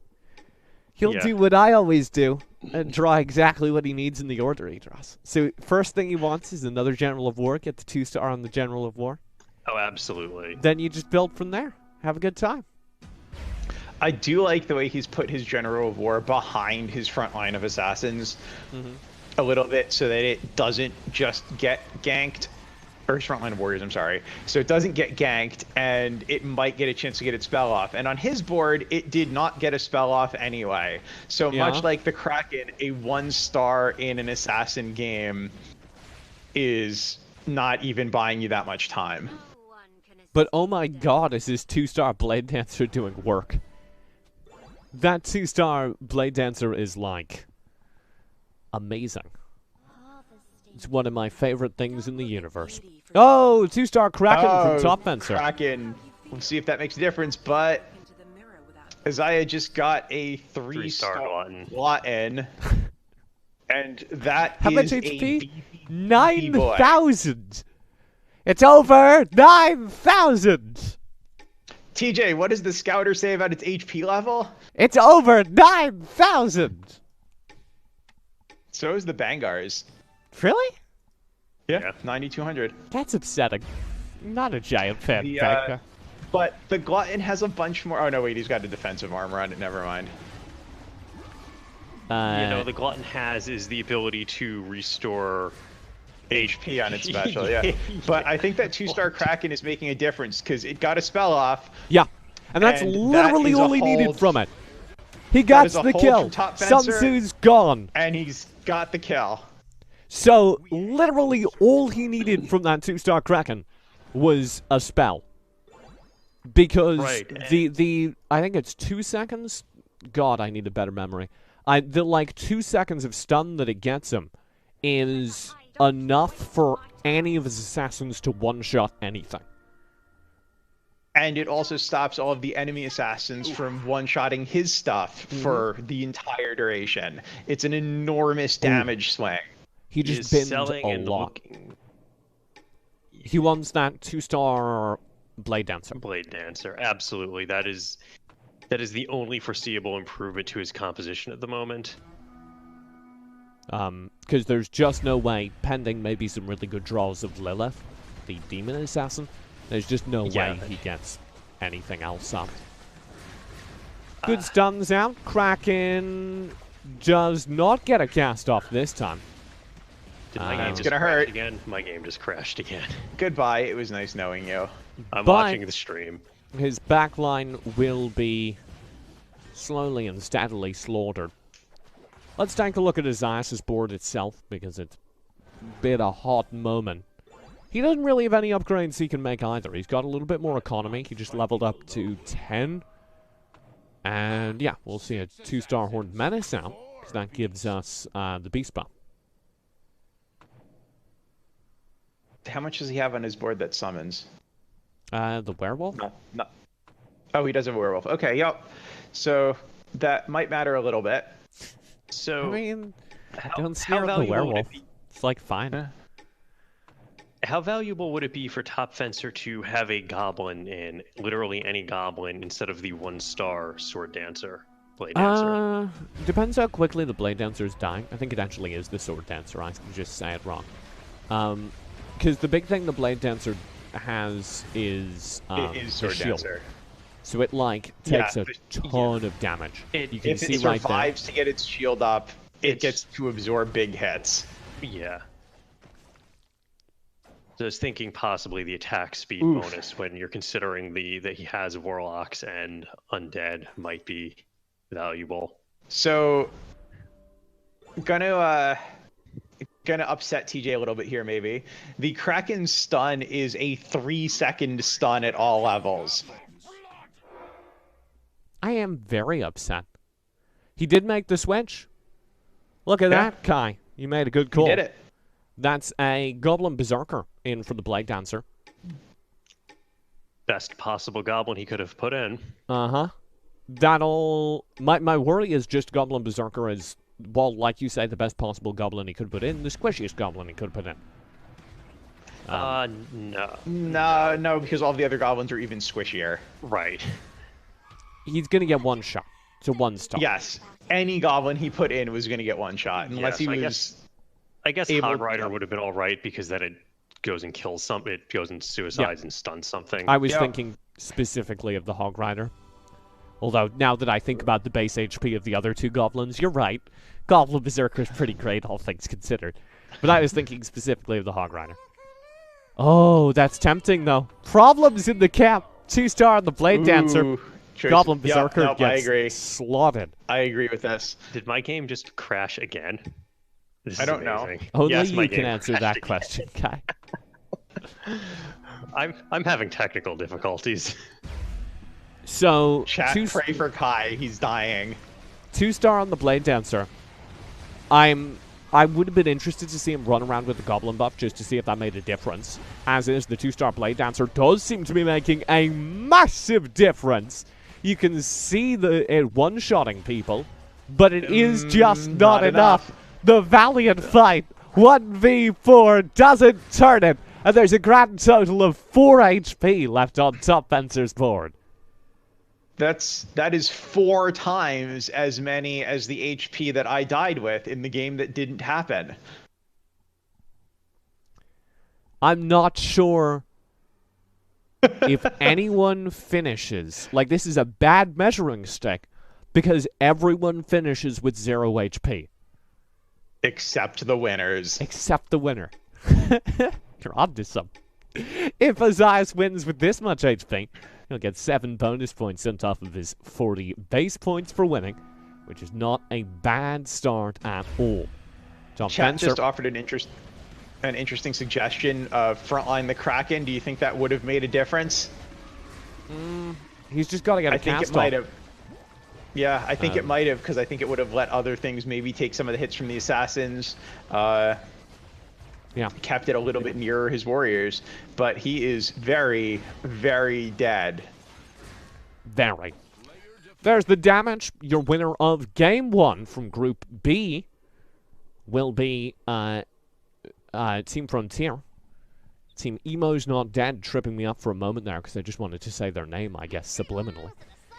He'll do what I always do and draw exactly what he needs in the order he draws. So first thing he wants is another General of War. Get the 2-star on the General of War. Oh, absolutely. Then you just build from there. Have a good time. I do like the way he's put his General of War behind his front line of assassins a little bit so that it doesn't just get ganked. Or his front line of warriors, I'm sorry. So it doesn't get ganked, and it might get a chance to get its spell off. And on his board, it did not get a spell off anyway. So much like the Kraken, a 1-star in an assassin game is not even buying you that much time. But oh my god, is his 2-star Blade Dancer doing work? That 2-star Blade Dancer is like amazing. It's one of my favorite things in the universe. Oh, 2-star Kraken from Top Fencer. Kraken. We'll see if that makes a difference, but Isaiah just got a 3-star Glutton. And that How is much a HP? beefy boy. 9,000! It's over 9,000! TJ, what does the Scouter say about its HP level? It's over 9,000! So is the Bangars. Really? Yeah, 9,200. That's upsetting. Not a giant fan. But the Glutton has a bunch more. Oh no, wait, he's got a defensive armor on it. Never mind. The Glutton has is the ability to restore HP on its special, yeah. But I think that 2-star Kraken is making a difference because it got a spell off. Yeah, and that's literally all he needed from it. He got the kill. Sun Tzu's gone. And he's got the kill. So, literally all he needed from that 2-star Kraken was a spell. Because the I think it's 2 seconds? God, I need a better memory. The like 2 seconds of stun that it gets him is enough for any of his assassins to one-shot anything. And it also stops all of the enemy assassins from one-shotting his stuff for the entire duration. It's an enormous damage swing. He just binned a lot. He wants that 2-star Blade Dancer. Blade Dancer, absolutely. That is the only foreseeable improvement to his composition at the moment. Because there's just no way, pending maybe some really good draws of Lilith, the demon assassin, there's just no way he gets anything else up. Good stuns out. Kraken does not get a cast off this time. It's gonna hurt again. My game just crashed again. Goodbye. It was nice knowing you. I'm watching the stream. His backline will be slowly and steadily slaughtered. Let's take a look at Isaiah's board itself, because it's been a hot moment. He doesn't really have any upgrades he can make either. He's got a little bit more economy. He just leveled up to 10. And yeah, we'll see a 2-star Horned Menace out, because that gives us the Beast Bomb. How much does he have on his board that summons? The werewolf? No. Oh, he does have a werewolf. Okay, yep. So that might matter a little bit. So, I mean, don't scare the werewolf. It's like fine. How valuable would it be for Top Fencer to have a goblin in literally any goblin instead of the 1-star Sword Dancer, Blade Dancer? Depends how quickly the Blade Dancer is dying. I think it actually is the Sword Dancer. I just say it wrong. Because the big thing the Blade Dancer has is Sword shield. Dancer. So it like takes a ton of damage. You can if see it right survives there. to get its shield up, it gets to absorb big hits. Yeah. I was thinking possibly the attack speed bonus when you're considering that he has warlocks and undead might be valuable. So, gonna upset TJ a little bit here, maybe. The Kraken stun is a 3-second stun at all levels. I am very upset. He did make the switch. Look at that, Kai. You made a good call. He did it. That's a Goblin Berserker in for the Blade Dancer. Best possible goblin he could have put in. Uh-huh. That'll... My worry is just Goblin Berserker is, well, like you say, the best possible goblin he could put in, the squishiest goblin he could put in. No. No, because all the other goblins are even squishier. Right. He's going to get one shot. To one star. Yes. Any goblin he put in was going to get one shot. Unless he was... I guess able Hog to- Rider would have been all right because then it goes and kills something. It goes and suicides and stuns something. I was thinking specifically of the Hog Rider. Although, now that I think about the base HP of the other two goblins, you're right. Goblin Berserker is pretty great, all things considered. But I was thinking specifically of the Hog Rider. Oh, that's tempting, though. Problems in the camp. 2-star on the Blade Dancer. Goblin Berserker I gets agree. slaughtered. I agree with this. Did my game just crash again? This I is don't know. amazing. Only Yes, my you can game answer crashed that again. question, Kai. I'm having technical difficulties. So, Chat, pray for Kai. He's dying. 2-star on the Blade Dancer. I would have been interested to see him run around with the Goblin buff just to see if that made a difference. As is, the 2-star Blade Dancer does seem to be making a massive difference. You can see it one-shotting people, but it is just not enough. The Valiant fight, 1v4, doesn't turn it, and there's a grand total of 4 HP left on Top Fencer's board. That is 4 times as many as the HP that I died with in the game that didn't happen. I'm not sure if anyone finishes. Like, this is a bad measuring stick because everyone finishes with 0 HP. Except the winners. Except the winner. You're onto something. If Azaius wins with this much HP, he'll get 7 bonus points on top of his 40 base points for winning, which is not a bad start at all. Top Chat Fencer, just offered an interesting suggestion of frontline the Kraken. Do you think that would have made a difference? he's just got to get a I think cast it might off. have. Yeah, I think it might have, because I think it would have let other things maybe take some of the hits from the assassins. Yeah. Kept it a little bit nearer his warriors, but he is very, very dead. Very. There's the damage. Your winner of Game 1 from Group B will be Team Frontier. Team Emo's Not Dead, tripping me up for a moment there because I just wanted to say their name, I guess, subliminally.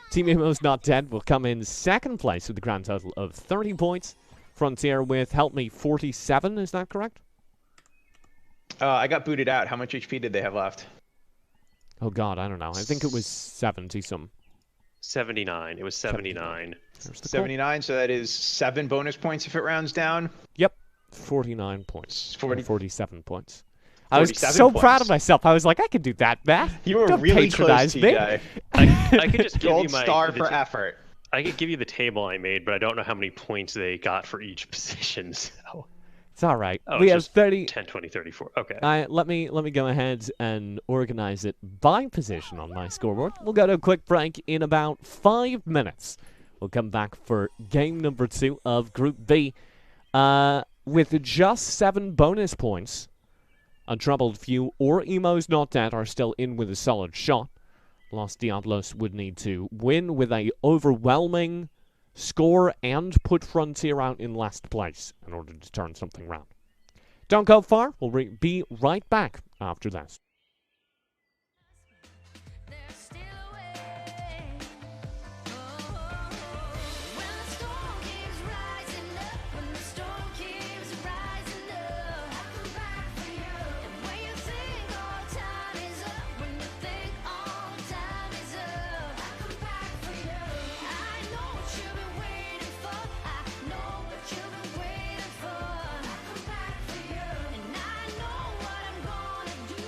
Team Emo's Not Dead will come in second place with a grand total of 30 points. Frontier with, help me, 47, is that correct? I got booted out. How much HP did they have left? Oh god, I don't know. I think it was 70-some. 79. It was 79. There's the 79, so that is 7 bonus points if it rounds down. Yep. 49 points. 47 points. I was 47 so proud of points. myself. I was like, I could do that math. You were Don't really close, patronize me. TJ. I could just give Gold you my star the for ta- effort. I could give you the table I made, but I don't know how many points they got for each position. So. It's all right. Oh, We it's have just 30. 10, 20, 34. Okay. Let me go ahead and organize it by position on my scoreboard. We'll go to a quick break in about 5 minutes. We'll come back for game number 2 of Group B. With just 7 bonus points, Untroubled Few or Emo's Not Dead are still in with a solid shot. Los Diablos would need to win with a overwhelming score and put Frontier out in last place in order to turn something round. Don't go far. We'll be right back after this. There's still a way. When the storm keeps rising up, when the storm keeps rising up, I come back for you. And when you think all time is up, when you think all time is up, I come back for you. I know what you've been waiting for. I know what you've been waiting for. I come back for you. And I know what I'm gonna do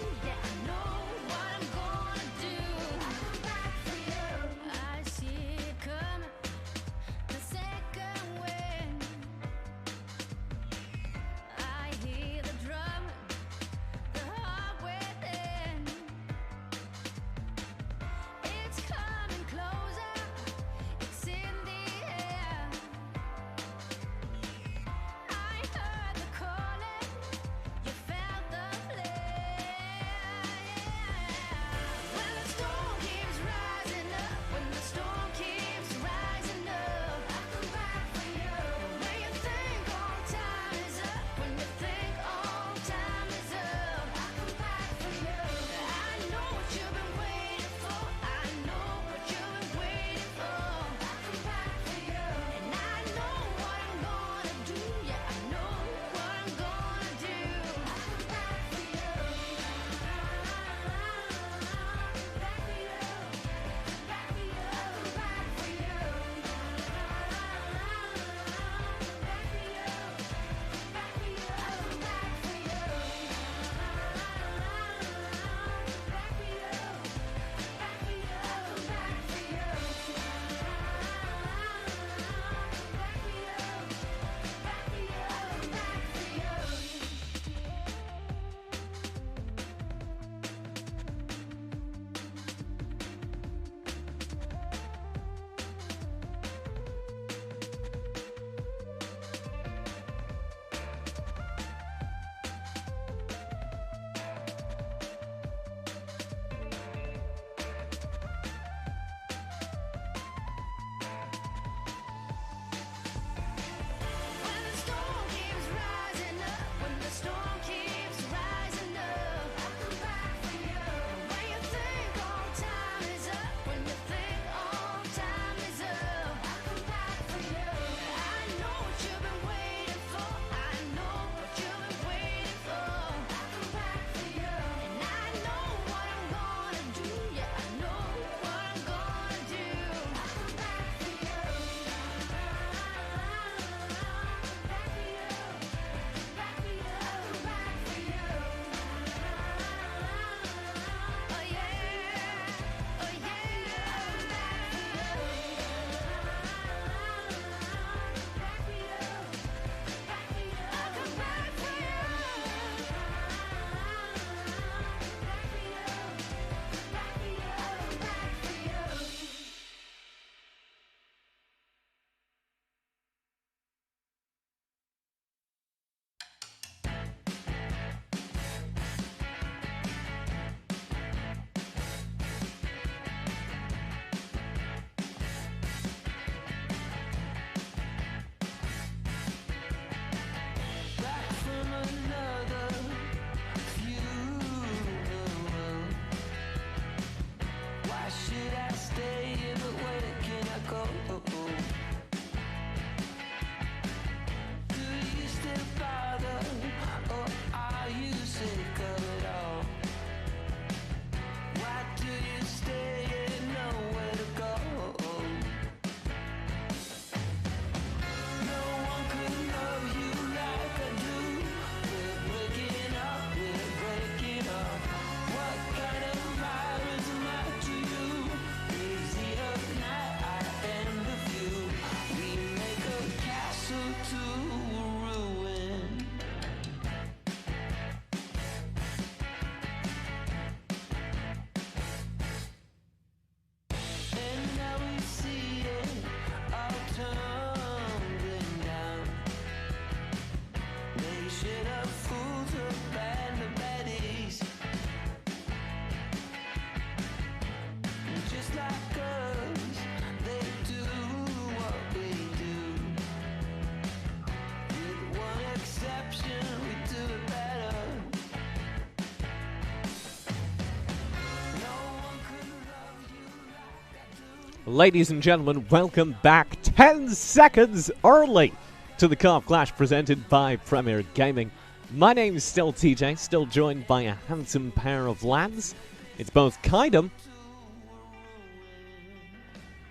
Ladies and gentlemen, welcome back 10 seconds early to the Comp Clash presented by Premier Gaming. My name is still TJ, still joined by a handsome pair of lads. It's both Kaidum.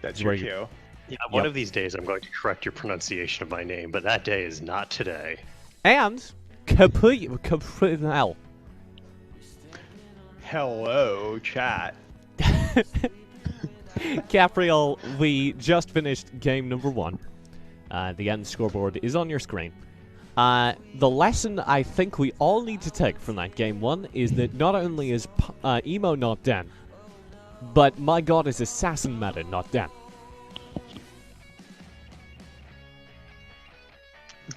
That's your Where you- cue. Yeah, one Yep. of these days I'm going to correct your pronunciation of my name, but that day is not today. And Capriel. Hello, chat. Capriel, we just finished game number 1. The end scoreboard is on your screen. The lesson I think we all need to take from that game 1 is that not only is Emo not dead, but my god is Assassin meta not dead.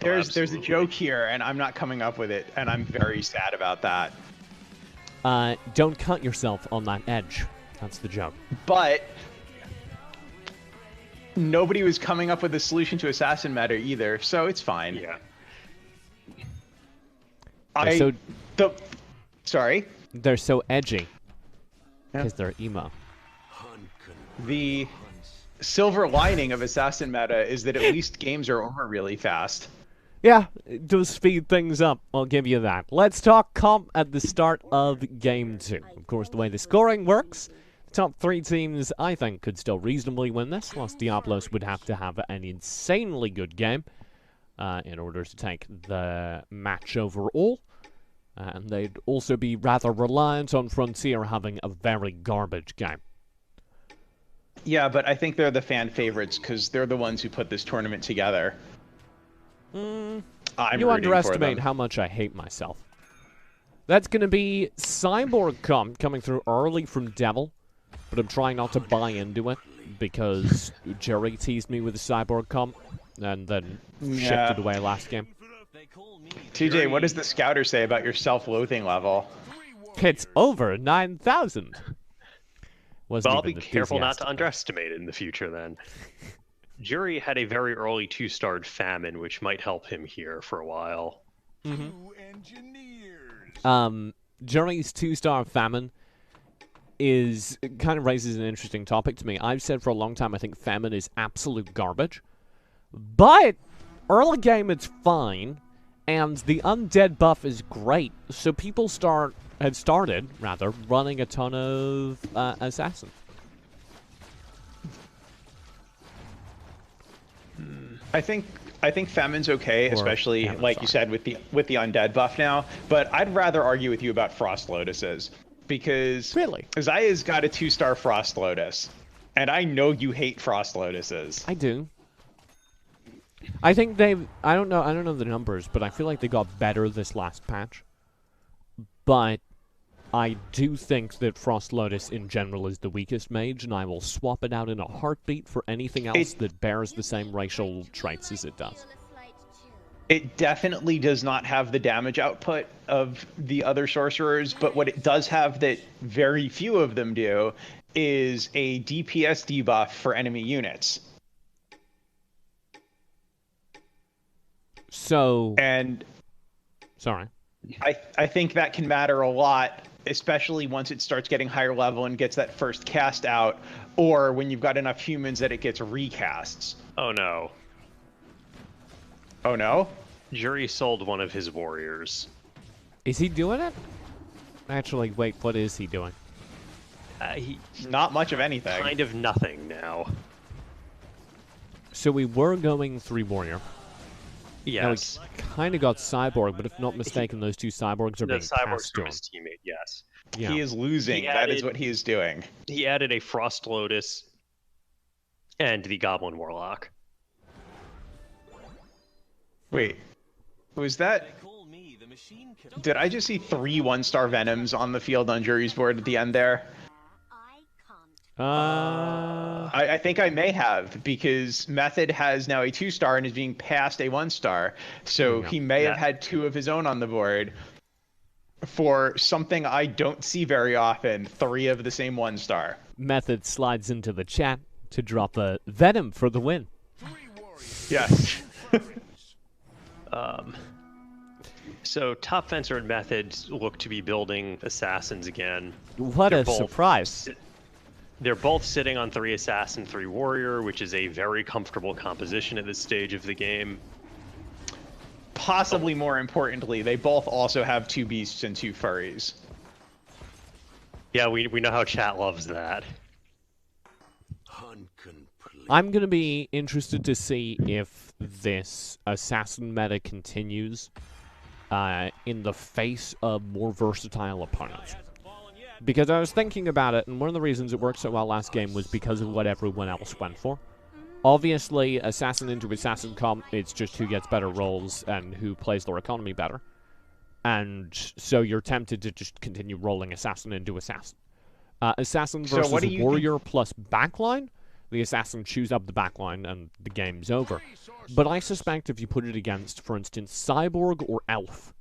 There's a absolutely. joke here, and I'm not coming up with it, and I'm very sad about that. Don't cut yourself on that edge. That's the joke. But nobody was coming up with a solution to Assassin meta either, so it's fine. Yeah. Sorry. They're so edgy Yeah. because they're emo. The silver lining of Assassin meta is that at least games are over really fast. Yeah, it does speed things up, I'll give you that. Let's talk comp at the start of Game 2. Of course, the way the scoring works, the top 3 teams, I think, could still reasonably win this. Los Diablos would have to have an insanely good game in order to take the match overall. And they'd also be rather reliant on Frontier having a very garbage game. Yeah, but I think they're the fan favorites because they're the ones who put this tournament together. I'm You rooting underestimate for them. how much I hate myself. That's going to be Cyborg comp coming through early from Devil, but I'm trying not to buy into it because Jerry teased me with a Cyborg comp and then Yeah. shifted away last game. TJ, what does the scouter say about your self-loathing level? It's over 9,000. Well, I'll be careful not to underestimate it in the future then. Jury had a very early 2-starred Famine, which might help him here for a while. Jerry's 2-star Famine is kind of raises an interesting topic to me. I've said for a long time I think Famine is absolute garbage, but early game it's fine, and the undead buff is great. So people have started running a ton of assassins. I think Famine's okay, Or especially Famine, like you said with the undead buff now. But I'd rather argue with you about Frost Lotuses because Really? Zaya's got a 2-star Frost Lotus, and I know you hate Frost Lotuses. I do. I think I don't know the numbers, but I feel like they got better this last patch. But I do think that Frost Lotus in general is the weakest mage, and I will swap it out in a heartbeat for anything else that bears the same racial traits as it does. It definitely does not have the damage output of the other sorcerers, but what it does have that very few of them do is a DPS debuff for enemy units. So, And sorry. I think that can matter a lot, especially once it starts getting higher level and gets that first cast out, or when you've got enough humans that it gets recasts. Oh no. Oh no? Jury sold one of his warriors. Is he doing it? Actually, wait, what is he doing? He Not much of anything. kind of nothing now. So we were going 3 warrior. Now Yes. we kind of got Cyborg, but if not mistaken, those 2 Cyborgs are The being cyborgs passed from on. his teammate, yes. Yeah. He is losing. He That is added- what he is doing. He added a Frost Lotus and the Goblin Warlock. Wait. Was that... Did I just see 3 1-star Venoms on the field on Jury's board at the end there? I think I may have, because Method has now a 2-star and is being passed a 1-star. So he may have had 2 of his own on the board. For something I don't see very often, 3 of the same 1-star. Method slides into the chat to drop a Venom for the win. Yes. So Top Fencer and Method look to be building assassins again. What They're a both- surprise. they're both sitting on 3 assassin, 3 warrior, which is a very comfortable composition at this stage of the game. Possibly more importantly, they both also have 2 beasts and 2 furries. Yeah, we know how chat loves that. I'm going to be interested to see if this assassin meta continues in the face of more versatile opponents. Because I was thinking about it, and one of the reasons it worked so well last game was because of what everyone else went for. Obviously, assassin into assassin comp, it's just who gets better rolls and who plays their economy better. And so you're tempted to just continue rolling assassin into assassin. Assassin versus warrior plus backline, the assassin chews up the backline and the game's over. But I suspect if you put it against, for instance, cyborg or elf,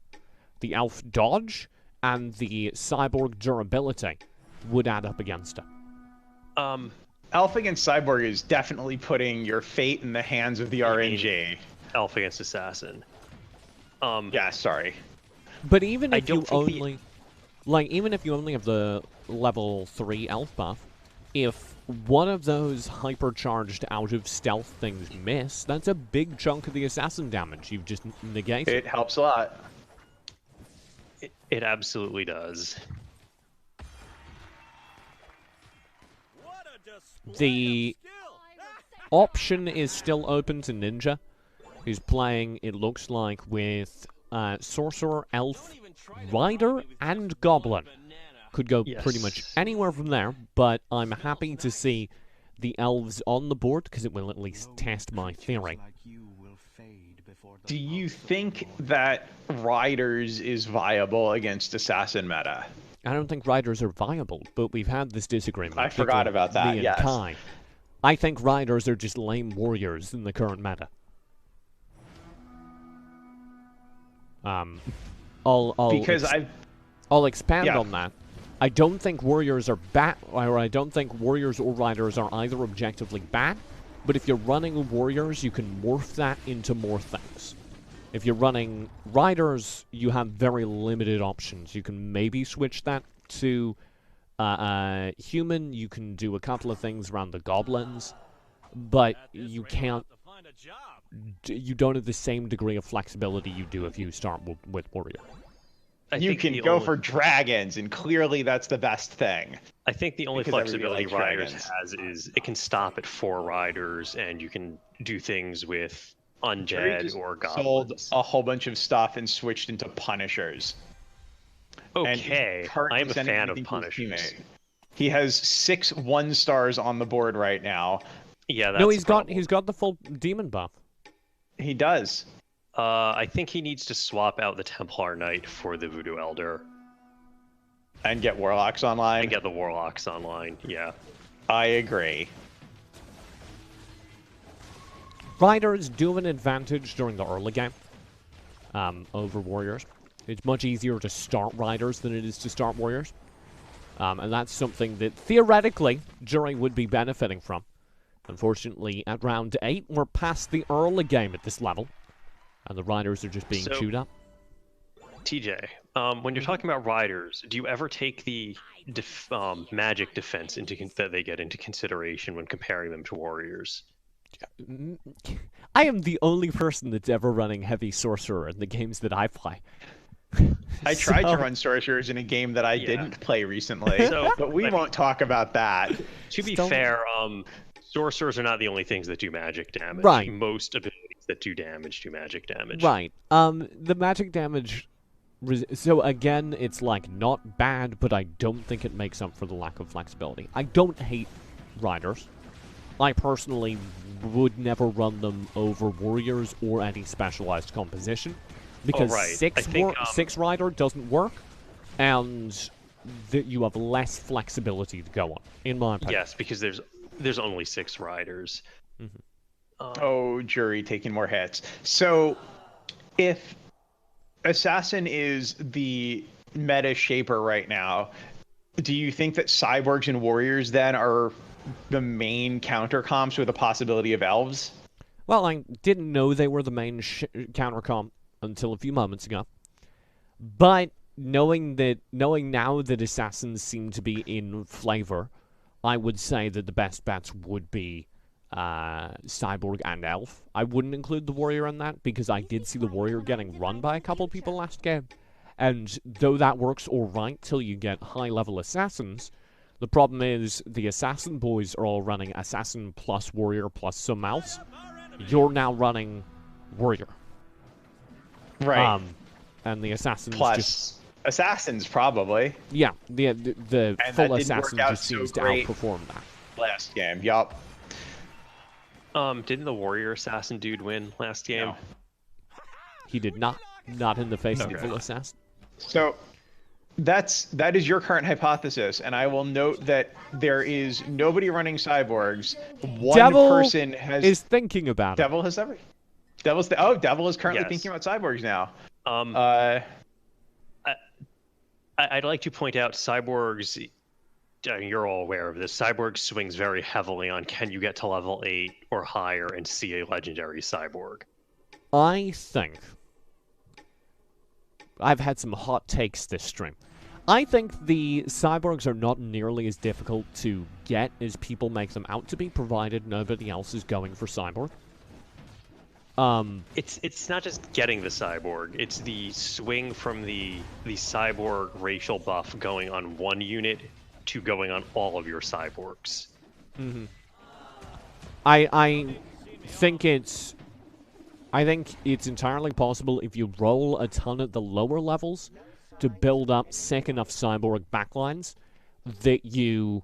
the elf dodge and the cyborg durability would add up against it. Elf against cyborg is definitely putting your fate in the hands of the RNG. Elf against assassin. Yeah, sorry. But even if you only, even if you only have the level 3 elf buff, if one of those hypercharged out of stealth things miss, that's a big chunk of the assassin damage you've just negated. It helps a lot. It absolutely does. The option is still open to Ninja, who's playing, it looks like, with Sorcerer, Elf, Rider, and Goblin. Could go pretty much anywhere from there, but I'm happy to see the Elves on the board, because it will at least test my theory. Do you think that Riders is viable against Assassin meta? I don't think Riders are viable, but we've had this disagreement. I forgot about that, yes. Kai. I think Riders are just lame warriors in the current meta. I'll expand on that. I don't think warriors are bad, or I don't think warriors or riders are either objectively bad, but if you're running warriors, you can morph that into more things. If you're running riders, you have very limited options. You can maybe switch that to human, you can do a couple of things around the goblins, but you can't, you don't have the same degree of flexibility you do if you start with warrior. You can go for dragons, and clearly that's the best thing. I think the only flexibility Riders has is it can stop at 4 riders, and you can do things with undead or goblins. Sold a whole bunch of stuff and switched into Punishers. Okay, I am a fan of Punishers. He has 6 1-stars on the board right now. Yeah, that's no, he's got the full demon buff. He does. I think he needs to swap out the Templar Knight for the Voodoo Elder. And get Warlocks online? And get the Warlocks online, yeah. I agree. Riders do have an advantage during the early game over Warriors. It's much easier to start Riders than it is to start Warriors. And that's something that, theoretically, Jury would be benefiting from. Unfortunately, at round 8, we're past the early game at this level. And the Riders are just being chewed up. TJ, when you're talking about Riders, do you ever take the magic defense that they get into consideration when comparing them to Warriors? I am the only person that's ever running heavy Sorcerer in the games that I play. I tried to run Sorcerers in a game that I didn't play recently, but we won't talk about that. To be fair, Sorcerers are not the only things that do magic damage. Right. Most abilities that do damage do magic damage. Right. The magic damage... So again, it's like not bad, but I don't think it makes up for the lack of flexibility. I don't hate Riders. I personally would never run them over Warriors or any specialized composition. Because 6 Rider doesn't work, and you have less flexibility to go on, in my opinion. Yes, because there's only 6 Riders. Mm-hmm. Jury taking more hits. So, if Assassin is the meta shaper right now, do you think that Cyborgs and Warriors then are the main counter comps with the possibility of Elves? Well, I didn't know they were the main counter comp until a few moments ago. But knowing now that Assassins seem to be in flavor, I would say that the best bets would be Cyborg and Elf. I wouldn't include the Warrior in that because I did see the Warrior getting run by a couple people last game. And though that works alright till you get high-level Assassins, the problem is the Assassin boys are all running Assassin plus Warrior plus some else. You're now running Warrior. Right. And the Assassins Plus just... Assassins, probably. Yeah, the And full that didn't Assassin work out just seems so to great outperform that. last game. Yup. Didn't the Warrior Assassin dude win last game? No. He did not. Not in the face of the Okay. full Assassin. So that is your current hypothesis, and I will note that there is nobody running cyborgs. One Devil person has is thinking about it. Devil has every. Devil is currently Yes. thinking about cyborgs now. I'd like to point out Cyborgs, you're all aware of this, Cyborg swings very heavily on can you get to level 8 or higher and see a legendary Cyborg. I think I've had some hot takes this stream. I think the cyborgs are not nearly as difficult to get as people make them out to be, provided nobody else is going for cyborg. It's not just getting the Cyborg, it's the swing from the Cyborg racial buff going on one unit to going on all of your Cyborgs. Mm-hmm. I think it's entirely possible if you roll a ton at the lower levels to build up sick enough cyborg backlines that you,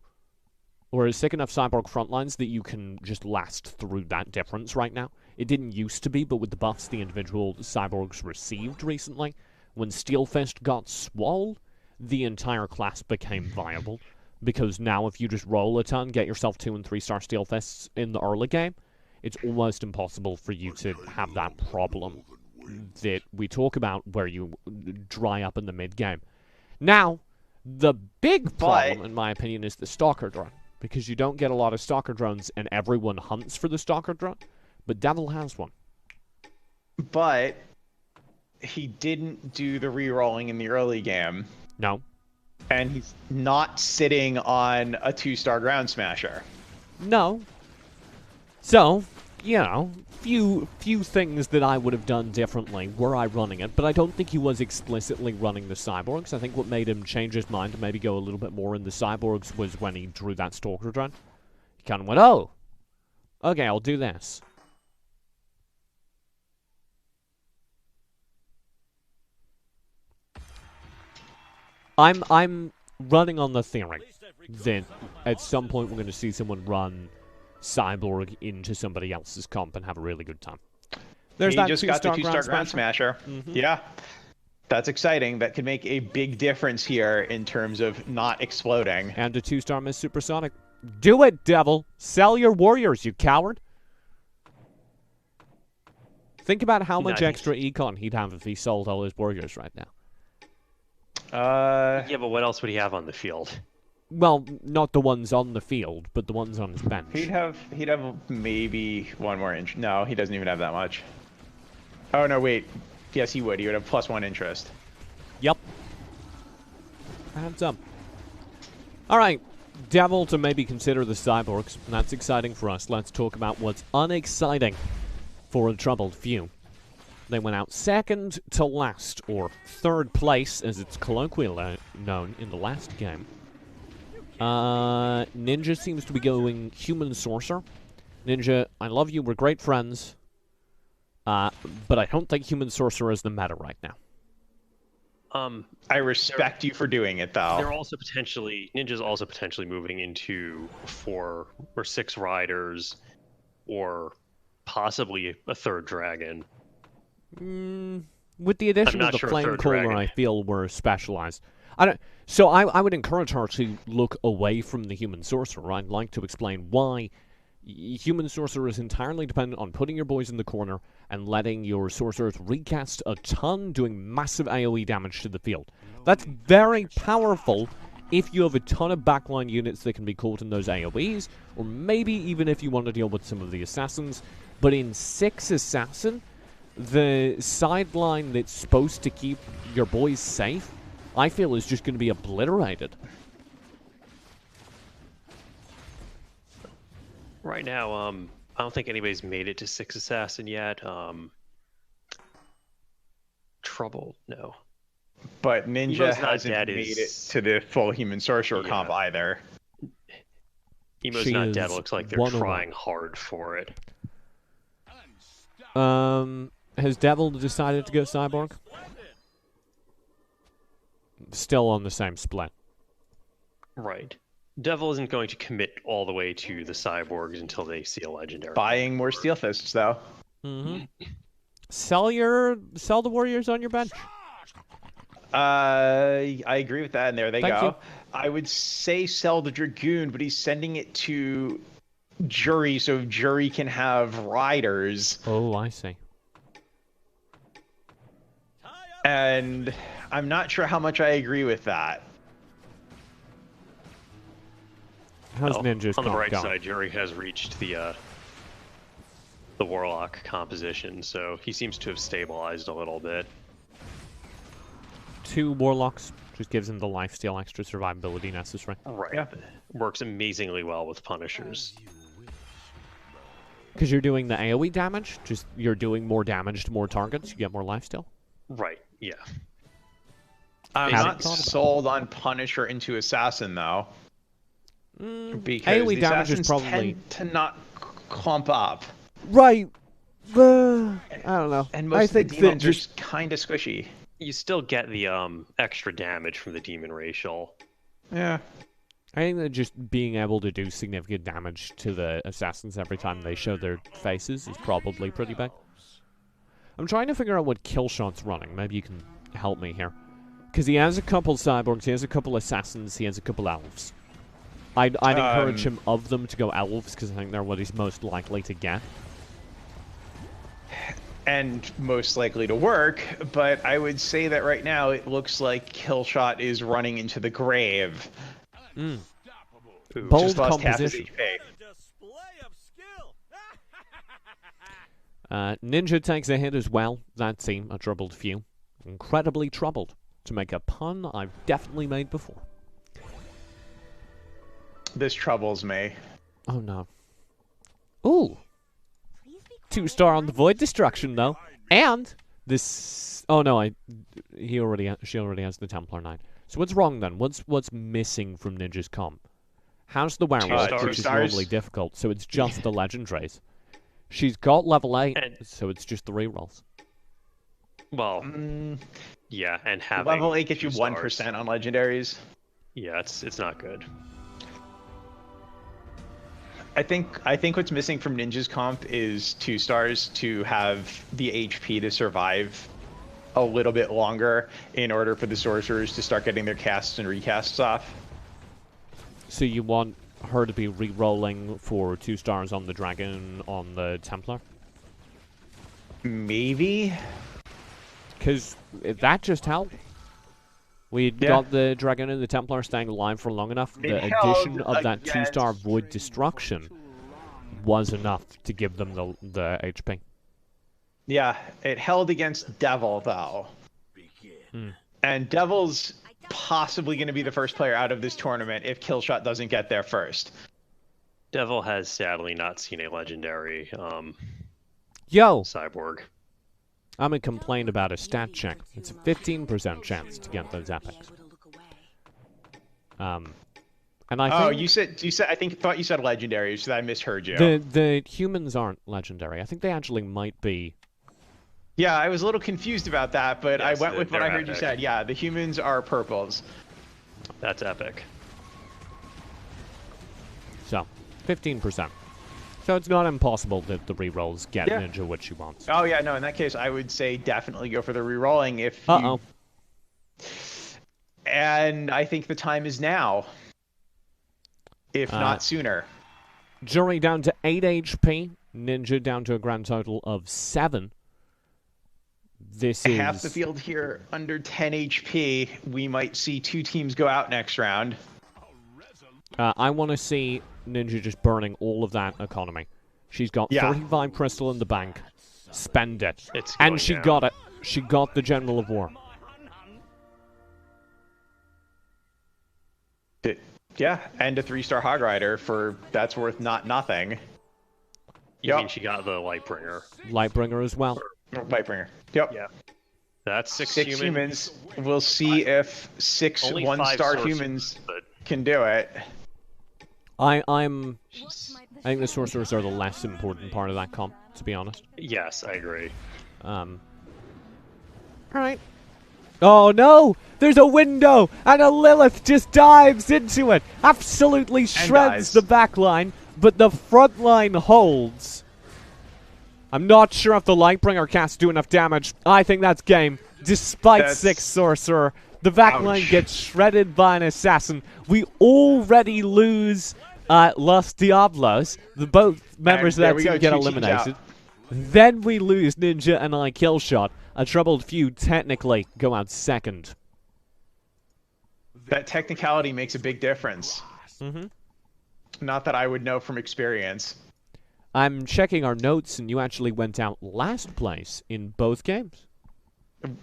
or sick enough cyborg frontlines that you can just last through that difference right now. It didn't used to be, but with the buffs the individual cyborgs received recently, when Steelfist got swole, the entire class became viable. Because now if you just roll a ton, get yourself 2 and 3 star Steelfists in the early game, it's almost impossible for you to have that problem that we talk about where you dry up in the mid-game. Now, the big problem, in my opinion, is the Stalker drone. Because you don't get a lot of Stalker drones, and everyone hunts for the Stalker drone. But Devil has one. But he didn't do the re-rolling in the early game. No. And he's not sitting on a 2-star ground smasher. No. So, you know, few things that I would have done differently were I running it, but I don't think he was explicitly running the cyborgs. I think what made him change his mind to maybe go a little bit more in the cyborgs was when he drew that Stalker drone. He kind of went, oh, okay, I'll do this. I'm running on the theory that at some point we're going to see someone run Cyborg into somebody else's comp and have a really good time. There's he that just got the 2-star 2-star ground smasher. Yeah. That's exciting. That could make a big difference here in terms of not exploding. And a 2-star Miss Supersonic. Do it, Devil! Sell your warriors, you coward! Think about how much extra econ he'd have if he sold all his warriors right now. Yeah, but what else would he have on the field? Well, not the ones on the field, but the ones on his bench. He'd have maybe one more inch. No, he doesn't even have that much. Oh no, wait. Yes, he would. He would have +1 interest. Yep. Adds up. Alright, Devil to maybe consider the cyborgs. That's exciting for us. Let's talk about what's unexciting for a troubled few. They went out second to last, or third place, as it's colloquially known in the last game. Ninja seems to be going Human Sorcerer. Ninja, I love you, we're great friends. But I don't think Human Sorcerer is the meta right now. I respect you for doing it, though. They're also potentially, Ninja's also potentially moving into 4 or 6 riders, or possibly a 3rd dragon. With the addition of the Flamecaller, I feel we're specialized. So I would encourage her to look away from the Human Sorcerer. I'd like to explain why Human Sorcerer is entirely dependent on putting your boys in the corner and letting your sorcerers recast a ton, doing massive AoE damage to the field. That's very powerful if you have a ton of backline units that can be caught in those AoEs, or maybe even if you want to deal with some of the assassins. But in 6 Assassin, the sideline that's supposed to keep your boys safe, I feel is just going to be obliterated. Right now, I don't think anybody's made it to 6 Assassin yet. Trouble, no. But Ninja Emo's Not hasn't Dead made is- it to the full Human Sorcerer Yeah. comp either. Emo's She Not Dead is looks like they're 101. trying hard for it. Has Devil decided to go Cyborg? Still on the same split. Right. Devil isn't going to commit all the way to the cyborgs until they see a legendary. Buying more Steel Fists, though. Mm-hmm. Sell the warriors on your bench. I agree with that, and there they Thank go. you. I would say sell the Dragoon, but he's sending it to Jury, so Jury can have riders. Oh, I see. And I'm not sure how much I agree with that. How's Well, Ninja's on the comp bright going? side, Jury has reached the Warlock composition, so he seems to have stabilized a little bit. 2 warlocks just gives him the lifesteal extra survivability necessary. Right. Yeah. Works amazingly well with Punishers. Because you're doing the AoE damage, just you're doing more damage to more targets, you get more lifesteal. Right, yeah. I'm Haven't not thought about it. sold on Punisher into Assassin, though. Because AoE the damage is Assassins probably... tend to not clump up. Right. I don't know. And most I of the think that demons are just... kind of squishy. You still get the extra damage from the Demon Racial. Yeah. I think that just being able to do significant damage to the assassins every time they show their faces is probably pretty big. I'm trying to figure out what Killshot's running. Maybe you can help me here. Because he has a couple cyborgs, he has a couple assassins, he has a couple elves. I'd encourage him of them to go elves, because I think they're what he's most likely to get. And most likely to work, but I would say that right now it looks like Killshot is running into the grave. Mm. Ooh, Bold Just lost half his composition. HP. Ninja takes a hit as well. That seemed a troubled few. Incredibly troubled. To make a pun I've definitely made before. This troubles me. Oh no. Ooh! 2-star on the Void Destruction though. And this... Oh no, she already has the Templar Knight. So what's wrong then? What's missing from Ninja's comp? How's the werewolf, stars. which is 2 stars. normally difficult, so it's just the legendaries. She's got level 8, And- so it's just the rerolls. Well, yeah, and having Level 8 gets you 2 1% stars. on legendaries. Yeah, it's not good. I think what's missing from Ninja's comp is 2 stars to have the HP to survive a little bit longer in order for the sorcerers to start getting their casts and recasts off. So you want her to be re-rolling for 2 stars on the Dragon, on the Templar? Maybe? Because that just helped. We got the Dragon and the Templar staying alive for long enough. The It held addition of that against- 2-star Void Destruction was enough to give them the HP. Yeah, it held against Devil, though. And Devil's possibly going to be the first player out of this tournament if Killshot doesn't get there first. Devil has sadly not seen a legendary Yo! cyborg. I'm gonna complain about a stat check. It's a 15% chance to get those epics. And I think you said thought you said legendary, so I misheard you. the humans aren't legendary. I think they actually might be. Yeah, I was a little confused about that, but Yes, I went with what they're I heard you epic. said. Yeah, the humans are purples. That's epic. So, 15%. So it's not impossible that the rerolls get Yeah. Ninja what she wants. Oh yeah, no, in that case I would say definitely go for the rerolling if Uh-oh. And I think the time is now. If not sooner. Jury down to 8 HP. Ninja down to a grand total of 7. This is... Half the field here under 10 HP. We might see 2 teams go out next round. I want to see Ninja just burning all of that economy. She's got 35 crystal in the bank. Spend it. It's And going she down. got it. She got the General of War. Yeah, and a 3-star Hog Rider for that's worth not nothing. You mean Yep. she got the Lightbringer? Lightbringer as well. Lightbringer. Yep. Yeah. That's six Six humans. We'll see if six Only 5 one-star sorcerers, humans but can do it. I think the sorcerers are the less important part of that comp, to be honest. yes, I agree. Alright. Oh no! There's a window! And a Lilith just dives into it! Absolutely shreds dies. the back line, but the front line holds. I'm not sure if the Lightbringer casts do enough damage. I think that's game. Despite That's- 6 Sorcerer, the back line Ouch. gets shredded by an Assassin. We already lose Los Diablos. The both members And there of we that go, team get 2 teams eliminated. out. Then we lose Ninja and I Killshot. A troubled few technically go out second. That technicality makes a big difference. Mm-hmm. Not that I would know from experience. I'm checking our notes, and you actually went out last place in both games.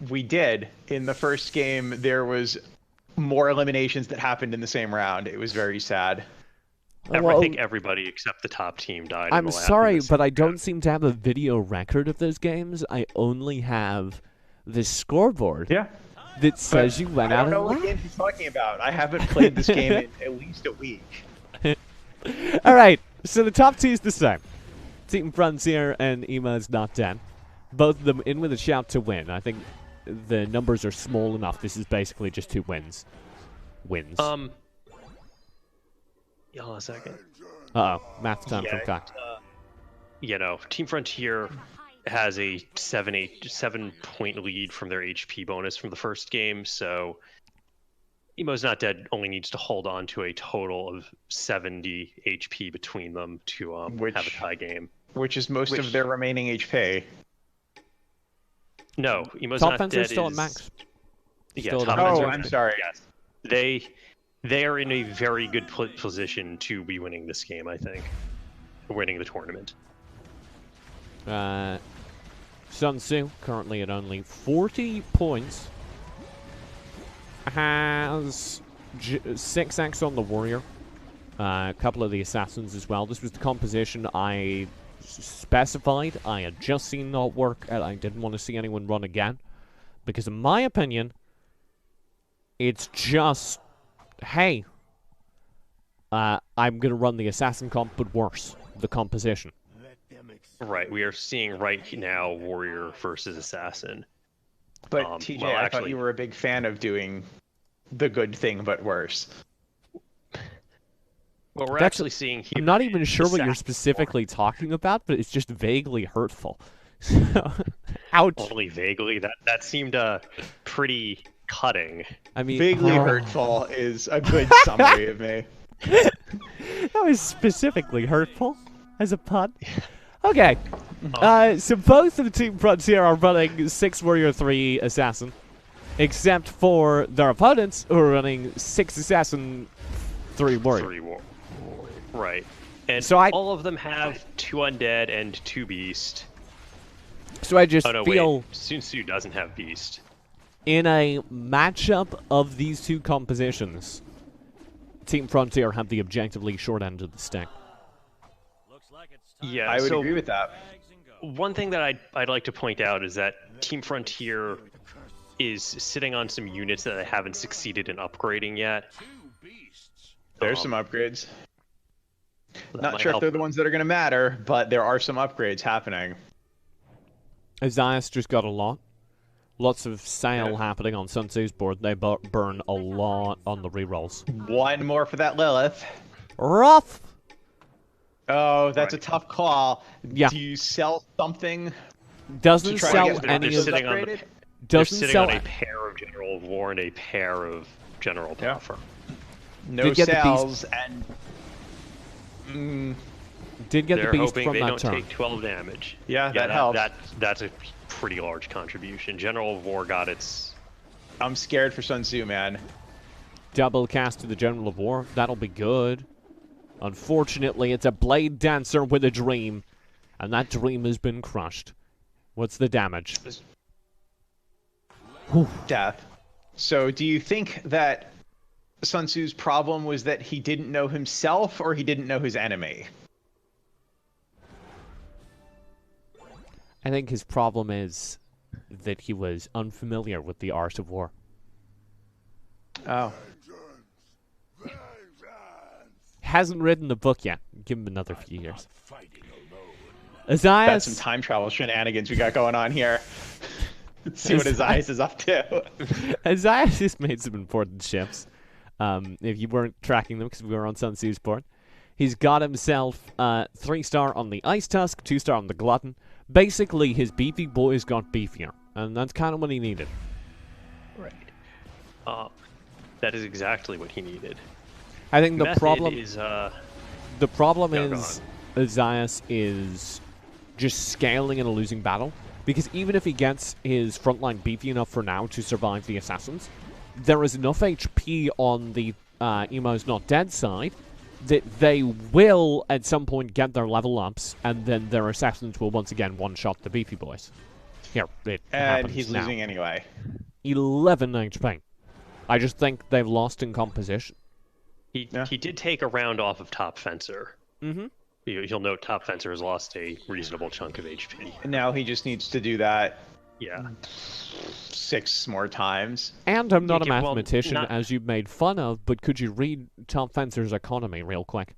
We did. In the first game, there was more eliminations that happened in the same round. It was very sad. I think everybody except the top team died. in I'm the last sorry, minutes. but I don't seem to have a video record of those games. I only have the scoreboard Yeah. that says you went I out don't know last. what game he's talking about. I haven't played this game in at least a week. All right, so the top two is the same. Team Frontier and Ema's Not Dead. Both of them in with a shout to win. I think the numbers are small enough. This is basically just 2 wins. Hold on a second. Uh-oh, math time Yeah, from Cock. Team Frontier has a 7-point lead from their HP bonus from the first game, so Emo's Not Dead only needs to hold on to a total of 70 HP between them to have a tie game. Which is most of their remaining HP. No, Emo's Top Not Fencer's Dead still is... at max. Yeah, Still at Top 100. Fencer- Oh, I'm sorry. Yes. They are in a very good position to be winning this game, I think. Winning the tournament. Sun Tzu, currently at only 40 points, has 6x on the Warrior. A couple of the Assassins as well. This was the composition I specified. I had just seen not work, and I didn't want to see anyone run again. Because in my opinion, it's just, hey, I'm going to run the Assassin comp, but worse, the composition. Right, we are seeing right now Warrior versus Assassin. But TJ, well, I thought actually- you were a big fan of doing the good thing, but worse. Well, we're That's- actually seeing here. I'm not even sure what you're Assassin specifically talking about, but it's just vaguely hurtful. So, ouch. Only vaguely. That seemed pretty cutting. I mean, Vaguely oh, hurtful is a good summary of me. that was specifically hurtful as a pun. Okay, so both of the Team Frontier are running 6 Warrior 3 Assassin, except for their opponents who are running 6 Assassin 3 Warrior. 3 war. Right. And So all of them have 2 Undead and 2 Beast. So I just Oh no, feel wait. Sun Tzu doesn't have Beast. in a matchup of these two compositions, Team Frontier have the objectively short end of the stick. Yeah, I would so agree with that. one thing that I'd like to point out is that Team Frontier is sitting on some units that they haven't succeeded in upgrading yet. There's some upgrades. That Not might sure if help. they're the ones that are going to matter, but there are some upgrades happening. Azaius just got a lot. Lots of sale happening on Sun Tzu's board. They burn a lot on the rerolls. One more for that Lilith. Rough! Oh, that's a tough call. Yeah. Do you sell something? Doesn't try to sell get the any they're of sitting on the, upgraded? they're doesn't sitting sell on a pair of General of War and a pair of General Proffer. No Did get the beast. sales and... did get They're the beast hoping from they that don't turn. take 12 damage. Yeah, that helps. That's a pretty large contribution. General of War got its... I'm scared for Sun Tzu, man. Double cast to the General of War. That'll be good. Unfortunately, it's a Blade Dancer with a dream, and that dream has been crushed. What's the damage? Death. So do you think that Sun Tzu's problem was that he didn't know himself or he didn't know his enemy? I think his problem is that he was unfamiliar with the art of war. Oh. Hasn't written the book yet. Give him another few years. That's Isaias, some time travel shenanigans we got going on here. Let's see what Isaias is up to. Isaias has made some important shifts. If you weren't tracking them because we were on Sun Tzu Sport. He's got himself 3-star on the Ice Tusk, 2-star on the Glutton. Basically, his beefy boys got beefier, and that's kind of what he needed. Right. That is exactly what he needed. I think the Method problem is the problem No, go is Isaias is just scaling in a losing battle, because even if he gets his frontline beefy enough for now to survive the assassins, there is enough HP on the Emo's Not Dead side that they will at some point get their level ups, and then their assassins will once again one-shot the beefy boys. Here, it And happens he's now. losing anyway. 11 HP. I just think they've lost in composition. he did take a round off of Top Fencer. Mm-hmm. You'll note Top Fencer has lost a reasonable chunk of HP. And now he just needs to do that Yeah. 6 more times. And I'm not a well, mathematician, not- as you've made fun of, but could you read Top Fencer's economy real quick?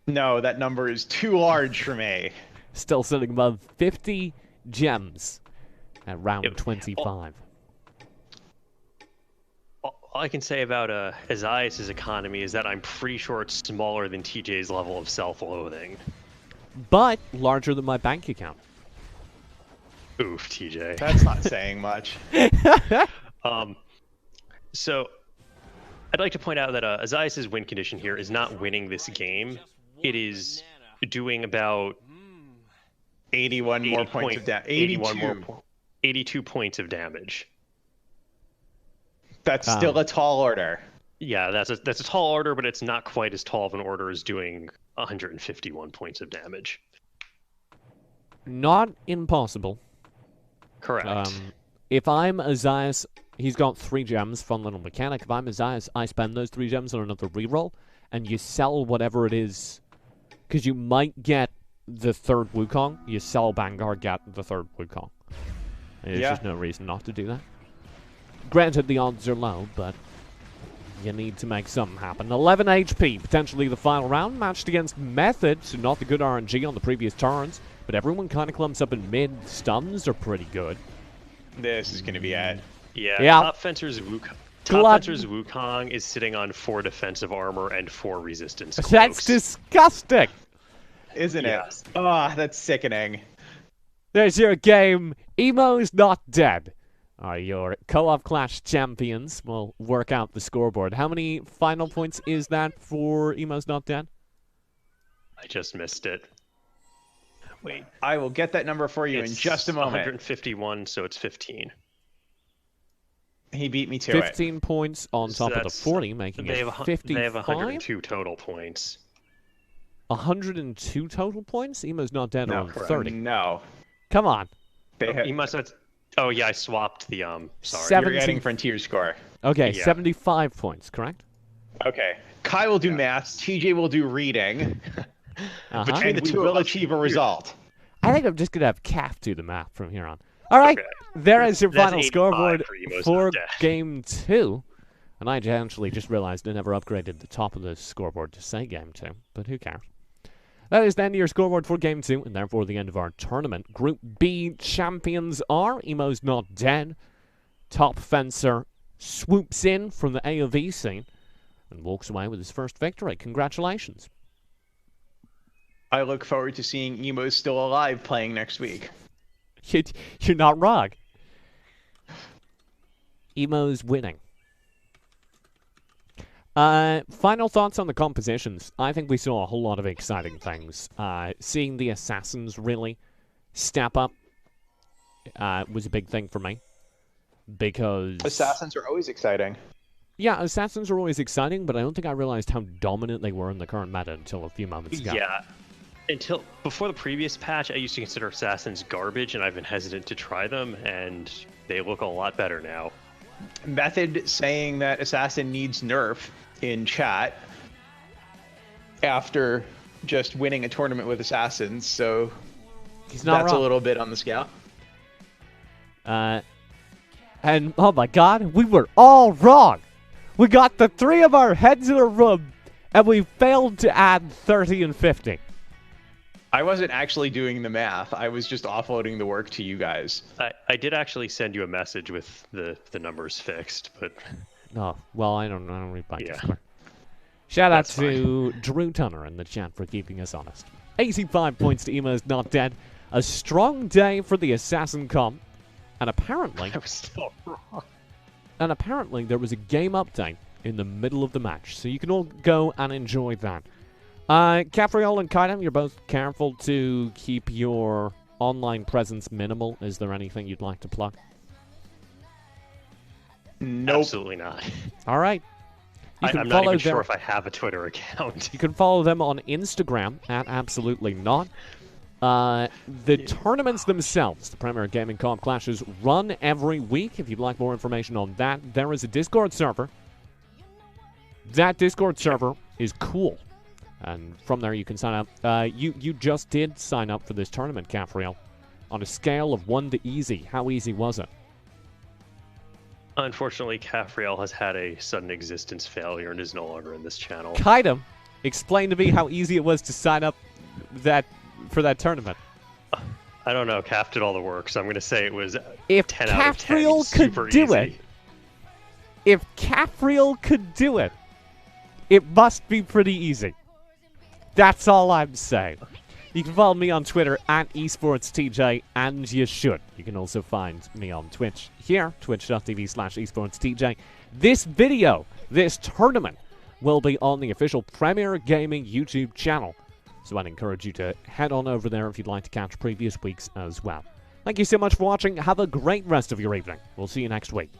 No, that number is too large for me. Still sitting above 50 gems at round Yep. 25. All I can say about Isaias' economy is that I'm pretty sure it's smaller than TJ's level of self-loathing. But larger than my bank account. Oof, TJ. That's not saying much. So, I'd like to point out that Isaias' win condition here is not winning this game. It is doing about 81 more points of damage. 82 points of damage. That's still a tall order. Yeah, that's a tall order, but it's not quite as tall of an order as doing 151 points of damage. Not impossible. Correct. If I'm Isaias, he's got 3 gems, fun little mechanic. If I'm Isaias, I spend those 3 gems on another reroll, and you sell whatever it is, because you might get the 3rd Wukong. You sell Vanguard, get the 3rd Wukong. There's just no reason not to do that. Granted, the odds are low, but you need to make something happen. 11 HP, potentially the final round, matched against Method, so not the good RNG on the previous turns, but everyone kind of clumps up in mid. Stuns are pretty good. This is going to be it. Yeah, Yeah. Top Fencer's Wukong. Glutton. Top Fencer's Wukong is sitting on 4 defensive armor and 4 resistance cloaks. That's disgusting! Isn't Yes. it? Oh, that's sickening. There's your game. Emo's Not Dead are your co-op clash champions. We'll work out the scoreboard. How many final points is that for Emo's Not Dead? I just missed it. Wait, I will get that number for you in it's just a moment. 151, so it's 15. He beat me to 15 points on So top of the that's- 40, making They it have 55. they have 102 total points. 102 total points? Emo's Not Dead No, on correct. 30. No. Come on. They have, He must have. Oh yeah, I swapped the sorry. Seven- you're adding Frontier score. Okay, Yeah. 75 points, correct? Okay. Kai will do maths. TJ will do reading. Uh-huh. Between the two, we'll achieve a result. I think I'm just going to have Calf do the math from here on. All right, Okay. there is your That's final 85 scoreboard for Emo's for Not Dead. Game 2. And I actually just realized I never upgraded the top of the scoreboard to say Game 2, but who cares? That is the end of your scoreboard for Game 2, and therefore the end of our tournament. Group B champions are Emo's Not Dead. Top Fencer swoops in from the AOV scene and walks away with his first victory. Congratulations. I look forward to seeing Emo still alive playing next week. You're not wrong. Emo's winning. Final thoughts on the compositions. I think we saw a whole lot of exciting things. Seeing the assassins really step up was a big thing for me. Because... Assassins are always exciting. Yeah, assassins are always exciting, but I don't think I realized how dominant they were in the current meta until a few moments ago. Yeah. Until before the previous patch, I used to consider assassins garbage, and I've been hesitant to try them, and they look a lot better now. Method saying that Assassin needs nerf in chat after just winning a tournament with Assassins, so He's not That's wrong. a little bit on the scale. And oh my god, we were all wrong. We got the three of our heads in a room, and we failed to add 30 and 50. I wasn't actually doing the math. I was just offloading the work to you guys. I did actually send you a message with the numbers fixed, but Oh, well, I don't read by Yeah. Discord. Shout out That's to Drew Tunner in the chat for keeping us honest. 85 points to Emo's Not Dead. A strong day for the Assassin comp. And apparently, I was still wrong. there was a game update in the middle of the match. So you can all go and enjoy that. Cafriol and Kaidam, you're both careful to keep your online presence minimal. Is there anything you'd like to plug? Nope. Absolutely not. All right. You can I'm not follow even sure them- if I have a Twitter account. You can follow them on Instagram at absolutely not. The tournaments themselves, the Premier Gaming Comp Clashes, run every week. If you'd like more information on that, there is a Discord server. That Discord server is cool. And from there you can sign up. You just did sign up for this tournament, Cafriel. On a scale of 1 to easy, how easy was it? Unfortunately, Cafriel has had a sudden existence failure and is no longer in this channel. Kaidam, explain to me how easy it was to sign up for that tournament. I don't know. Caf did all the work, so I'm going to say it was If 10 out of 10. Cafriel could Super do easy. it, if Cafriel could do it, it must be pretty easy. That's all I'm saying. You can follow me on Twitter at esportstj, and you should. You can also find me on Twitch here, twitch.tv/esportstj. This video, this tournament, will be on the official Premier Gaming YouTube channel. So I'd encourage you to head on over there if you'd like to catch previous weeks as well. Thank you so much for watching. Have a great rest of your evening. We'll see you next week.